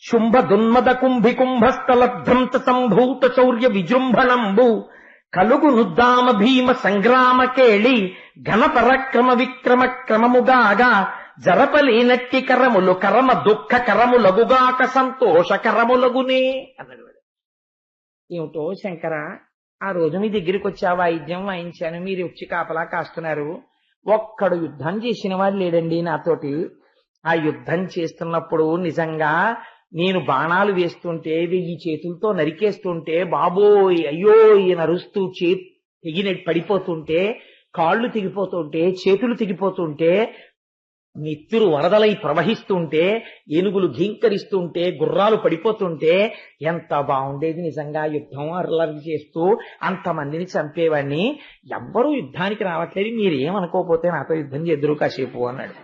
శుంభ దున్మద కుంభి కుంభస్థలబ్ధంత సంభూత శౌర్య విజృంభణంబు కలుగు నుద్దామ భీమ సంగ్రామ కేళి ఘన పరక్రమ విక్రమ క్రమముగాగా జరపలేనట్టి కరములు కరమ దుఃఖ కరములగుగాక సంతోష కరములగునే అన్నాడు. ఏమిటో శంకర, ఆ రోజు మీ దగ్గరికి వచ్చా వాయిద్యం వాయించాను, మీరు వచ్చి కాపలా కాస్తున్నారు, ఒక్కడు యుద్ధం చేసిన వాడు లేడండి నాతోటి. ఆ యుద్ధం చేస్తున్నప్పుడు నిజంగా నేను బాణాలు వేస్తుంటే 1000 చేతులతో నరికేస్తుంటే, బాబోయ్ అయ్యో ఈయన అరుస్తూ తెగినట్టు పడిపోతుంటే, కాళ్ళు తెగిపోతుంటే, చేతులు తెగిపోతుంటే, నెత్తురు వరదలై ప్రవహిస్తుంటే, ఏనుగులు ఘీంకరిస్తుంటే, గుర్రాలు పడిపోతుంటే, ఎంత బాగుండేది నిజంగా యుద్ధం. అర్లరి చేస్తూ అంతమందిని చంపేవాడిని. ఎవ్వరూ యుద్ధానికి రావట్లేదు, మీరేమనుకోపోతే నాతో యుద్ధం చేద్దరు కాసేపు అన్నాడు.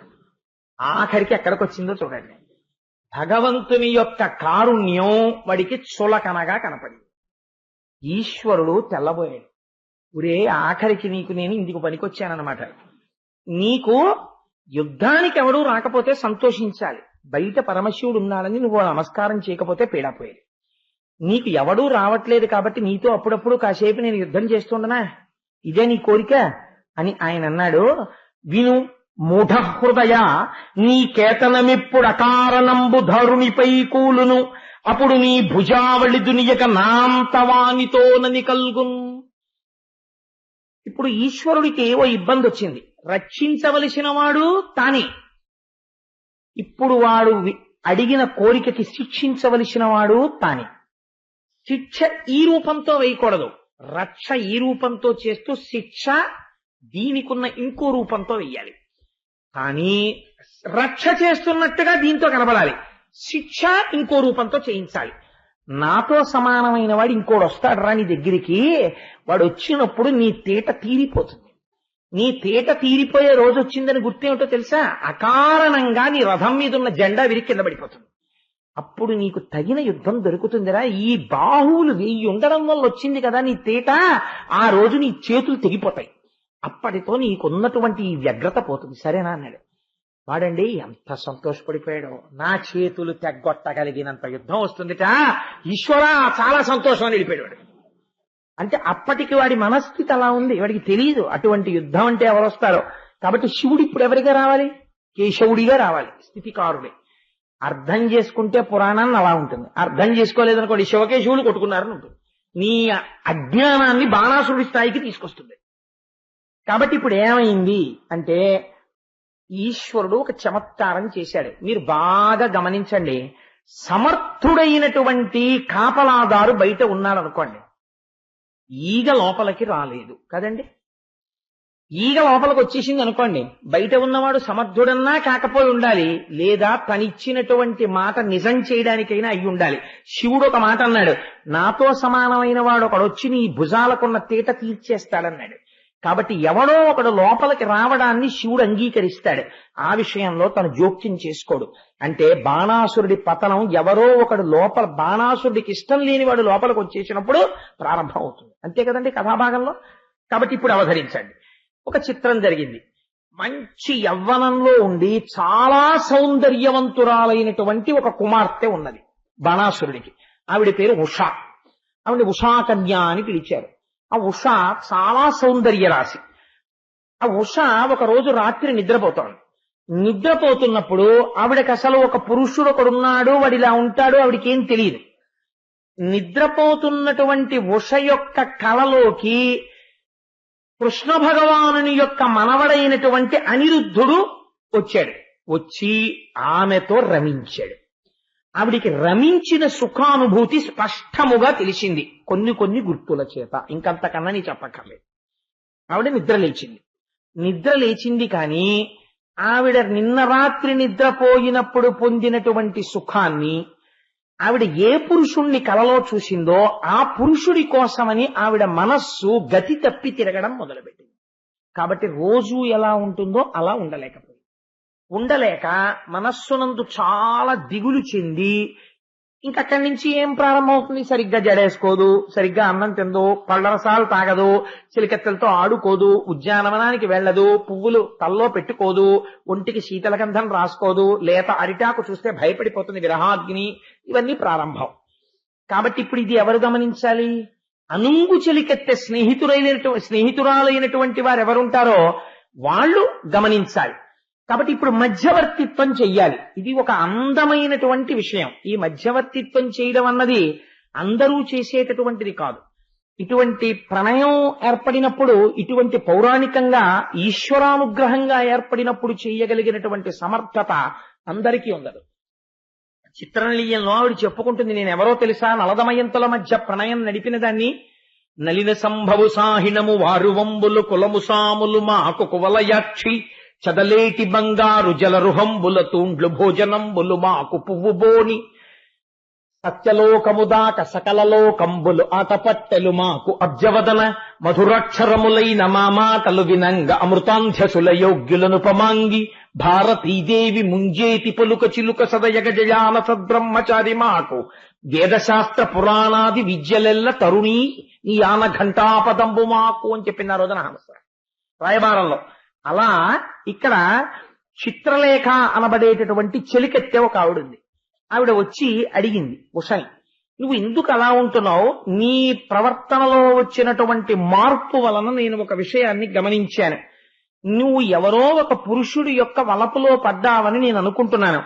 ఆఖరికి ఎక్కడికి వచ్చిందో చూడండి. భగవంతుని యొక్క కారుణ్యం వాడికి చులకనగా కనపడింది. ఈశ్వరుడు తెల్లబోయాడు. ఒరే, ఆఖరికి నీకు నేను ఇందుకు పనికొచ్చానన్నమాట. నీకు యుద్ధానికి ఎవడూ రాకపోతే సంతోషించాలి, బయట పరమశివుడు ఉన్నాడని నువ్వు నమస్కారం చేయకపోతే పీడాపోయేది. నీకు ఎవడూ రావట్లేదు కాబట్టి నీతో అప్పుడప్పుడు కాసేపు నేను యుద్ధం చేస్తుండనా, ఇదే నీ కోరిక అని ఆయన అన్నాడు. విను మూఢ హృదయ, నీ కేతనమిప్పుడు అకారణంబు ధరునిపై కూలును, అప్పుడు నీ భుజావళి దునియక నాంతవానితోనని కల్గున్. ఇప్పుడు ఈశ్వరుడికి ఓ ఇబ్బంది వచ్చింది. రక్షించవలసిన వాడు తానే. ఇప్పుడు వాడు అడిగిన కోరికకి శిక్షించవలసిన వాడు తానే. శిక్ష ఈ రూపంతో వేయకూడదు, రక్ష ఈ రూపంతో చేస్తూ శిక్ష దీనికున్న ఇంకో రూపంతో వెయ్యాలి. కానీ రక్ష చేస్తున్నట్టుగా దీంతో కనబడాలి, శిక్ష ఇంకో రూపంతో చేయించాలి. నాతో సమానమైన వాడు ఇంకోడు వస్తాడు రా నీ దగ్గరికి, వాడు వచ్చినప్పుడు నీ తేట తీరిపోతుంది. నీ తేట తీరిపోయే రోజు వచ్చిందని గుర్తేమిటో తెలుసా? అకారణంగా నీ రథం మీద ఉన్న జెండా విరిగి కింద పడిపోతుంది. అప్పుడు నీకు తగిన యుద్ధం దొరుకుతుందిరా. ఈ బాహువులు 1000 ఉండడం వల్ల వచ్చింది కదా నీ తేట, ఆ రోజు నీ చేతులు తెగిపోతాయి. అప్పటితో నీకున్నటువంటి ఈ వ్యగ్రత పోతుంది, సరేనా అన్నాడు. వాడండి ఎంత సంతోషపడిపోయాడో, నా చేతులు తెగ్గొట్టగలిగినంత యుద్ధం వస్తుందిట, ఈశ్వరా చాలా సంతోషం అని వెళ్ళిపోయాడు. అంటే అప్పటికి వాడి మనస్థితి అలా ఉంది, వాడికి తెలియదు అటువంటి యుద్ధం అంటే ఎవరు వస్తారో. కాబట్టి శివుడు ఇప్పుడు ఎవరిగా రావాలి? కేశవుడిగా రావాలి, స్థితికారుడే. అర్థం చేసుకుంటే పురాణాన్ని అలా ఉంటుంది, అర్థం చేసుకోలేదనుకోండి శివకేశవులు కొట్టుకున్నారని ఉంటుంది. నీ అజ్ఞానాన్ని బాణాసురుడి స్థాయికి తీసుకొస్తుంది. కాబట్టి ఇప్పుడు ఏమైంది అంటే ఈశ్వరుడు ఒక చమత్కారం చేశాడు. మీరు బాగా గమనించండి. సమర్థుడైనటువంటి కాపలాదారు బయట ఉన్నాడనుకోండి, ఈగ లోపలికి రాలేదు కదండి. ఈగ లోపలికి వచ్చేసింది అనుకోండి, బయట ఉన్నవాడు సమర్థుడన్నా కాకపోయి ఉండాలి, లేదా తనిచ్చినటువంటి మాట నిజం చేయడానికైనా అయి ఉండాలి. శివుడు ఒక మాట అన్నాడు, నాతో సమానమైన వాడు ఒకడు వచ్చి నీ భుజాలకున్న తీట తీర్చేస్తాడన్నాడు. కాబట్టి ఎవడో ఒకడు లోపలికి రావడాన్ని శివుడు అంగీకరిస్తాడు. ఆ విషయంలో తను జోక్యం చేసుకోడు. అంటే బాణాసురుడి పతనం ఎవరో ఒకడు లోపల, బాణాసురుడికి ఇష్టం లేని వాడు లోపలికి వచ్చేసినప్పుడు ప్రారంభం అవుతుంది. అంతే కదండి కథాభాగంలో. కాబట్టి ఇప్పుడు అవతరించండి. ఒక చిత్రం జరిగింది. మంచి యవ్వనంలో ఉండి చాలా సౌందర్యవంతురాలైనటువంటి ఒక కుమార్తె ఉన్నది బాణాసురుడికి. ఆవిడ పేరు ఉషా. ఆవిడ ఉషాకన్య అని పిలిచారు. ఆ ఉష చాలా సౌందర్య రాశి. ఆ ఉష ఒక రోజు రాత్రి నిద్రపోతోంది. నిద్రపోతున్నప్పుడు ఆవిడకి అసలు ఒక పురుషుడు ఒకడున్నాడు, వాడు ఇలా ఉంటాడు, ఆవిడికి ఏం తెలియదు. నిద్రపోతున్నటువంటి ఉష యొక్క కళలోకి కృష్ణ భగవానుని యొక్క మనవడైనటువంటి అనిరుద్ధుడు వచ్చాడు. వచ్చి ఆమెతో రమించాడు. ఆవిడికి రమించిన సుఖానుభూతి స్పష్టముగా తెలిసింది కొన్ని కొన్ని గుర్తుల చేత. ఇంకంతకన్నా నీ చెప్పక్కర్లేదు. ఆవిడ నిద్ర లేచింది. నిద్ర లేచింది కానీ ఆవిడ నిన్న రాత్రి నిద్రపోయినప్పుడు పొందినటువంటి సుఖాన్ని ఆవిడ ఏ పురుషుణ్ణి కలలో చూసిందో ఆ పురుషుడి కోసమని ఆవిడ మనస్సు గతి తప్పి తిరగడం మొదలుపెట్టింది. కాబట్టి రోజు ఎలా ఉంటుందో అలా ఉండలేక మనస్సునందు చాలా దిగులు చెంది ఇంకక్కడి నుంచి ఏం ప్రారంభమవుతుంది? సరిగ్గా జడేసుకోదు, సరిగ్గా అన్నం తిందో, పళ్ళరసాలు తాగదు, చిలికెత్తలతో ఆడుకోదు, ఉద్యానవనానికి వెళ్ళదు, పువ్వులు తల్లో పెట్టుకోదు, ఒంటికి శీతలగంధం రాసుకోదు, లేత అరిటాకు చూస్తే భయపడిపోతుంది, విరహాగ్ని. ఇవన్నీ ప్రారంభం. కాబట్టి ఇప్పుడు ఇది ఎవరు గమనించాలి? అనుంగు చెలికెత్తే స్నేహితురాలైనటువంటి వారు ఎవరుంటారో వాళ్ళు గమనించాలి. కాబట్టి ఇప్పుడు మధ్యవర్తిత్వం చెయ్యాలి. ఇది ఒక అందమైనటువంటి విషయం. ఈ మధ్యవర్తిత్వం చేయడం అన్నది అందరూ చేసేటటువంటిది కాదు. ఇటువంటి ప్రణయం ఏర్పడినప్పుడు, ఇటువంటి పౌరాణికంగా ఈశ్వరానుగ్రహంగా ఏర్పడినప్పుడు చేయగలిగినటువంటి సమర్థత అందరికీ ఉండదు. చిత్రనళీయంలో ఆవిడ చెప్పుకుంటుంది, నేనెవరో తెలుసా? నలదమయంతుల మధ్య ప్రణయం నడిపిన దాన్ని. నలిన సంభవు సాహిణము వారు వంబులు కులము సాములు మాకు కువలయాక్షి చదలేటి బంగారు జలరుహంబుల తూండ్లు భోజనంబులు మాకు పువ్వు బోని సత్యలోకముదాక సకలలోకంబులు ఆటపట్టెలు మాకు అబ్జవదన మధురాక్షరములైన మా మాటలు వినంగ అమృతాంధ్యసుల యోగ్యులను పమాంగి భారతీదేవి ముంజేతి పలుక చిలుక సదయగ జయాన సద్బ్రహ్మచారి మాకు వేదశాస్త్ర పురాణాది విద్యలెల్ల తరుణీ ఈ ఆన ఘంటాపదంబు మాకు అని చెప్పిన రోజున హంస రాయబారంలో. అలా ఇక్కడ చిత్రలేఖ అనబడేటటువంటి చెలికెత్తే ఒక ఆవిడుంది. ఆవిడ వచ్చి అడిగింది ఉషని, నువ్వు ఎందుకు అలా ఉంటున్నావు? నీ ప్రవర్తనలో వచ్చినటువంటి మార్పు వలన నేను ఒక విషయాన్ని గమనించాను. నువ్వు ఎవరో ఒక పురుషుడి యొక్క వలపులో పడ్డావని నేను అనుకుంటున్నాను.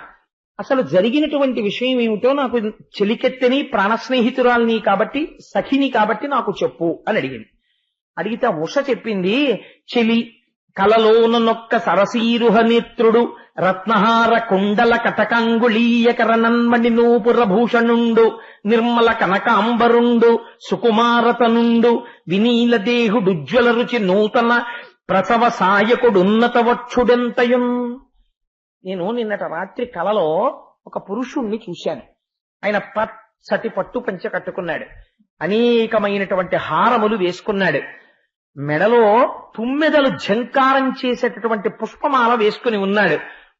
అసలు జరిగినటువంటి విషయం ఏమిటో నాకు చెలికెత్తని ప్రాణస్నేహితురాలిని కాబట్టి, సఖిని కాబట్టి నాకు చెప్పు అని అడిగింది. అడిగితే ఉష చెప్పింది, చెలి కలలోనొక్క సరసీరుహ నేత్రుడు రత్నహార కుండల కటకంగుళీయకర నన్మణి నూపుర భూషణుండు నిర్మల కనకాంబరుండు సుకుమారతనుండు వినీల దేహుడుజ్వల రుచి నూతన ప్రసవ సాయకుడున్నత వక్షుడెంతయున్. నేను నిన్నట రాత్రి కలలో ఒక పురుషుణ్ణి చూశాను. ఆయన పచ్చటి పట్టు పంచ కట్టుకున్నాడు, అనేకమైనటువంటి హారములు వేసుకున్నాడు, మెడలో తుమ్మెదలు ఝంకారం చేసేటటువంటి పుష్పమాల వేసుకుని ఉన్నాడు,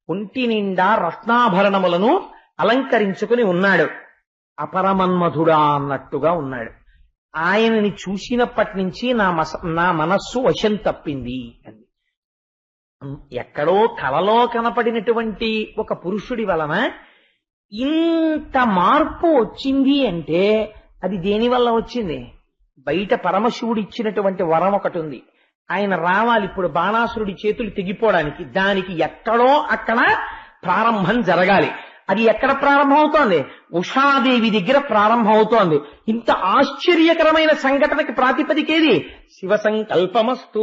ఒంటి నిండా రత్నాభరణములను అలంకరించుకుని ఉన్నాడు, అపరమన్మధుడా అన్నట్టుగా ఉన్నాడు. ఆయనని చూసినప్పటి నుంచి నా మనస్సు వశం తప్పింది అని. ఎక్కడో కలలో కనపడినటువంటి ఒక పురుషుడి వలన ఇంత మార్పు వచ్చింది అంటే అది దేని వల్ల వచ్చింది? బయట పరమశివుడు ఇచ్చినటువంటి వరం ఒకటి ఉంది. ఆయన రావాలి ఇప్పుడు బాణాసురుడి చేతులు తెగిపోవడానికి. దానికి ఎక్కడో అక్కడ ప్రారంభం జరగాలి. అది ఎక్కడ ప్రారంభం అవుతోంది? ఉషాదేవి దగ్గర ప్రారంభం అవుతోంది. ఇంత ఆశ్చర్యకరమైన సంఘటనకి ప్రాతిపదికేది? శివ సంకల్పమస్తు,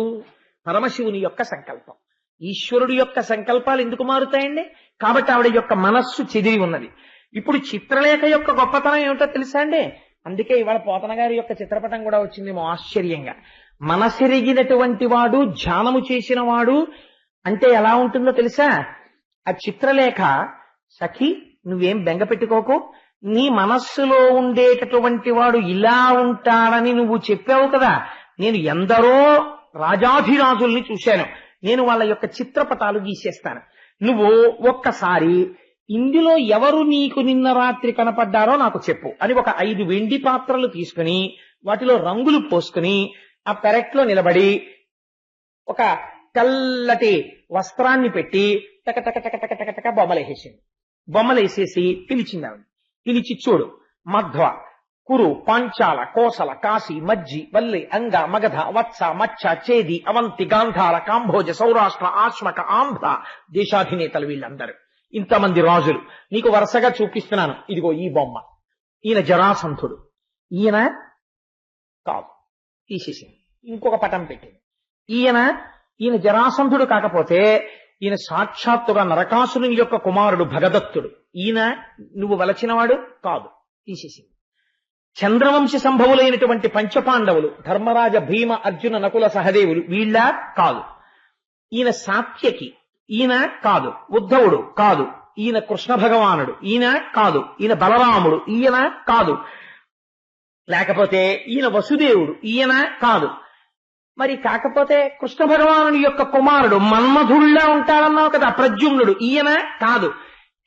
పరమశివుని యొక్క సంకల్పం. ఈశ్వరుడి యొక్క సంకల్పాలు ఎందుకు మారుతాయండి? కాబట్టి ఆవిడ యొక్క మనస్సు చెదిరి ఉన్నది. ఇప్పుడు చిత్రలేఖ యొక్క గొప్పతనం ఏమిటో తెలుసా అండి? అందుకే ఇవాళ పోతన గారి యొక్క చిత్రపటం కూడా వచ్చిందేమో ఆశ్చర్యంగా. మనసెరిగినటువంటి వాడు, ధ్యానము చేసిన వాడు అంటే ఎలా ఉంటుందో తెలుసా? ఆ చిత్రలేఖ, సఖి నువ్వేం బెంగ పెట్టుకోకు, నీ మనస్సులో ఉండేటటువంటి వాడు ఇలా ఉంటాడని నువ్వు చెప్పావు కదా, నేను ఎందరో రాజాధిరాజుల్ని చూశాను, నేను వాళ్ళ యొక్క చిత్రపటాలు గీసేస్తాను. నువ్వు ఒక్కసారి ఇందులో ఎవరు నీకు నిన్న రాత్రి కనపడ్డారో నాకు చెప్పు అని ఒక 5 వెండి పాత్రలు తీసుకుని వాటిలో రంగులు పోసుకుని ఆ పెరట్లో నిలబడి ఒక తెల్లటి వస్త్రాన్ని పెట్టి టక టక టక టక టక టక బొమ్మలేసేసింది. బొమ్మలేసేసి పిలిచింది ఆవిడ. పిలిచి, చూడు, మధ్వ, కురు, పాంచాల, కోసల, కాశీ, మజ్జి, వల్లి, అంగ, మగధ, వత్స, మచ్చ, చేది, అవంతి, గాంధార, కాంభోజ, సౌరాష్ట్ర, ఆశ్మక, ఆంధ్ర దేశాధినేతలు వీళ్ళందరూ, ఇంతమంది రాజులు నీకు వరుసగా చూపిస్తున్నాను. ఇదిగో ఈ బొమ్మ, ఈయన జరాసంధుడు, ఈయన కాదు, తీసేసింది. ఇంకొక పటం పెట్టింది. ఈయన జరాసంధుడు కాకపోతే ఈయన సాక్షాత్తుగా నరకాసురుని యొక్క కుమారుడు భగదత్తుడు, ఈయన నువ్వు వలచినవాడు కాదు, తీసేసింది. చంద్రవంశ సంభవులైనటువంటి పంచపాండవులు, ధర్మరాజ, భీమ, అర్జున, నకుల, సహదేవులు, వీళ్ళ కాదు. ఈయన సాత్యకి, ఈయన కాదు. ఉద్ధవుడు కాదు, ఈయన కృష్ణ భగవానుడు, ఈయన కాదు. ఈయన బలరాముడు, ఈయన కాదు. లేకపోతే ఈయన వసుదేవుడు, ఈయన కాదు. మరి కాకపోతే కృష్ణ భగవానుని యొక్క కుమారుడు మన్మధుళ్ళ ఉంటాడన్నావు కదా, ప్రద్యుమ్నుడు, ఈయన కాదు.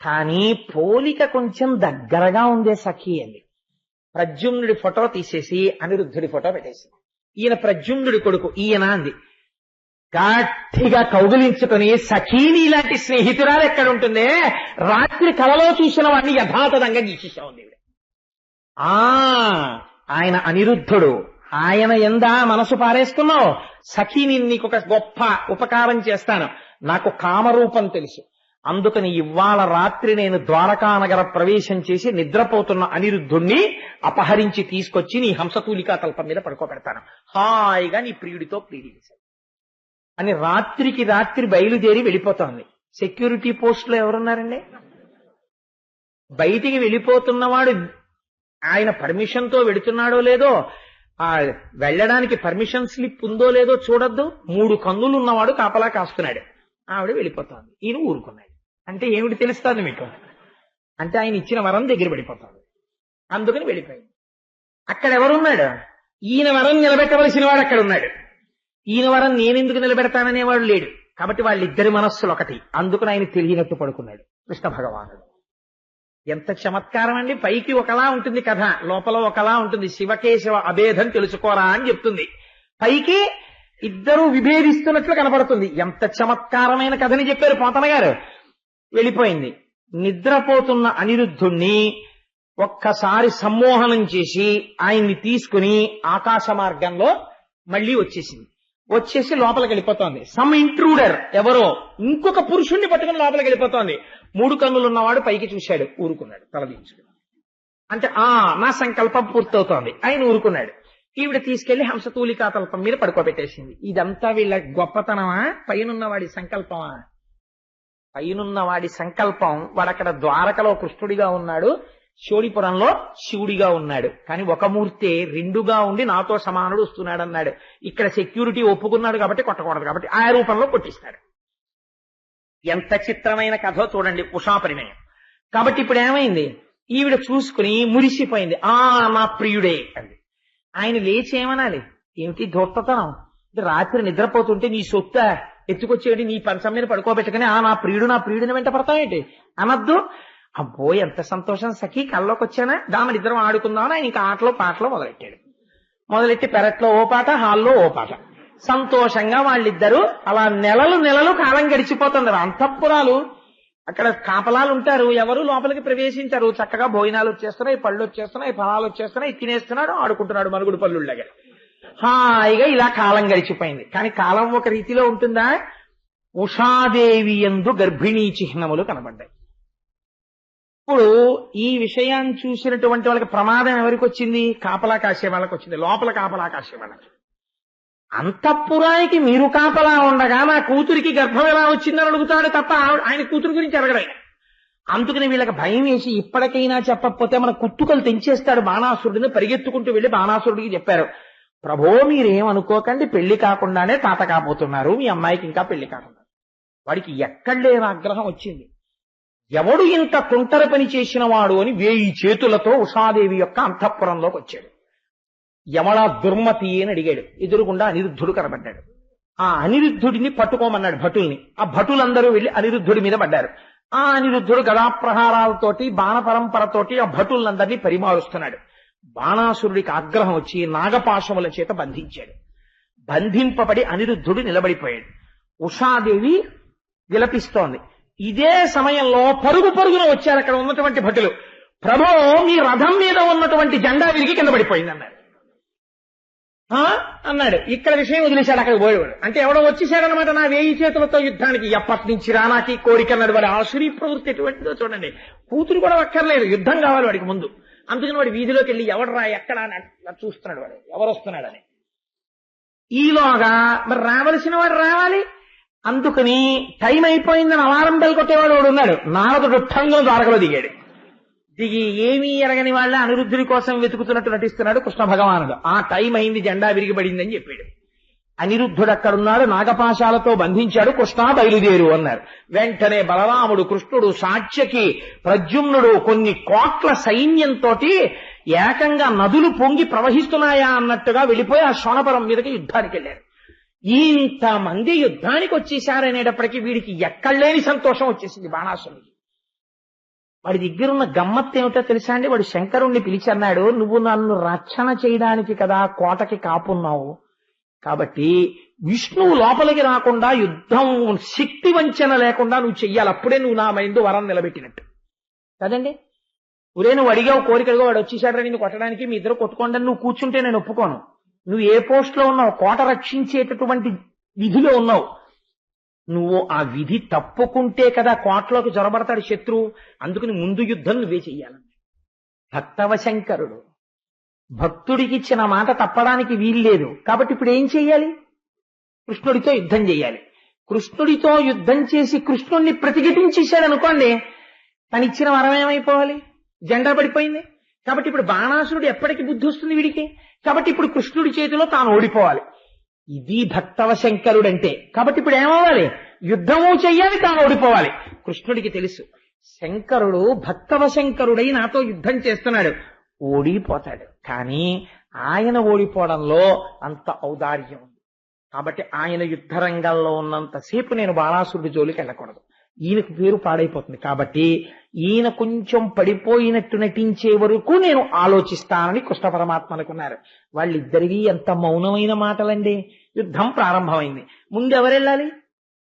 కానీ పోలిక కొంచెం దగ్గరగా ఉందే సఖి అంది. ప్రద్యుమ్నుడి ఫోటో తీసేసి అనిరుద్ధుడి ఫోటో పెట్టేసి, ఈయన ప్రద్యుమ్నుడి కొడుకు, ఈయన అంది. గట్టిగా కౌగిలించుకొని, సఖీని ఇలాంటి స్నేహితురాలు ఎక్కడ ఉంటుందే, రాత్రి కలలో చూసిన వాడిని యథాతథంగా గీసేసావుంది. ఆయన అనిరుద్ధుడు, ఆయన ఎందా మనసు పారేసుకున్నావు. సఖీని నీకు ఒక గొప్ప ఉపకారం చేస్తాను, నాకు కామరూపం తెలుసు, అందుకని ఇవాళ రాత్రి నేను ద్వారకానగర ప్రవేశం చేసి నిద్రపోతున్న అనిరుద్ధుణ్ణి అపహరించి తీసుకొచ్చి నీ హంసతూలికా తల్పం మీద పడుకోబెడతాను, హాయిగా నీ ప్రియుడితో ప్రీడించాను అని రాత్రికి రాత్రి బయలుదేరి వెళ్ళిపోతోంది. సెక్యూరిటీ పోస్ట్ లో ఎవరున్నారండి? బయటికి వెళ్ళిపోతున్నవాడు ఆయన పర్మిషన్ తో వెడుతున్నాడో లేదో, ఆ వెళ్ళడానికి పర్మిషన్ స్లిప్ ఉందో లేదో చూడొద్దు. 3 కన్నులు ఉన్నవాడు కాపలా కాస్తున్నాడు. ఆవిడ వెళ్ళిపోతాంది, ఈయన ఊరుకున్నాడు. అంటే ఏమిటి తెలుస్తుంది మీకు? అంటే ఆయన ఇచ్చిన వరం దగ్గర పడిపోతాడు, అందుకని వెళ్ళిపోయింది. అక్కడ ఎవరున్నాడు? ఈయన వరం నిలబెట్టవలసిన వాడు అక్కడ ఉన్నాడు. ఈయన వరం నేనెందుకు నిలబెడతాననేవాడు లేడు. కాబట్టి వాళ్ళిద్దరి మనస్సులు ఒకటి, అందుకని ఆయన తెలియనట్టు పడుకున్నాడు కృష్ణ భగవానుడు. ఎంత చమత్కారం అండి! పైకి ఒకలా ఉంటుంది కథ, లోపల ఒకలా ఉంటుంది. శివకేశవ అభేదం తెలుసుకోరా అని చెప్తుంది. పైకి ఇద్దరు విభేదిస్తున్నట్లు కనపడుతుంది. ఎంత చమత్కారమైన కథని చెప్పారు పోతన గారు. వెళ్ళిపోయింది. నిద్రపోతున్న అనిరుద్ధుణ్ణి ఒక్కసారి సమ్మోహనం చేసి ఆయన్ని తీసుకుని ఆకాశ మార్గంలో మళ్లీ వచ్చేసి లోపలికి వెళ్ళిపోతోంది. సమ్ ఇంట్రూడర్, ఎవరో ఇంకొక పురుషుణ్ణి పట్టుకుని లోపలికి వెళ్ళిపోతోంది. 3 కన్నులున్నవాడు పైకి చూశాడు, ఊరుకున్నాడు, తలదించుకున్నాడు. అంటే నా సంకల్పం పూర్తవుతోంది, ఆయన ఊరుకున్నాడు. ఈవిడ తీసుకెళ్లి హంసతూలికా తల్పం మీద పడుకోబెట్టేసింది. ఇదంతా వీళ్ళ గొప్పతనమా, పైనున్నవాడి సంకల్పమా? పైనున్నవాడి సంకల్పం. వాడక్కడ ద్వారకలో కృష్ణుడిగా ఉన్నాడు, శోణిపురంలో శివుడిగా ఉన్నాడు. కానీ ఒక మూర్తే 2గా ఉండి నాతో సమానుడు వస్తున్నాడు అన్నాడు. ఇక్కడ సెక్యూరిటీ ఒప్పుకున్నాడు కాబట్టి కొట్టకూడదు, కాబట్టి ఆ రూపంలో కొట్టిస్తాడు. ఎంత చిత్రమైన కథో చూడండి, ఉషా పరిణయం. కాబట్టి ఇప్పుడు ఏమైంది? ఈవిడ చూసుకుని మురిసిపోయింది. నా ప్రియుడే అంది. ఆయన లేచి ఏమనాలి? ఏమిటి ధూర్తతనం? రాత్రి నిద్రపోతుంటే నీ సొత్త ఎత్తుకొచ్చేటి, నీ పంచం మీద పడుకోబెట్టుకుని నా ప్రియుడిని వెంట పడతావేంటి అనద్దు. అబ్బో ఎంత సంతోషం సఖి, కల్లోకి వచ్చానా, దామనిద్దరం ఆడుకుందామని ఆయన ఇంకా ఆటలో పాటలో మొదలెట్టి పెరట్లో ఓ పాట, హాల్లో ఓ పాట. సంతోషంగా వాళ్ళిద్దరూ అలా నెలలు కాలం గడిచిపోతుంది. అంతఃపురాలు అక్కడ కాపలాలు ఉంటారు, ఎవరు లోపలికి ప్రవేశించారు. చక్కగా భోజనాలు వచ్చేస్తున్నాయి, పళ్ళు వచ్చేస్తున్నాయి, ఫలాలు వచ్చేస్తున్నాయి, తినేస్తున్నాడు, ఆడుకుంటున్నాడు మరుగుడు పళ్ళుళ్ళగా. హాయిగా ఇలా కాలం గడిచిపోయింది. కానీ కాలం ఒక రీతిలో ఉంటుందా? ఉషాదేవి యందు గర్భిణీ చిహ్నములు కనబడ్డాయి. ఇప్పుడు ఈ విషయాన్ని చూసినటువంటి వాళ్ళకి ప్రమాదం ఎవరికి వచ్చింది? కాపలా కాసే వాళ్ళకి వచ్చింది, లోపల కాపలా కాసే వాళ్ళకి. అంతఃపురానికి మీరు కాపలా ఉండగా నా కూతురికి గర్భం ఎలా వచ్చిందని అడుగుతాడు తప్ప ఆయన కూతురు గురించి అడగడం. అందుకని వీళ్ళకి భయం వేసి ఇప్పటికైనా చెప్పకపోతే మన కుత్తుకలు తెంచేస్తాడు బాణాసురుడిని. పరిగెత్తుకుంటూ వెళ్లి బాణాసురుడికి చెప్పారు. ప్రభో మీరేమనుకోకండి, పెళ్లి కాకుండానే తాత కాబోతున్నారు, మీ అమ్మాయికి ఇంకా పెళ్లి కాకుండా. వాడికి ఎక్కడలేని ఆగ్రహం వచ్చింది. ఎవడు ఇంత తుంటర పని చేసిన వాడు అని 1000 చేతులతో ఉషాదేవి యొక్క అంతఃపురంలోకి వచ్చాడు. యమళ దుర్మతి అని అడిగాడు. ఎదురుగుండా అనిరుద్ధుడు కనబడ్డాడు. ఆ అనిరుద్ధుడిని పట్టుకోమన్నాడు భటుల్ని. ఆ భటులందరూ వెళ్లి అనిరుద్ధుడి మీద పడ్డారు. ఆ అనిరుద్ధుడు గదాప్రహారాలతోటి బాణపరంపరతోటి ఆ భటులందరినీ పరిమారుస్తున్నాడు. బాణాసురుడికి ఆగ్రహం వచ్చి నాగపాశముల చేత బంధించాడు. బంధింపబడి అనిరుద్ధుడు నిలబడిపోయాడు. ఉషాదేవి విలపిస్తోంది. ఇదే సమయంలో పరుగు పరుగున వచ్చారు అక్కడ ఉన్నటువంటి భటులు. ప్రభో మీ రథం మీద ఉన్నటువంటి జెండా విరిగి కింద పడిపోయింది అన్నాడు. అన్నాడు. ఇక్కడ విషయం వదిలేశాడు, అక్కడ పోయేవాడు. అంటే ఎవడో వచ్చేసాడనమాట నా 1000 చేతులతో యుద్ధానికి. ఎప్పటి నుంచి రానాకి కోరిక అన్నాడు. వాడు ఆసురీ ప్రవృత్తి ఎటువంటిదో చూడండి. కూతురు కూడా అక్కర్లేదు, యుద్ధం కావాలి వాడికి ముందు. అందుకని వాడు వీధిలోకి వెళ్ళి ఎవడరా ఎక్కడ అని చూస్తున్నాడు, వాడు ఎవరు వస్తున్నాడని. ఈలోగా మరి రావలసిన వాడు రావాలి. అందుకని టైం అయిపోయిందని అలారం బెల్ కొట్టేవాడు వాడు ఉన్నాడు. నారదుడు ఠంగున ద్వారకలో దిగాడు. దిగి ఏమీ ఎరగని వాళ్ళ అనిరుద్ధుడి కోసం వెతుకుతున్నట్టు నటిస్తున్నాడు కృష్ణ భగవానుడు. ఆ టైం అయింది, జెండా విరిగిపడిందని చెప్పాడు. అనిరుద్ధుడు అక్కడున్నాడు, నాగపాశాలతో బంధించాడు. కృష్ణ బయలుదేరు అన్నారు. వెంటనే బలరాముడు, కృష్ణుడు, సాత్యకి, ప్రద్యుమ్నుడు కొన్ని కోట్ల సైన్యంతో ఏకంగా నదులు పొంగి ప్రవహిస్తున్నాయా అన్నట్టుగా వెళ్ళిపోయి ఆ శోణపురం మీదకి యుద్ధానికి వెళ్ళారు. ఇంతమంది యుద్ధానికి వచ్చేశారనేటప్పటికీ వీడికి ఎక్కడలేని సంతోషం వచ్చేసింది బాణాసురుడికి. వాడి దగ్గరున్న గమ్మత్తు ఏమిటో తెలుసా అండి? వాడు శంకరుణ్ణి పిలిచన్నాడు, నువ్వు నన్ను రక్షణ చేయడానికి కదా కోటకి కాపున్నావు, కాబట్టి విష్ణువు లోపలికి రాకుండా యుద్ధం శక్తి వంచన లేకుండా నువ్వు చెయ్యాలి, అప్పుడే నువ్వు నా మైందు వరం నిలబెట్టినట్టు కదండి. ఒరే నువ్వు అడిగావు, కోరికలుగా వాడు వచ్చేసాడు నిన్ను కొట్టడానికి, మీ ఇద్దరు కొట్టుకోండి, నువ్వు కూర్చుంటే నేను ఒప్పుకోను. నువ్వు ఏ పోస్ట్ లో ఉన్నావు? కోట రక్షించేటటువంటి విధిలో ఉన్నావు. నువ్వు ఆ విధి తప్పుకుంటే కదా కోటలోకి జొరబడతాడు శత్రువు. అందుకని ముందు యుద్ధం నువ్వే చెయ్యాలి. భక్తవ శంకరుడు భక్తుడికి ఇచ్చిన మాట తప్పడానికి వీల్లేదు. కాబట్టి ఇప్పుడు ఏం చెయ్యాలి? కృష్ణుడితో యుద్ధం చెయ్యాలి. కృష్ణుడితో యుద్ధం చేసి కృష్ణుడిని ప్రతిఘటించేశాడు అనుకోండి, తనిచ్చిన వరం ఏమైపోవాలి? జెండా పడిపోయింది. కాబట్టి ఇప్పుడు బాణాసురుడు ఎప్పటికి బుద్ధి వస్తుంది వీడికి? కాబట్టి ఇప్పుడు కృష్ణుడి చేతిలో తాను ఓడిపోవాలి. ఇది భక్తవ శంకరుడంటే. కాబట్టి ఇప్పుడు ఏమవ్వాలి? యుద్ధము చెయ్యాలి, తాను ఓడిపోవాలి. కృష్ణుడికి తెలుసు శంకరుడు భక్తవ శంకరుడై నాతో యుద్ధం చేస్తున్నాడు, ఓడిపోతాడు. కానీ ఆయన ఓడిపోవడంలో అంత ఔదార్యం ఉంది. కాబట్టి ఆయన యుద్ధ రంగంలో ఉన్నంతసేపు నేను బాణాసురుడి జోలికి వెళ్ళకూడదు, ఈయనకు పేరు పాడైపోతుంది. కాబట్టి ఈయన కొంచెం పడిపోయినట్టు నటించే వరకు నేను ఆలోచిస్తానని కృష్ణ పరమాత్మ అనుకున్నారు. వాళ్ళిద్దరివి ఎంత మౌనమైన మాటలండి. యుద్ధం ప్రారంభమైంది. ముందు ఎవరు వెళ్ళాలి?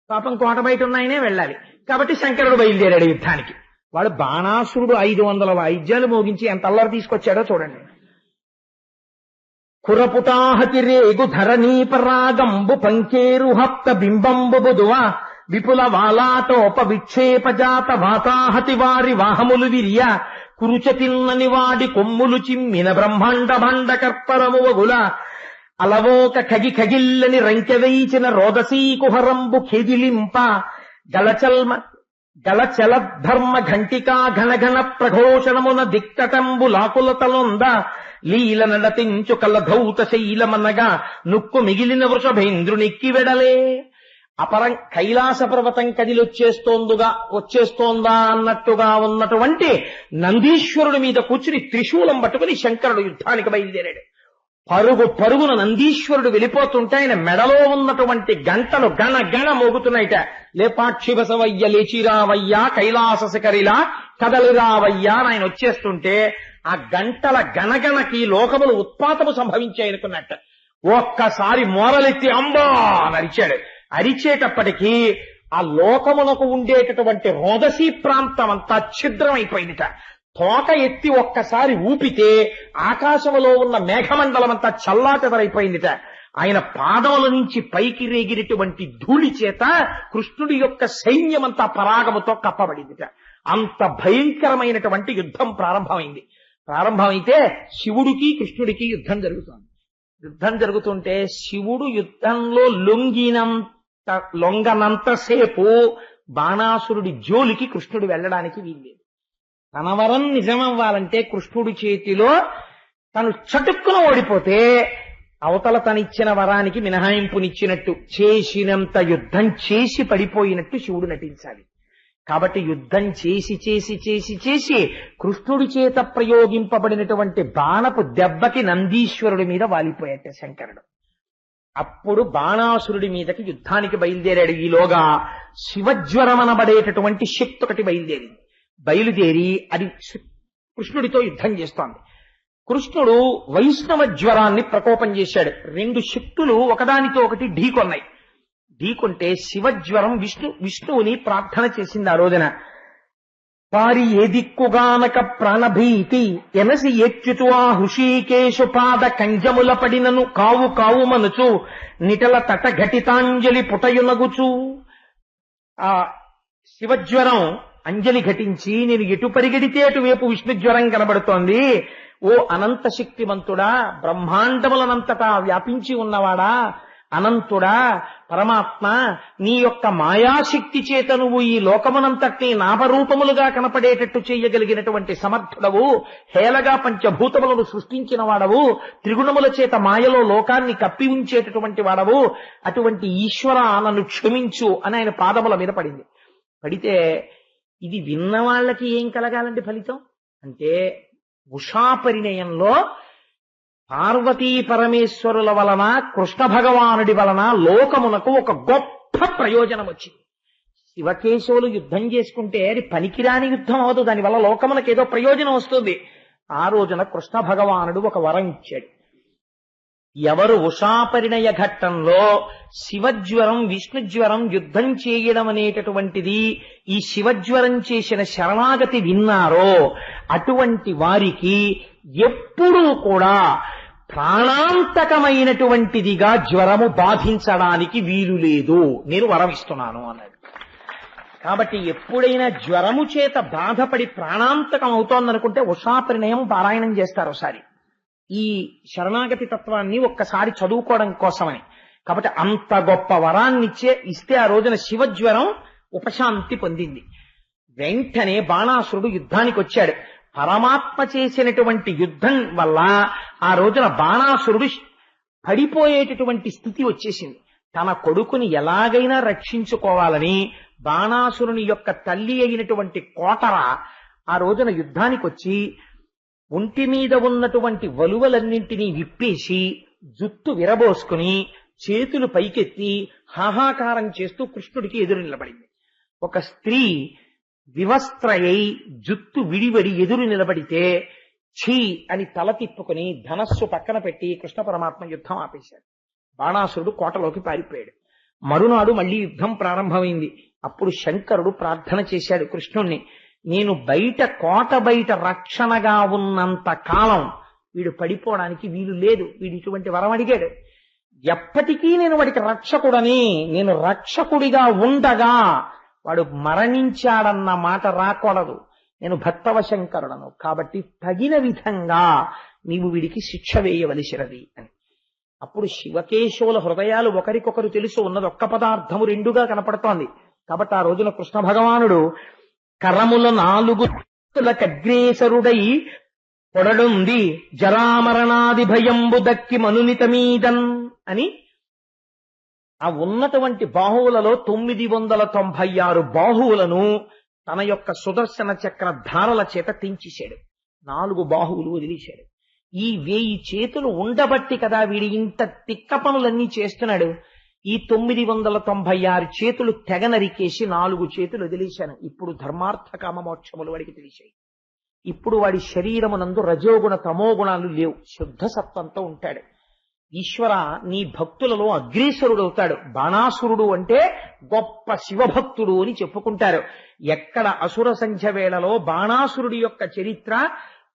పాపం కోట బయట ఉన్నాయనే వెళ్ళాలి. కాబట్టి శంకరుడు బయలుదేరాడు యుద్ధానికి. వాడు బాణాసురుడు 500 వాయిద్యాలు మోగించి ఎంత అల్లరి తీసుకొచ్చాడో చూడండి. కురపుటాహతి రేగు ధరణీపరాగంబు పంకేరు హప్త బింబంబు బుధువా విపుల వాలాటోప విక్షేపజాత వాతాహతి వారి వాహములు విరియ కురుచతిన్నని వాడి కొమ్ములు చిమ్మిన బ్రహ్మాండ భాండ కర్పరము వగుల అలవోక ఖగి ఖగిల్లని రంకెవైచిన రోదసీ కుహరంబు ఖేదిలింప గళచలధర్మ ఘంటికా ఘనఘన ప్రఘోషణమున దిక్కటంబు లాకులతలొంద లీల నడతించు కలధౌత శైలమనగా నుక్కు మిగిలిన వృషభేంద్రునిక్కి వెడలే. అపరం కైలాస పర్వతం వచ్చేస్తోందా అన్నట్టుగా ఉన్నటువంటి నందీశ్వరుడి మీద కూర్చుని త్రిశూలం పట్టుకుని శంకరుడు యుద్ధానికి బయలుదేరాడు. పరుగున నందీశ్వరుడు వెళ్ళిపోతుంటే ఆయన మెడలో ఉన్నటువంటి గంటలు గణ గణ మోగుతున్నాయిట. లేపాక్షిబసవయ్య లేచిరావయ్యా కైలాస శిఖరిలా కదలిరావయ్యా ఆయన వచ్చేస్తుంటే ఆ గంటల గణగణకి లోకములు ఉత్పాతము సంభవించాయనుకున్నట్ట. ఒక్కసారి మోరలెత్తి అంబా అని అరిచాడు. అరిచేటప్పటికీ ఆ లోకములకు ఉండేటటువంటి రోదసీ ప్రాంతం అంతా ఛిద్రమైపోయిందిట. తోక ఎత్తి ఒక్కసారి ఊపితే ఆకాశములో ఉన్న మేఘమండలం అంతా చల్లాచెదరైపోయిందిట. ఆయన పాదముల నుంచి పైకి రేగినటువంటి ధూళి చేత కృష్ణుడి యొక్క సైన్యమంతా పరాగముతో కప్పబడిందిట. అంత భయంకరమైనటువంటి యుద్ధం ప్రారంభమైంది. ప్రారంభమైతే శివుడికి కృష్ణుడికి యుద్ధం జరుగుతోంది. యుద్ధం జరుగుతుంటే శివుడు యుద్ధంలో లొంగనంతసేపు బాణాసురుడి జోలికి కృష్ణుడు వెళ్ళడానికి వీల్లేదు. తన వరం నిజమవ్వాలంటే కృష్ణుడి చేతిలో తను చటుక్కున ఓడిపోతే అవతల తనిచ్చిన వరానికి మినహాయింపునిచ్చినట్టు చేసినంత యుద్ధం చేసి పడిపోయినట్టు శివుడు నటించాలి. కాబట్టి యుద్ధం చేసి చేసి చేసి చేసి కృష్ణుడి చేత ప్రయోగింపబడినటువంటి బాణపు దెబ్బకి నందీశ్వరుడి మీద వాలిపోయాట శంకరుడు. అప్పుడు బాణాసురుడి మీదకి యుద్ధానికి బయలుదేరాడు. ఈలోగా శివజ్వరం అనబడేటటువంటి శక్తి ఒకటి బయలుదేరి అది కృష్ణుడితో యుద్ధం చేస్తోంది. కృష్ణుడు వైష్ణవ జ్వరాన్ని ప్రకోపం చేశాడు. రెండు శక్తులు ఒకదానితో ఒకటి ఢీకొన్నాయి. ఢీకొంటే శివజ్వరం విష్ణువుని ప్రార్థన చేసింది ఆ రోజున. పారి ఏ దిక్కుగానక ప్రాణభీతి ఎనసి ఎచ్చుతూ ఆ హృషీకేశు పాద కంజముల పడినను కావు కావు మనుచు నిటల తట ఘటితాంజలి పుటయునగుచు. ఆ శివజ్వరం అంజలి ఘటించి నేను ఎటు పరిగెడితే అటువైపు విష్ణుజ్వరం కనబడుతోంది. ఓ అనంత శక్తిమంతుడా, బ్రహ్మాండములనంతటా వ్యాపించి ఉన్నవాడా, అనంతుడా, పరమాత్మ, నీ యొక్క మాయాశక్తి చేత నువ్వు ఈ లోకమునంతటినీ నామరూపములుగా కనపడేటట్టు చేయగలిగినటువంటి సమర్థుడవు, హేళగా పంచభూతములను సృష్టించిన వాడవు, త్రిగుణముల చేత మాయలో లోకాన్ని కప్పి ఉంచేటటువంటి వాడవు, అటువంటి ఈశ్వర నన్ను క్షమించు అని ఆయన పాదముల మీద పడితే ఇది విన్న వాళ్ళకి ఏం కలగాలంటే ఫలితం అంటే ఉషాపరిణయంలో పార్వతీ పరమేశ్వరుల వలన కృష్ణ భగవానుడి వలన లోకమునకు ఒక గొప్ప ప్రయోజనం వచ్చింది. శివకేశవులు యుద్ధం చేసుకుంటే అది పనికిరాని యుద్ధం అవదు, దానివల్ల లోకమునకు ఏదో ప్రయోజనం వస్తుంది. ఆ రోజున కృష్ణ భగవానుడు ఒక వరం ఇచ్చాడు. ఎవరు ఉషాపరిణయ ఘట్టంలో శివజ్వరం విష్ణుజ్వరం యుద్ధం చేయడం అనేటటువంటిది ఈ శివజ్వరం చేసిన శరణాగతి విన్నారో అటువంటి వారికి ఎప్పుడూ కూడా ప్రాణాంతకమైనటువంటిదిగా జ్వరము బాధించడానికి వీలు లేదు, నేను వరం ఇస్తున్నాను అన్నాడు. కాబట్టి ఎప్పుడైనా జ్వరము చేత బాధపడి ప్రాణాంతకం అవుతోందనుకుంటే ఉషాపరిణయం పారాయణం చేస్తారు ఒకసారి, ఈ శరణాగతి తత్వాన్ని ఒక్కసారి చదువుకోవడం కోసమని. కాబట్టి అంత గొప్ప వరాన్ని ఇస్తే ఆ రోజున శివజ్వరం ఉపశాంతి పొందింది. వెంటనే బాణాసురుడు యుద్ధానికి వచ్చాడు. పరమాత్మ చేసినటువంటి యుద్ధం వల్ల ఆ రోజున బాణాసురుడు పడిపోయేటటువంటి స్థితి వచ్చేసింది. తన కొడుకుని ఎలాగైనా రక్షించుకోవాలని బాణాసురుని యొక్క తల్లి అయినటువంటి కోటర ఆ రోజున యుద్ధానికి వచ్చి ఒంటి మీద ఉన్నటువంటి వలువలన్నింటినీ విప్పేసి జుట్టు విరబోసుకుని చేతులు పైకెత్తి హాహాకారం చేస్తూ కృష్ణుడికి ఎదురు నిలబడింది. ఒక స్త్రీ వివస్త్రయై జుట్టు విడివడి ఎదురు నిలబడితే ఛీ అని తల తిప్పుకుని ధనస్సు పక్కన పెట్టి కృష్ణ పరమాత్మ యుద్ధం ఆపేశాడు. బాణాసురుడు కోటలోకి పారిపోయాడు. మరునాడు మళ్లీ యుద్ధం ప్రారంభమైంది. అప్పుడు శంకరుడు ప్రార్థన చేశాడు కృష్ణుణ్ణి, నేను బయట కోట బయట రక్షణగా ఉన్నంత కాలం వీడు పడిపోవడానికి వీలు లేదు, వీడు ఇటువంటి వరం అడిగాడు. ఎప్పటికీ నేను వాడికి రక్షకుడని, నేను రక్షకుడిగా ఉండగా వాడు మరణించాడన్న మాట రాకూడదు, నేను భక్తవ శంకరుడను, కాబట్టి తగిన విధంగా నీవు వీడికి శిక్ష వేయవలసినది అని. అప్పుడు శివకేశవుల హృదయాలు ఒకరికొకరు తెలుసు, ఉన్నది ఒక్క పదార్థము రెండుగా కనపడుతోంది. కాబట్టి ఆ రోజున కృష్ణ భగవానుడు కరముల 4 కగ్రేసరుడై పొడడుంది జరామరణాది భయంబు దక్కి మనునితమీదన్ అని ఆ ఉన్నటువంటి బాహువులలో 996 బాహువులను తన యొక్క సుదర్శన చక్ర ధారల చేత తెంచేశాడు. 4 బాహువులు వదిలేశాడు. ఈ 1000 చేతులు ఉండబట్టి కదా వీడి ఇంత తిక్క పనులన్నీ చేస్తున్నాడు. ఈ 996 చేతులు తెగ నరికేసి 4 చేతులు వదిలేశాను. ఇప్పుడు ధర్మార్థ కామ మోక్షములు వాడికి తెలిసాయి. ఇప్పుడు వాడి శరీరమునందు రజోగుణ తమోగుణాలు లేవు, శుద్ధ సత్వంతో ఉంటాడు. ఈశ్వర, నీ భక్తులలో అగ్రేసరుడవుతాడు. బాణాసురుడు అంటే గొప్ప శివభక్తుడు అని చెప్పుకుంటారు. ఎక్కడ అసుర సంధ్య వేళలో బాణాసురుడి యొక్క చరిత్ర,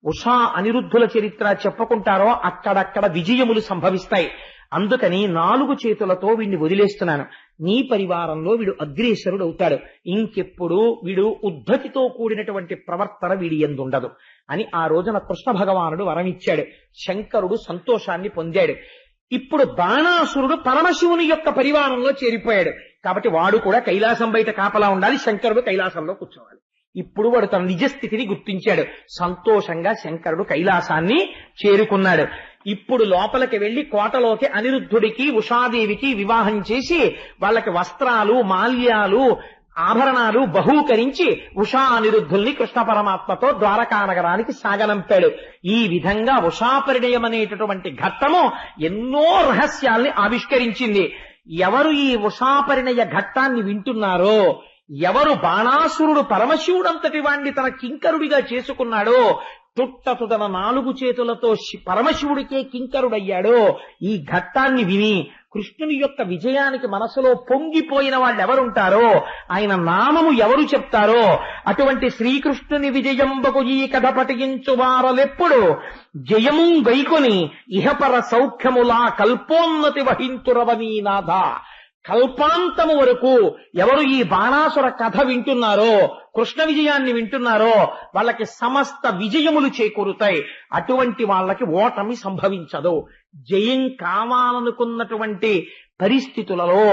ఉషా అనిరుద్ధుల చరిత్ర చెప్పుకుంటారో అక్కడక్కడ విజయములు సంభవిస్తాయి. అందుకని 4 చేతులతో వీడిని వదిలేస్తున్నాను. నీ పరివారంలో వీడు అగ్రేసరుడు అవుతాడు. ఇంకెప్పుడు వీడు ఉద్ధతితో కూడినటువంటి ప్రవర్తన వీడి యందుండదు అని ఆ రోజున కృష్ణ భగవానుడు వరమిచ్చాడు. శంకరుడు సంతోషాన్ని పొందాడు. ఇప్పుడు బాణాసురుడు పరమశివుని యొక్క పరివారంలో చేరిపోయాడు. కాబట్టి వాడు కూడా కైలాసం బయట కాపలా ఉండాలి, శంకరుడు కైలాసంలో కూర్చోవాలి. ఇప్పుడు వాడు తన నిజస్థితిని గుర్తించాడు. సంతోషంగా శంకరుడు కైలాసాన్ని చేరుకున్నాడు. ఇప్పుడు లోపలికి వెళ్లి కోటలోకి అనిరుద్ధుడికి ఉషాదేవికి వివాహం చేసి వాళ్ళకి వస్త్రాలు మాల్యాలు ఆభరణాలు బహూకరించి ఉషా అనిరుద్ధుల్ని కృష్ణ పరమాత్మతో ద్వారకా నగరానికి సాగనంపాడు. ఈ విధంగా ఉషాపరిణయం అనేటటువంటి ఘట్టము ఎన్నో రహస్యాల్ని ఆవిష్కరించింది. ఎవరు ఈ ఉషాపరిణయ ఘట్టాన్ని వింటున్నారో, ఎవరు బాణాసురుడు పరమశివుడంతటి వాణ్ణి తన కింకరుడిగా చేసుకున్నాడో, తుట్టతుదన 4 చేతులతో పరమశివుడికే కింకరుడయ్యాడో, ఈ ఘట్టాన్ని విని కృష్ణుని యొక్క విజయానికి మనసులో పొంగిపోయిన వాళ్ళు ఎవరుంటారో, ఆయన నామము ఎవరు చెప్తారో, అటువంటి శ్రీకృష్ణుని విజయంబకు ఈ కథ పఠించు వారలెప్పుడు జయము గైకొని ఇహపర సౌఖ్యములా కల్పోన్నతి వహింతురవనీనాథ. కల్పాంతము వరకు ఎవరు ఈ బాణాసుర కథ వింటున్నారో, కృష్ణ విజయాన్ని వింటున్నారో, వాళ్ళకి సమస్త విజయములు చేకూరుతాయి. అటువంటి వాళ్ళకి ఓటమి సంభవించదు. జయం కావాలనుకున్నటువంటి పరిస్థితులలో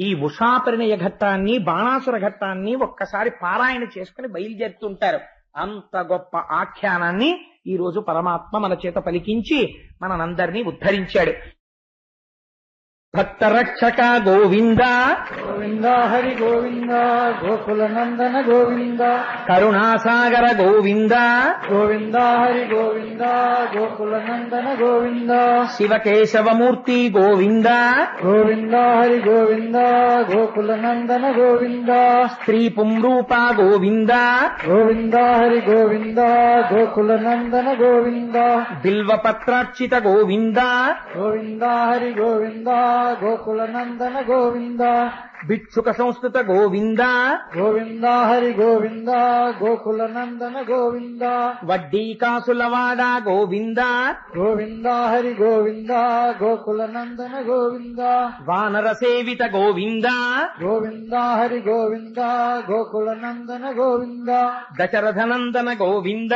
ఈ ఉషాపరిణయ ఘట్టాన్ని, బాణాసుర ఘట్టాన్ని ఒక్కసారి పారాయణ చేసుకుని బయలుదేరుతుంటారు. అంత గొప్ప ఆఖ్యానాన్ని ఈ రోజు పరమాత్మ మన చేత పలికించి మనందరినీ ఉద్ధరించాడు. భక్తరక్షక గోవింద గోవింద హరి గోవింద గోకుల నందన గోవింద కరుణాసాగర గోవింద గోవింద హరి గోవింద గోకుల నందన గోవింద శివకేశవమూర్తి గోవింద గోవింద హరి గోవింద గోకుల నందన గోవింద స్త్రీ పుంరూప గోవింద గోవింద హరి గోవింద గోకుల నందన గోవింద బిల్వపత్రార్చిత గోవింద గోవింద హరి గోవింద గోకుల నందన గోవింద భిక్షుక సంస్కృత గోవింద గోవింద హరి గోవింద గోకుల నందన గోవింద వడ్డీ కాసులవాడ గోవింద గోవింద హరి గోవింద గోకుల నందన గోవింద వానర సేవిత గోవింద గోవింద హరి గోవింద గోకుల నందన గోవింద దశరథనందన గోవింద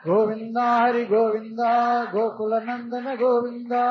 గోవింద హరి గోవింద గోకుల నందన గోవింద